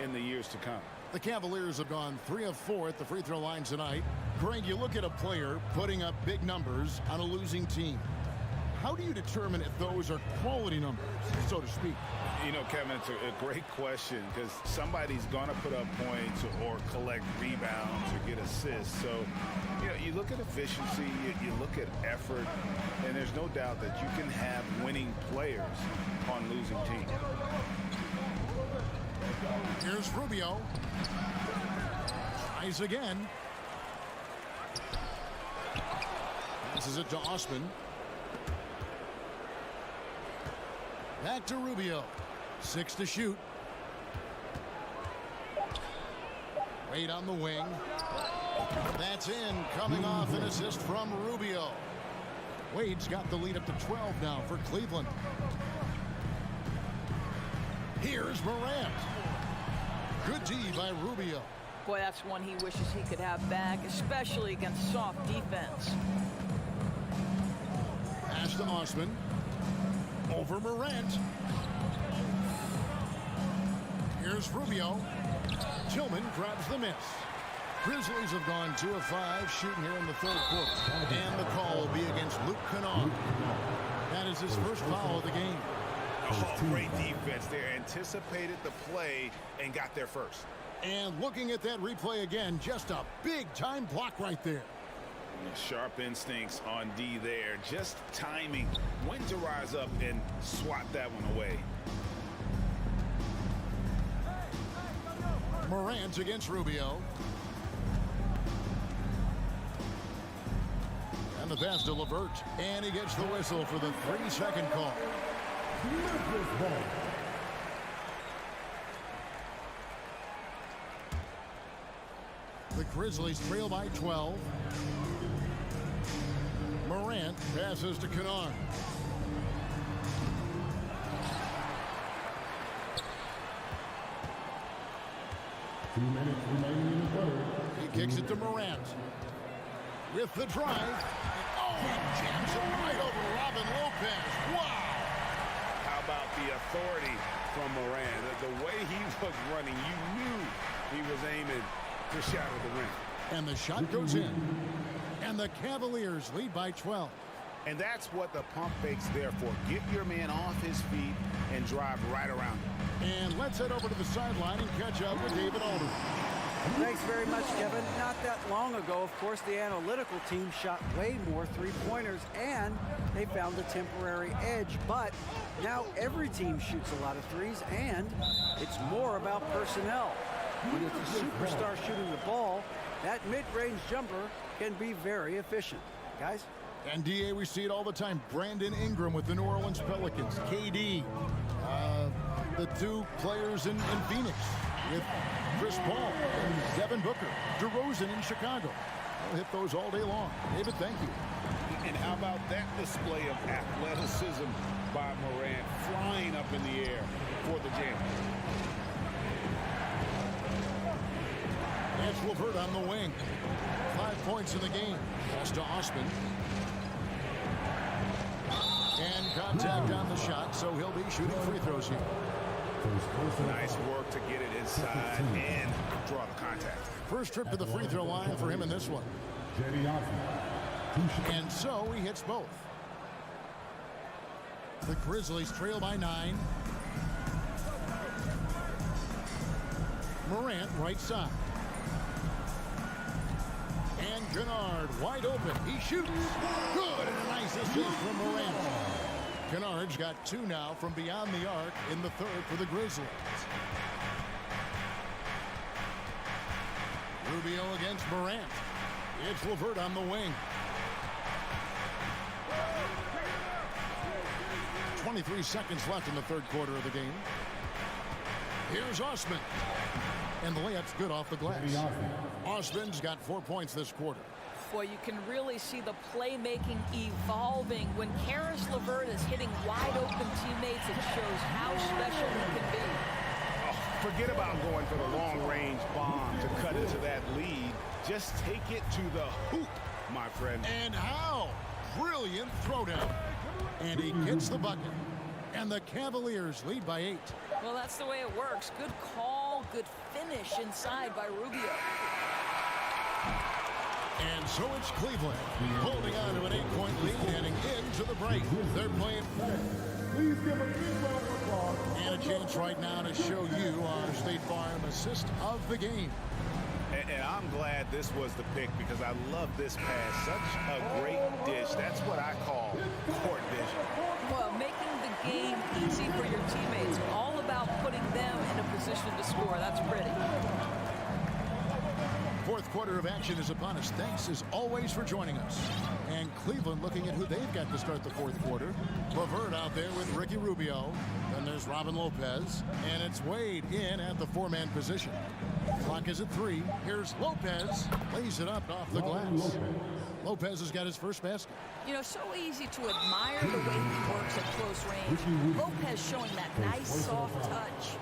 in the years to come. The Cavaliers have gone 3 of 4 at the free throw line tonight. Greg, you look at a player putting up big numbers on a losing team. How do you determine if those are quality numbers, so to speak? You know, Kevin, it's a great question because somebody's going to put up points or collect rebounds or get assists. So, you know, you look at efficiency, you look at effort, and there's no doubt that you can have winning players on losing teams. Here's Rubio. Tries again. Passes it to Osman. Back to Rubio. 6 to shoot. Wade on the wing. That's in. Coming off an assist from Rubio. Wade's got the lead up to 12 now for Cleveland. Here's Morant. Good D by Rubio. Boy, that's one he wishes he could have back, especially against soft defense. Pass to Osman. Over Morant. Here's Rubio. Tillman grabs the miss. Grizzlies have gone 2 of 5 shooting here in the third quarter. And the call will be against Luke Kennard. That is his first foul of the game. Oh, great defense there. Anticipated the play and got there first. And looking at that replay again, just a big-time block right there. Sharp instincts on D there. Just timing when to rise up and swat that one away. Morant against Rubio. And the pass to LeVert. And he gets the whistle for the 3-second call. The Grizzlies trail by 12. Morant passes to Kennard. Two minutes remaining in the third. He kicks it to Morant. With the drive. Oh, he jams it right over Robin Lopez. Wow. How about the authority from Morant? The way he was running, you knew he was aiming to shatter the rim. And the shot goes in. And the Cavaliers lead by 12. And that's what the pump fake's there for. Get your man off his feet and drive right around him. And let's head over to the sideline and catch up with David Alden. Thanks very much, Kevin. Not that long ago, of course, the analytical team shot way more three-pointers, and they found a temporary edge. But now every team shoots a lot of threes, and it's more about personnel. When it's a superstar shooting the ball, that mid-range jumper can be very efficient. Guys? And DA, we see it all the time. Brandon Ingram with the New Orleans Pelicans. KD, the 2 players in Phoenix with Chris Paul and Devin Booker. DeRozan in Chicago. I'll hit those all day long. David, thank you. And how about that display of athleticism by Morant, flying up in the air for the jam. That's LeVert on the wing. 5 points in the game. Pass to Osman. And contact on the shot, so he'll be shooting free throws here. Nice work to get it inside and draw the contact. First trip to the free throw line for him in this one. And so he hits both. The Grizzlies trail by 9. Morant right side. And Kennard wide open. He shoots. Good, and a nice assist from Morant. Kennard's got 2 now from beyond the arc in the third for the Grizzlies. Rubio against Morant. It's LeVert on the wing. 23 seconds left in the third quarter of the game. Here's Osman. And the layup's good off the glass. Osman's got 4 points this quarter. Boy, you can really see the playmaking evolving. When Karis LeVert is hitting wide open teammates, it shows how special he can be. Oh, forget about going for the long-range bomb to cut into that lead. Just take it to the hoop, my friend. And how? Brilliant throwdown. And he gets the bucket. And the Cavaliers lead by 8. Well, that's the way it works. Good call, good finish inside by Rubio. And so it's Cleveland holding on to an 8-point lead heading into the break. They're playing. Please give a big round of applause. And a chance right now to show you our State Farm assist of the game. And I'm glad this was the pick because I love this pass. Such a great dish. That's what I call court vision. Well, making the game easy for your teammates. All about putting them in a position to score. That's pretty. Fourth quarter of action is upon us. Thanks as always for joining us. And Cleveland looking at who they've got to start the fourth quarter. LeVert out there with Ricky Rubio. Then there's Robin Lopez. And it's Wade in at the four-man position. Clock is at 3. Here's Lopez. Lays it up off the glass. Lopez has got his first basket. You know, so easy to admire the way he works at close range. Lopez showing that nice, soft touch.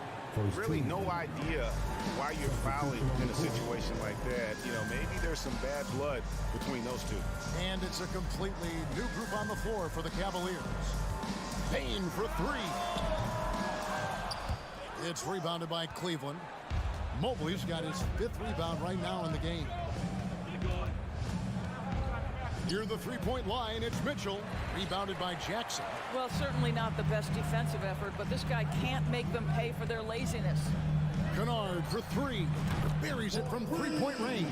Really no idea why you're fouling in a situation like that. You know, maybe there's some bad blood between those two. And it's a completely new group on the floor for the Cavaliers. Payne for 3. It's rebounded by Cleveland. Mobley's got his 5th rebound right now in the game. Near the three-point line, it's Mitchell. Rebounded by Jackson. Well, certainly not the best defensive effort, but this guy can't make them pay for their laziness. Kennard for 3. Buries it from three-point range.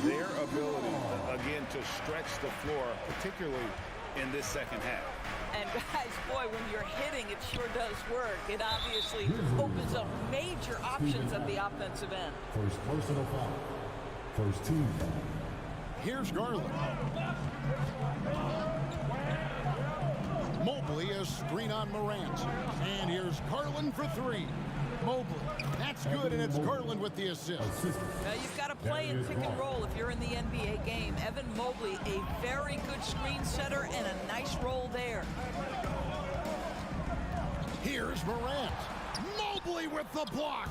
Their ability, again, to stretch the floor, particularly in this second half. And guys, boy, when you're hitting, it sure does work. It obviously opens up major options at the offensive end. First personal foul. First team foul. Here's Garland. Mobley a screen on Morant. And here's Garland for 3. Mobley. That's good, and it's Garland with the assist. Now you've got to play in pick and roll if you're in the NBA game. Evan Mobley, a very good screen setter and a nice roll there. Here's Morant. Mobley with the block.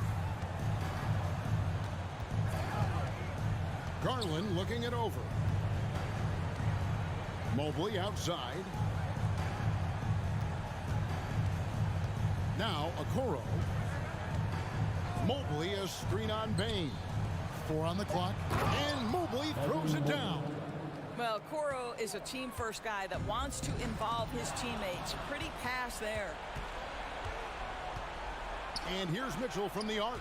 Garland looking it over. Mobley outside. Now Okoro. Mobley a screen on Bane. 4 on the clock. And Mobley throws it down. Well, Okoro is a team-first guy that wants to involve his teammates. Pretty pass there. And here's Mitchell from the arc.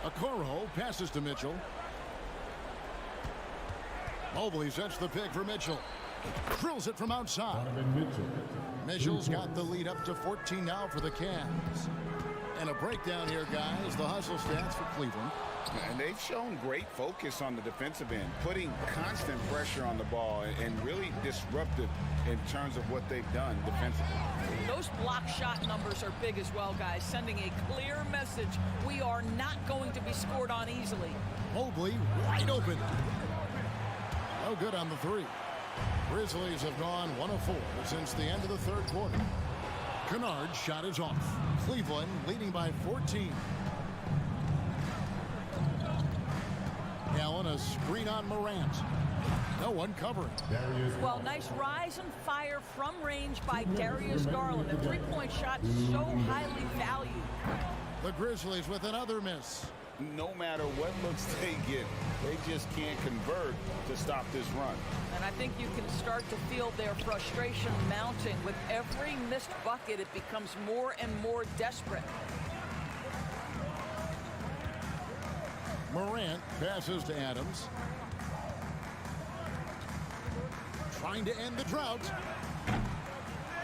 Okoro passes to Mitchell. Mobley sets the pick for Mitchell. Drills it from outside. Mitchell's got the lead up to 14 now for the Cavs. And a breakdown here, guys. The hustle stats for Cleveland. And they've shown great focus on the defensive end, putting constant pressure on the ball and really disruptive in terms of what they've done defensively. Those block shot numbers are big as well, guys, sending a clear message. We are not going to be scored on easily. Mobley wide open. No good on the 3. Grizzlies have gone 1 of 4 since the end of the third quarter. Kennard's shot is off. Cleveland leading by 14. Allen a screen on Morant. No one covering. Well, nice rise and fire from range by Darius Garland. A three-point shot so highly valued. The Grizzlies with another miss. No matter what looks they get, they just can't convert to stop this run. And I think you can start to feel their frustration mounting. With every missed bucket, it becomes more and more desperate. Morant passes to Adams. Trying to end the drought.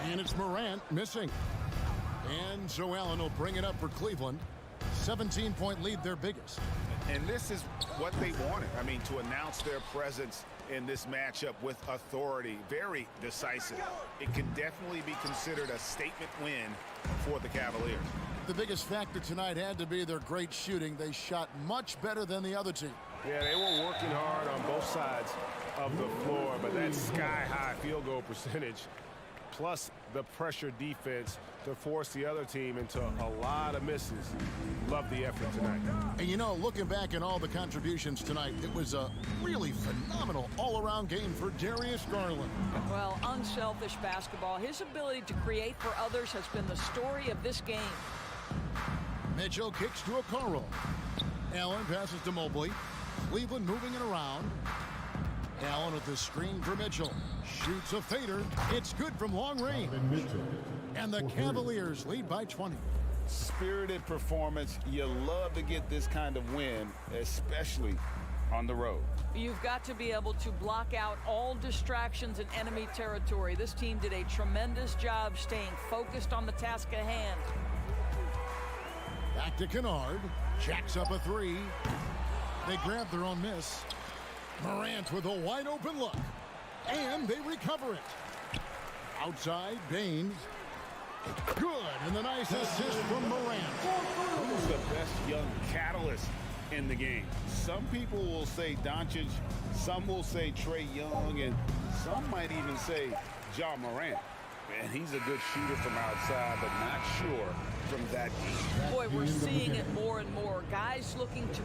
And it's Morant missing. And so Allen will bring it up for Cleveland. 17-point lead, their biggest. And this is what they wanted. I mean, to announce their presence in this matchup with authority. Very decisive. It can definitely be considered a statement win for the Cavaliers. The biggest factor tonight had to be their great shooting. They shot much better than the other team. Yeah, they were working hard on both sides of the floor, but that sky-high field goal percentage plus the pressure defense to force the other team into a lot of misses. Love the effort tonight. And you know, looking back at all the contributions tonight, it was a really phenomenal all-around game for Darius Garland. Well, unselfish basketball. His ability to create for others has been the story of this game. Mitchell kicks to Okoro. Allen passes to Mobley. Cleveland moving it around. Allen with the screen for Mitchell. Shoots a fader. It's good from long range. And the Cavaliers lead by 20. Spirited performance. You love to get this kind of win, especially on the road. You've got to be able to block out all distractions in enemy territory. This team did a tremendous job staying focused on the task at hand. Back to Kennard. Jacks up a 3. They grab their own miss. Morant with a wide open look. And they recover it. Outside, Baines. Good, and the nice assist from Morant. Who's the best young catalyst in the game? Some people will say Doncic, some will say Trae Young, and some might even say Ja Morant. And he's a good shooter from outside, but not sure from that deep. Boy, we're seeing it more and more. Guys looking to...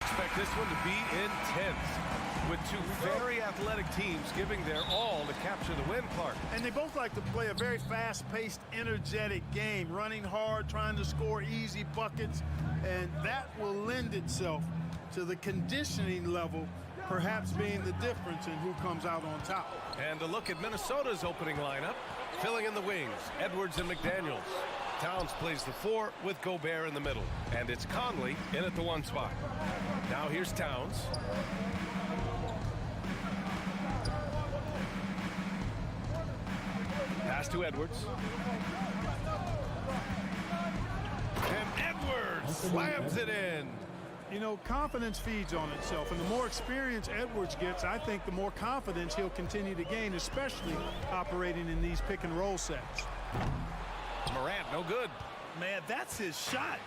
Expect this one to be intense, with two very athletic teams giving their all to capture the win, Clark. And they both like to play a very fast-paced, energetic game, running hard, trying to score easy buckets, and that will lend itself to the conditioning level perhaps being the difference in who comes out on top. And a look at Minnesota's opening lineup. Filling in the wings, Edwards and McDaniels. Towns plays the 4 with Gobert in the middle. And it's Conley in at the 1 spot. Now here's Towns. Pass to Edwards. And Edwards slams it in. You know, confidence feeds on itself, and the more experience Edwards gets, I think the more confidence he'll continue to gain, especially operating in these pick-and-roll sets. Morant, no good. Man, that's his shot.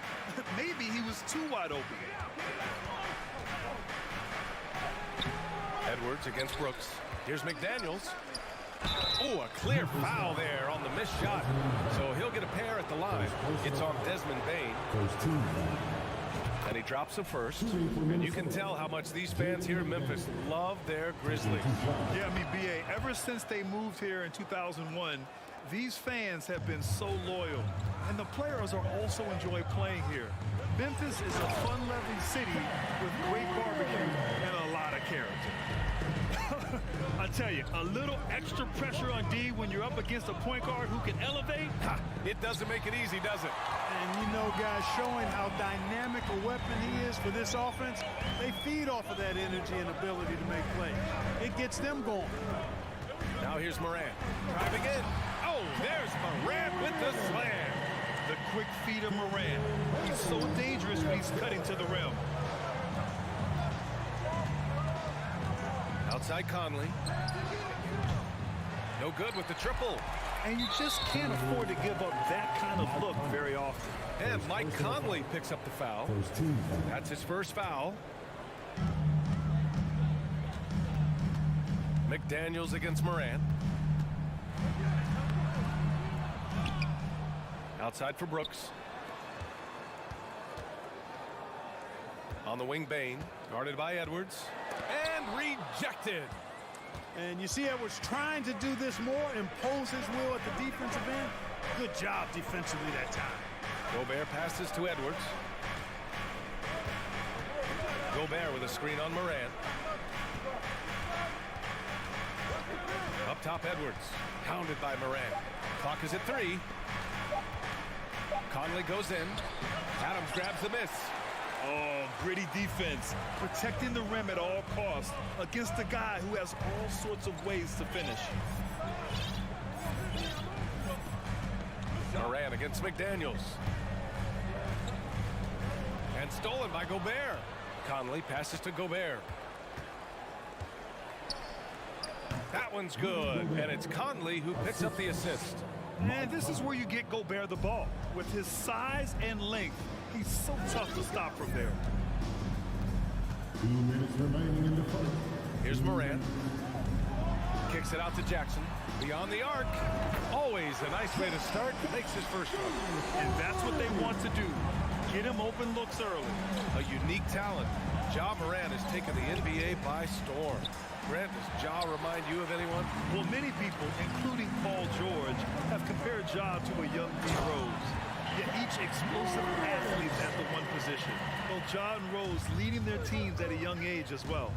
Maybe he was too wide open. Edwards against Brooks. Here's McDaniels. Oh, a clear foul there on the missed shot. So he'll get a pair at the line. It's on Desmond Bane. And he drops the first. And you can tell how much these fans here in Memphis love their Grizzlies. Yeah, I mean, B.A., ever since they moved here in 2001, these fans have been so loyal. And the players are also enjoy playing here. Memphis is a fun-loving city with great barbecue and a lot of character. I tell you, a little extra pressure on D when you're up against a point guard who can elevate. It doesn't make it easy, does it? And you know, guys, showing how dynamic a weapon he is for this offense, they feed off of that energy and ability to make plays. It gets them going. Now here's Morant. Driving in. Oh, there's Morant with the slam. The quick feed of Morant. He's so dangerous when he's cutting to the rim. Outside Conley. No good with the triple. And you just can't afford to give up that kind of look very often. And Mike Conley picks up the foul. That's his first foul. McDaniels against Morant. Outside for Brooks. On the wing, Bane, guarded by Edwards. And rejected. And you see Edwards trying to do this more, impose his will at the defensive end. Good job defensively that time. Gobert passes to Edwards. Gobert with a screen on Morant. Up top, Edwards. Hounded by Morant. Clock is at 3. Conley goes in. Adams grabs the miss. Oh, gritty defense. Protecting the rim at all costs against a guy who has all sorts of ways to finish. Morant against McDaniels. And stolen by Gobert. Conley passes to Gobert. That one's good, and it's Conley who picks up the assist. And this is where you get Gobert the ball. With his size and length, he's so tough to stop from there. 2 minutes remaining in the first. Here's Morant. Kicks it out to Jackson. Beyond the arc. Always a nice way to start. Makes his first one. And that's what they want to do. Get him open looks early. A unique talent. Ja Morant has taken the NBA by storm. Brent, does Ja remind you of anyone? Well, many people, including Paul George, have compared Ja to a young D. Rose. Yet each explosive athlete at the one position. Well, Ja and Rose leading their teams at a young age as well.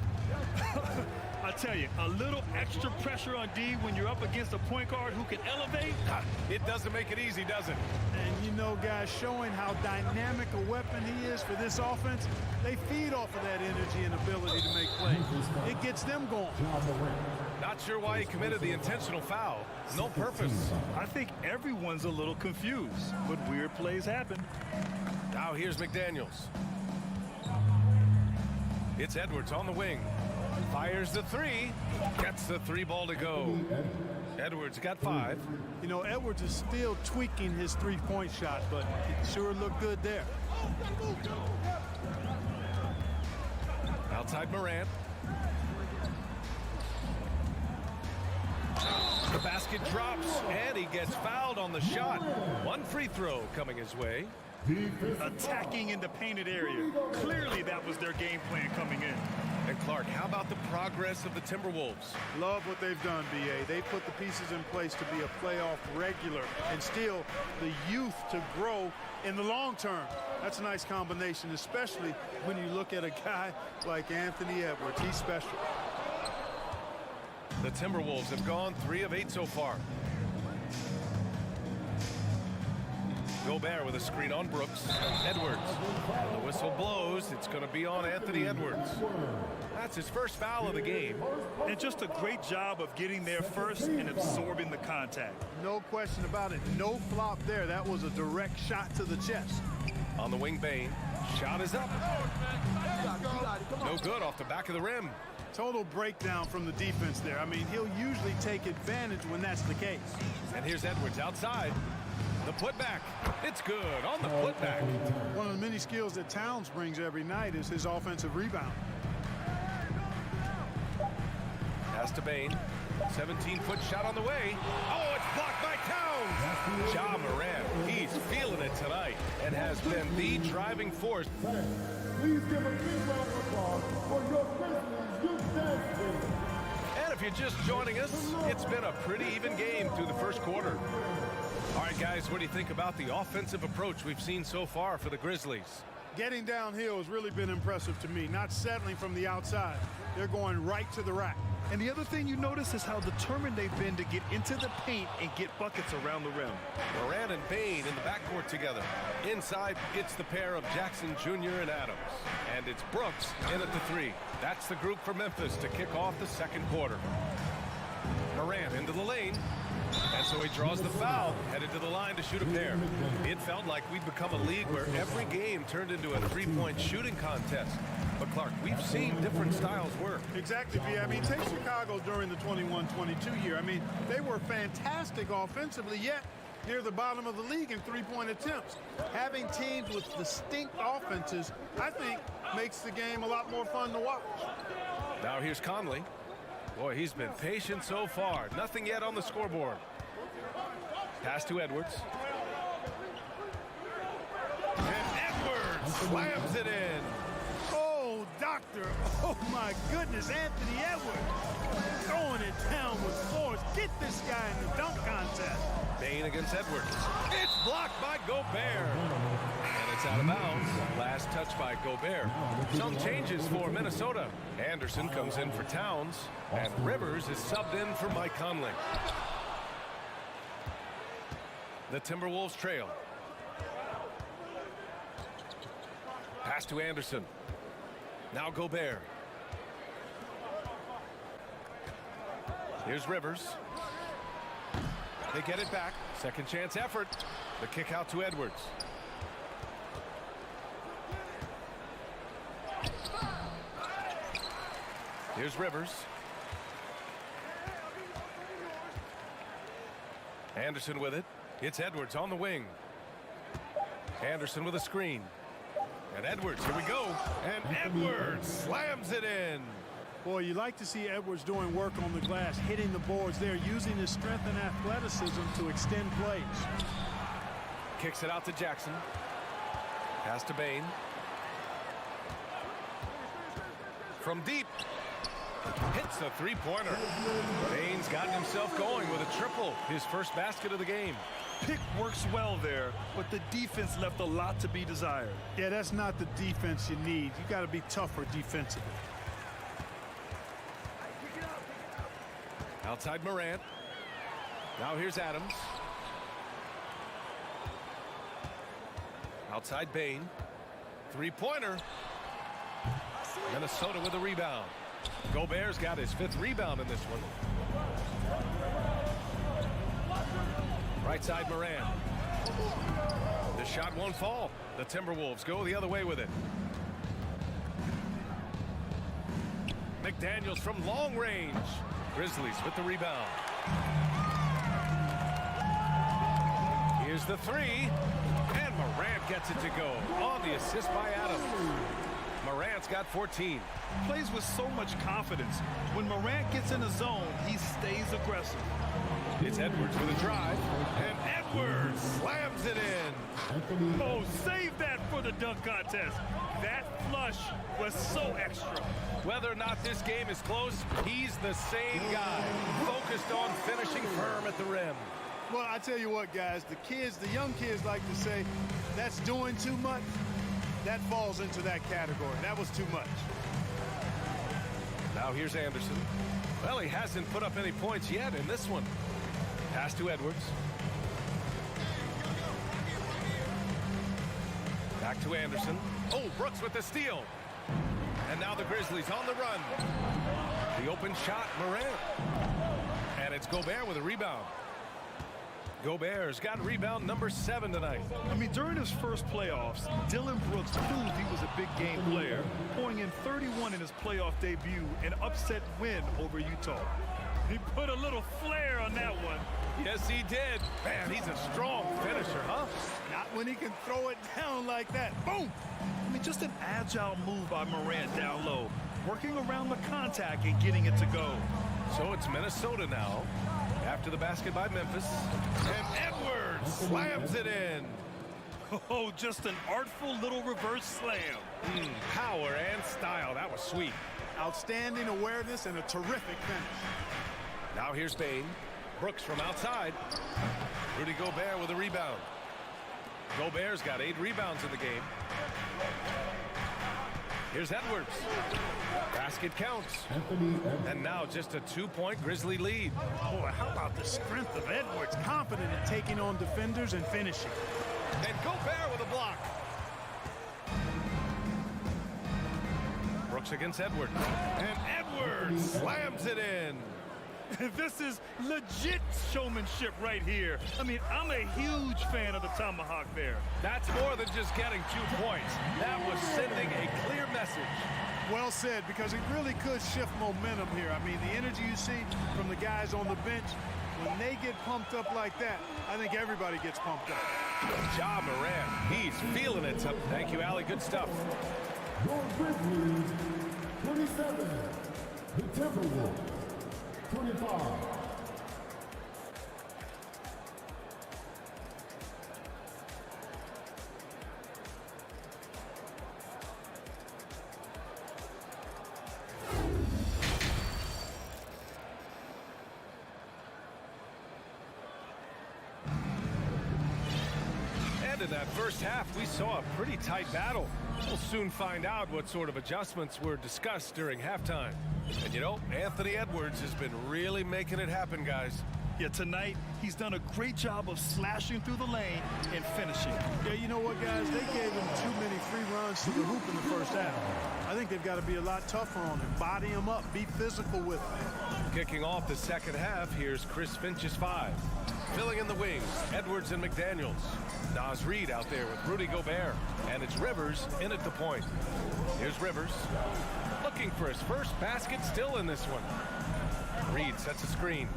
I tell you, a little extra pressure on D when you're up against a point guard who can elevate. It doesn't make it easy, does it? And you know, guys, showing how dynamic a weapon he is for this offense, they feed off of that energy and ability to make plays. It gets them going. Not sure why he committed the intentional foul. No purpose. I think everyone's a little confused, but weird plays happen. Now here's McDaniels. It's Edwards on the wing. Fires the 3. Gets the 3 ball to go. Edwards got 5. You know, Edwards is still tweaking his three-point shot, but it sure looked good there. Outside Morant. The basket drops, and he gets fouled on the shot. One free throw coming his way. Attacking in the painted area. Clearly that was their game plan coming in. And Clark, how about the progress of the Timberwolves? Love what they've done, B.A. They put the pieces in place to be a playoff regular and still the youth to grow in the long term. That's a nice combination, especially when you look at a guy like Anthony Edwards. He's special. The Timberwolves have gone 3 of 8 so far. Gobert with a screen on Brooks. Edwards. And the whistle blows. It's going to be on Anthony Edwards. That's his first foul of the game. And just a great job of getting there first and absorbing the contact. No question about it. No flop there. That was a direct shot to the chest. On the wing, Bane. Shot is up. No good off the back of the rim. Total breakdown from the defense there. I mean, he'll usually take advantage when that's the case. And here's Edwards outside. The putback. It's good on the putback. One of the many skills that Towns brings every night is his offensive rebound. Pass to Bane. 17-foot shot on the way. Oh, it's blocked by Towns. Ja Morant, he's feeling it tonight and has been the driving force. Please give a big round of applause for your Grizzlies youth dance team. And if you're just joining us, it's been a pretty even game through the first quarter. All right, guys, what do you think about the offensive approach we've seen so far for the Grizzlies? Getting downhill has really been impressive to me, not settling from the outside. They're going right to the rack. And the other thing you notice is how determined they've been to get into the paint and get buckets around the rim. Morant and Bane in the backcourt together. Inside, it's the pair of Jackson Jr. and Adams. And it's Brooks in at the 3. That's the group for Memphis to kick off the second quarter. Morant into the lane. And so he draws the foul, headed to the line to shoot a pair. It felt like we'd become a league where every game turned into a three-point shooting contest. But, Clark, we've seen different styles work. Exactly, B. I mean, take Chicago during the 21-22 year. I mean, they were fantastic offensively, yet near the bottom of the league in three-point attempts. Having teams with distinct offenses, I think, makes the game a lot more fun to watch. Now here's Conley. Boy, he's been patient so far. Nothing yet on the scoreboard. Pass to Edwards. And Edwards slams it in. Oh, doctor. Oh, my goodness. Anthony Edwards throwing it down with force. Get this guy in the dunk contest. Bane against Edwards. It's blocked by Gobert. And it's out of bounds. Last touch by Gobert. Some changes for Minnesota. Anderson comes in for Towns. And Rivers is subbed in for Mike Conley. The Timberwolves trail. Pass to Anderson. Now Gobert. Here's Rivers. They get it back. Second chance effort. The kick out to Edwards. Here's Rivers. Anderson with it. It's Edwards on the wing. Anderson with a screen. And Edwards, here we go. And Edwards slams it in. Boy, you like to see Edwards doing work on the glass, hitting the boards there, using his strength and athleticism to extend plays. Kicks it out to Jackson. Pass to Bane. From deep. Hits a three-pointer. Bane's gotten himself going with a triple. His first basket of the game. Pick works well there, but the defense left a lot to be desired. Yeah, that's not the defense you need. You got to be tougher defensively. Outside Morant. Now here's Adams. Outside Bane. Three-pointer. Minnesota with a rebound. Gobert's got his 5th rebound in this one. Right side Morant. The shot won't fall. The Timberwolves go the other way with it. McDaniels from long range. Grizzlies with the rebound. Here's the 3. And Morant gets it to go on the assist by Adams. Morant's got 14. Plays with so much confidence. When Morant gets in the zone, he stays aggressive. It's Edwards with a drive. And Edwards slams it in. Oh, save that for the dunk contest. That flush was so extra. Whether or not this game is close, he's the same guy, focused on finishing firm at the rim. Well, I tell you what, guys, the young kids like to say, that's doing too much. That falls into that category. That was too much. Now here's Anderson. Well, he hasn't put up any points yet in this one. Pass to Edwards. Back to Anderson. Oh, Brooks with the steal. And now the Grizzlies on the run. The open shot, Morant. And it's Gobert with a rebound. Gobert's got rebound number 7 tonight. I mean, during his first playoffs, Dylan Brooks proved he was a big game player, pouring in 31 in his playoff debut, an upset win over Utah. He put a little flair on that one. Yes, he did. Man, he's a strong finisher, huh? Not when he can throw it down like that. Boom! I mean, just an agile move by Morant down low, working around the contact and getting it to go. So it's Minnesota now, after the basket by Memphis. And Edwards slams it in. Oh, just an artful little reverse slam. Power and style. That was sweet. Outstanding awareness and a terrific finish. Now here's Bane. Brooks from outside. Rudy Gobert with a rebound. Gobert's got 8 rebounds in the game. Here's Edwards. Basket counts. And now just a 2-point Grizzly lead. Boy, how about the strength of Edwards? Confident in taking on defenders and finishing. And Gobert with a block. Brooks against Edwards. And Edwards slams it in. This is legit showmanship right here. I mean, I'm a huge fan of the tomahawk there. That's more than just getting 2 points. That was sending a clear message. Well said, because it really could shift momentum here. I mean, the energy you see from the guys on the bench, when they get pumped up like that, I think everybody gets pumped up. Ja Morant, he's feeling it. Thank you, Allie. Good stuff. Your Grizzlies, 27. The Timberwolves, 25. And in that first half, we saw a pretty tight battle. We'll soon find out what sort of adjustments were discussed during halftime. And you know, Anthony Edwards has been really making it happen, guys. Yeah, tonight, he's done a great job of slashing through the lane and finishing. Yeah, you know what, guys? They gave him too many free runs to the hoop in the first half. I think they've got to be a lot tougher on him. Body him up. Be physical with him. Kicking off the second half, here's Chris Finch's 5. Filling in the wings, Edwards and McDaniels. Naz Reid out there with Rudy Gobert. And it's Rivers in at the point. Here's Rivers. Looking for his first basket still in this one. Reid sets a screen.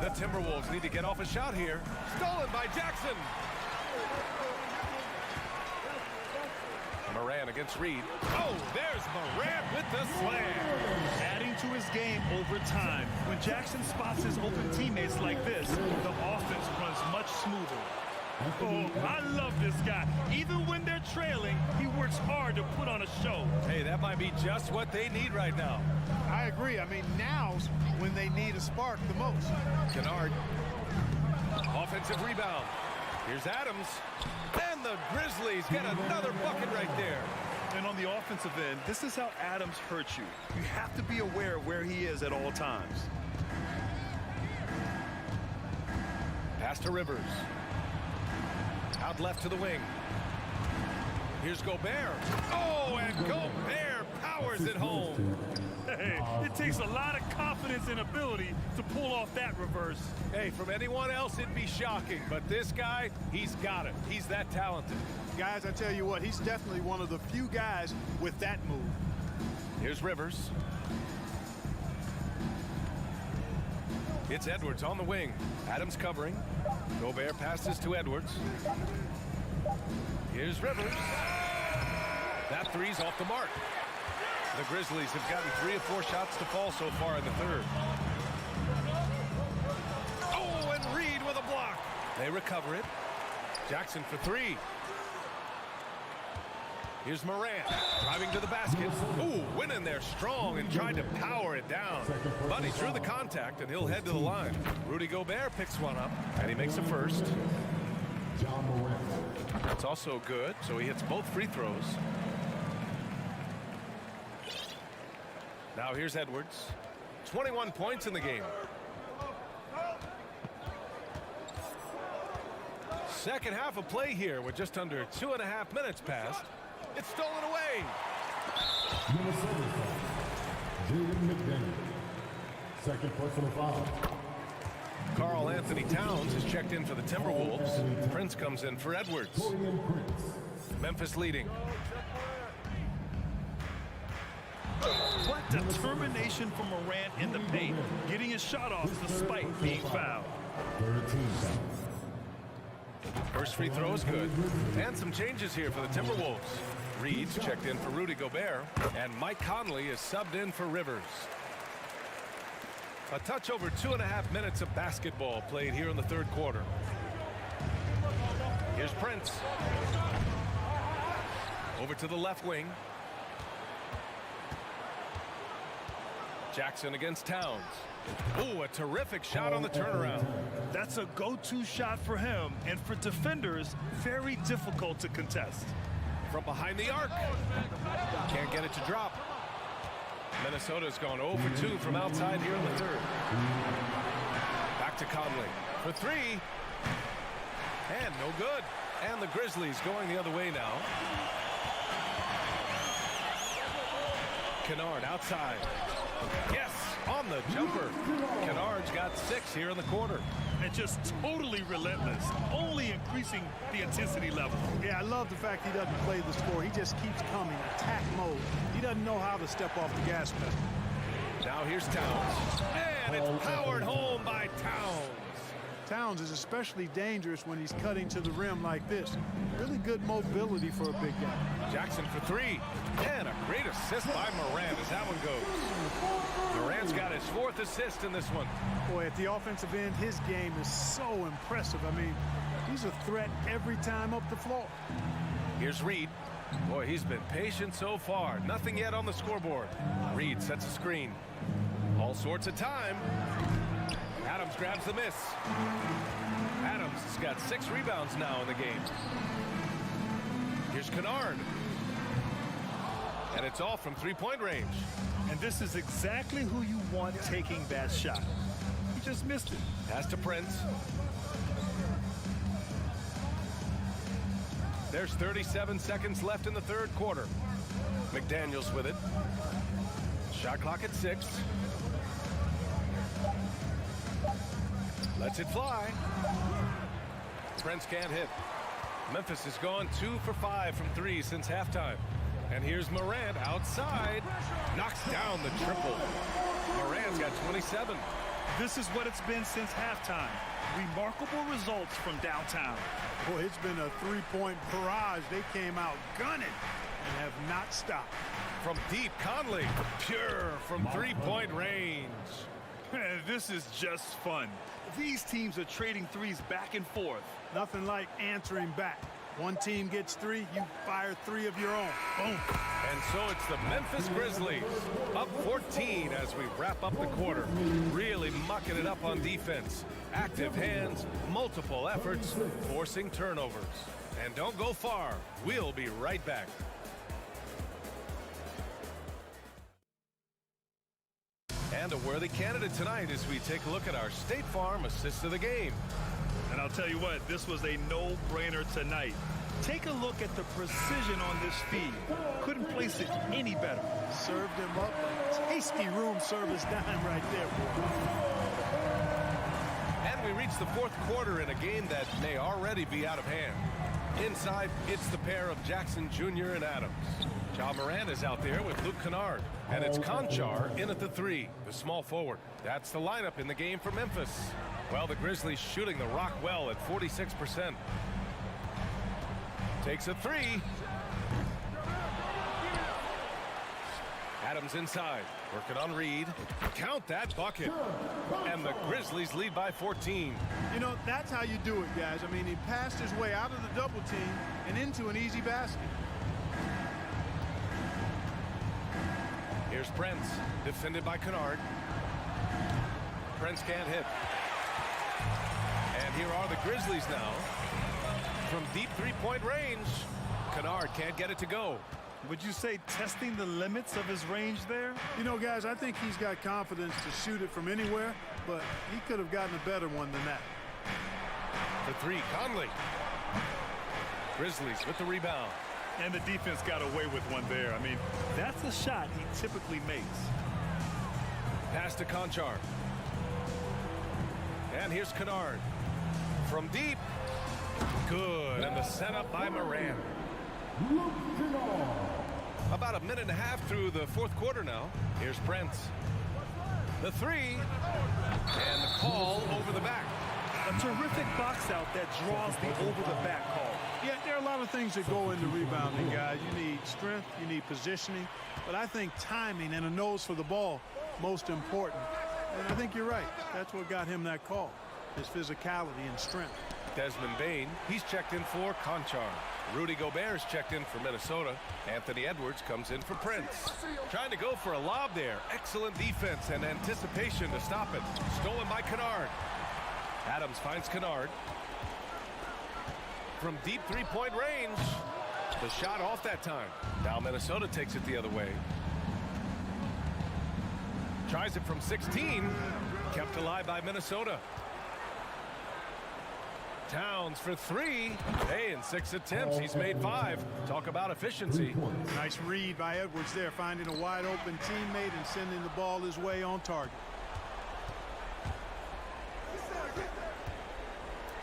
The Timberwolves need to get off a shot here. Stolen by Jackson. Morant against Reid. Oh, there's Morant with the slam. Adding to his game over time. When Jackson spots his open teammates like this, the offense runs much smoother. Oh, I love this guy. Even when they're trailing, he works hard to put on a show. Hey, that might be just what they need right now. I agree. I mean, now's when they need a spark the most. Kennard. Offensive rebound. Here's Adams. And the Grizzlies get another bucket right there. And on the offensive end, this is how Adams hurts you. You have to be aware of where he is at all times. Pass to Rivers. Out left to the wing. Here's Gobert. Oh, and Gobert powers it home. Hey, it takes a lot of confidence and ability to pull off that reverse. Hey, from anyone else, it'd be shocking. But this guy, he's got it. He's that talented. Guys, I tell you what, he's definitely one of the few guys with that move. Here's Rivers. It's Edwards on the wing. Adams covering. Gobert passes to Edwards. Here's Rivers. That three's off the mark. The Grizzlies have gotten 3 of 4 shots to fall so far in the third. Oh, and Reid with a block. They recover it. Jackson for three. Here's Morant driving to the basket. Ooh, went in there strong and tried to power it down. But he drew the contact, and he'll head to the line. Rudy Gobert picks one up, and he makes a first. That's also good, so he hits both free throws. Now here's Edwards. 21 points in the game. Second half of play here with just under 2.5 minutes passed. It's stolen away. Second personal foul. Karl Anthony Towns is checked in for the Timberwolves. Prince comes in for Edwards. Memphis leading. What determination from Morant in the paint, getting his shot off despite being fouled. First free throw is good. And some changes here for the Timberwolves. Reed's checked in for Rudy Gobert, and Mike Conley is subbed in for Rivers. A touch over 2.5 minutes of basketball played here in the third quarter. Here's Prince. Over to the left wing. Jackson against Towns. Ooh, a terrific shot on the turnaround. That's a go-to shot for him, and for defenders, very difficult to contest. From behind the arc. Can't get it to drop. Minnesota's gone 0 for 2 from outside here in the third. Back to Conley for three. And no good. And the Grizzlies going the other way now. Kennard outside. Yes, on the jumper. Kennard's got 6 here in the quarter. And just totally relentless, only increasing the intensity level. Yeah, I love the fact he doesn't play the score. He just keeps coming, attack mode. He doesn't know how to step off the gas pedal. Now here's Towns. And it's powered home by Towns. Towns is especially dangerous when he's cutting to the rim like this. Really good mobility for a big guy. Jackson for three. And a great assist by Morant as that one goes. Morant's got his 4th assist in this one. Boy, at the offensive end, his game is so impressive. I mean, he's a threat every time up the floor. Here's Reed. Boy, he's been patient so far. Nothing yet on the scoreboard. Reed sets a screen. All sorts of time. Adams grabs the miss. Adams has got 6 rebounds now in the game. Here's Kennard. And it's all from 3-point range. And this is exactly who you want taking that shot. He just missed it. Pass to Prince. There's 37 seconds left in the third quarter. McDaniels with it. Shot clock at 6. Lets it fly. Prince can't hit. Memphis has gone 2 for 5 from 3 since halftime. And here's Morant outside. Knocks down the triple. Morant's got 27. This is what it's been since halftime. Remarkable results from downtown. Boy, it's been a 3-point barrage. They came out gunning and have not stopped. From deep, Conley. Pure from 3-point range. This is just fun. These teams are trading threes back and forth. Nothing like answering back. One team gets 3, you fire 3 of your own. Boom. And so it's the Memphis Grizzlies up 14 as we wrap up the quarter. Really mucking it up on defense. Active hands, multiple efforts, forcing turnovers. And don't go far. We'll be right back. And a worthy candidate tonight as we take a look at our State Farm assist of the game. And I'll tell you what, this was a no-brainer tonight. Take a look at the precision on this feed. Couldn't place it any better. Served him up a tasty room service dime right there, boy. And we reach the fourth quarter in a game that may already be out of hand. Inside, it's the pair of Jackson Jr. and Adams. Ja Morant is out there with Luke Kennard. And it's Conchar in at the 3, the small forward. That's the lineup in the game for Memphis. Well, the Grizzlies shooting the rock well at 46%. Takes a 3. Adams inside, working on Reed. Count that bucket. And the Grizzlies lead by 14. You know, that's how you do it, guys. I mean, he passed his way out of the double team and into an easy basket. Here's Prince, defended by Kennard. Prince can't hit. And here are the Grizzlies now. From deep three-point range, Kennard can't get it to go. Would you say testing the limits of his range there? You know, guys, I think he's got confidence to shoot it from anywhere, but he could have gotten a better one than that. The three, Conley. Grizzlies with the rebound. And the defense got away with one there. I mean, that's a shot he typically makes. Pass to Conchar. And here's Kennard. From deep. Good. And the setup by Moran. About a minute and a half through the fourth quarter now. Here's Prince. The three. And the call over the back. A terrific box out that draws the over-the-back call. Yeah, there are a lot of things that go into rebounding, guys. You need strength, you need positioning, but I think timing and a nose for the ball, most important. And I think you're right. That's what got him that call, his physicality and strength. Desmond Bane, he's checked in for Conchar. Rudy Gobert's checked in for Minnesota. Anthony Edwards comes in for Prince. Trying to go for a lob there. Excellent defense and anticipation to stop it. Stolen by Kennard. Adams finds Kennard. From deep three-point range. The shot off that time. Now Minnesota takes it the other way. Tries it from 16. Kept alive by Minnesota. Towns for three. Hey, in 6 attempts, he's made 5. Talk about efficiency. Nice read by Edwards there, finding a wide open teammate and sending the ball his way on target.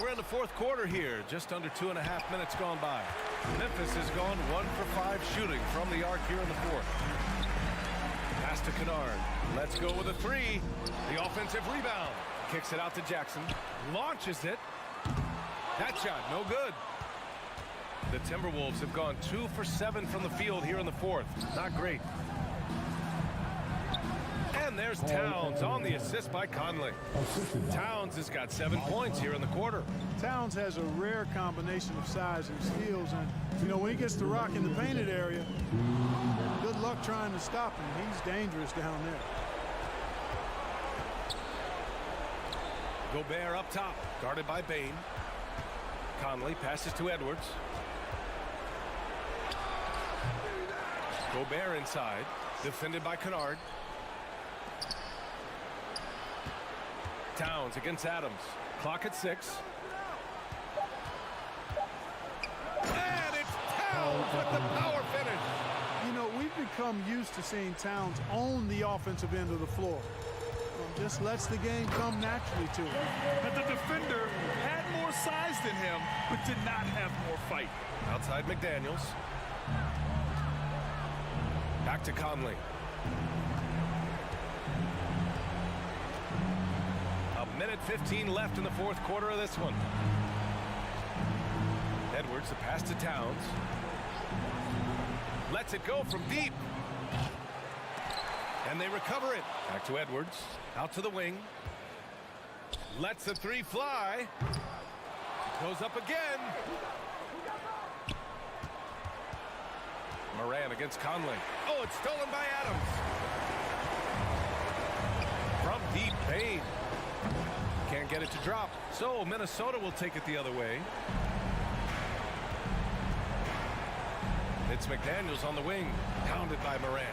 We're in the fourth quarter here, just under 2.5 minutes gone by. Memphis has gone 1 for 5 shooting from the arc here in the fourth. Pass to Kennard. Let's go with a 3. The offensive rebound. Kicks it out to Jackson. Launches it. That shot, no good. The Timberwolves have gone 2 for 7 from the field here in the fourth. Not great. And there's Towns on the assist by Conley. Towns has got 7 points here in the quarter. Towns has a rare combination of size and skills, and you know, when he gets the rock in the painted area, good luck trying to stop him. He's dangerous down there. Gobert up top, guarded by Bane. Conley passes to Edwards. Gobert inside, defended by Kennard. Towns against Adams. Clock at 6. And it's Towns with the power finish. You know, we've become used to seeing Towns own the offensive end of the floor. Just lets the game come naturally to him. But the defender had more size than him, but did not have more fight. Outside McDaniels. Back to Conley. A minute 15 left in the fourth quarter of this one. Edwards, the pass to Towns. Lets it go from deep. And they recover it. Back to Edwards. Out to the wing. Lets the 3 fly. Goes up again. Moran against Conley. Oh, it's stolen by Adams. From deep, Bane. Can't get it to drop. So Minnesota will take it the other way. It's McDaniels on the wing. Pounded by Moran.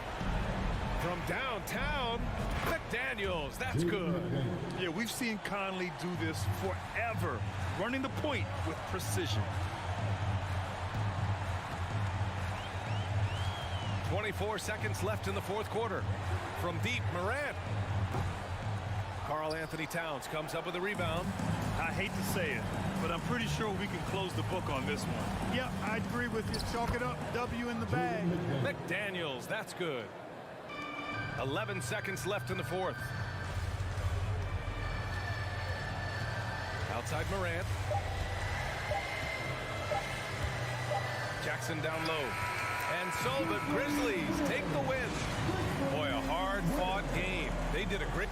From downtown, McDaniels. That's good. Yeah, we've seen Conley do this forever, running the point with precision. 24 seconds left in the fourth quarter. From deep, Moran. Karl Anthony Towns comes up with a rebound. I hate to say it, but I'm pretty sure we can close the book on this one. Yep, I agree with you. Chalk it up. W in the bag. McDaniels, that's good. 11 seconds left in the fourth. Outside Morant. Jackson down low. And so the Grizzlies take the win. Boy, a hard-fought game. They did a great...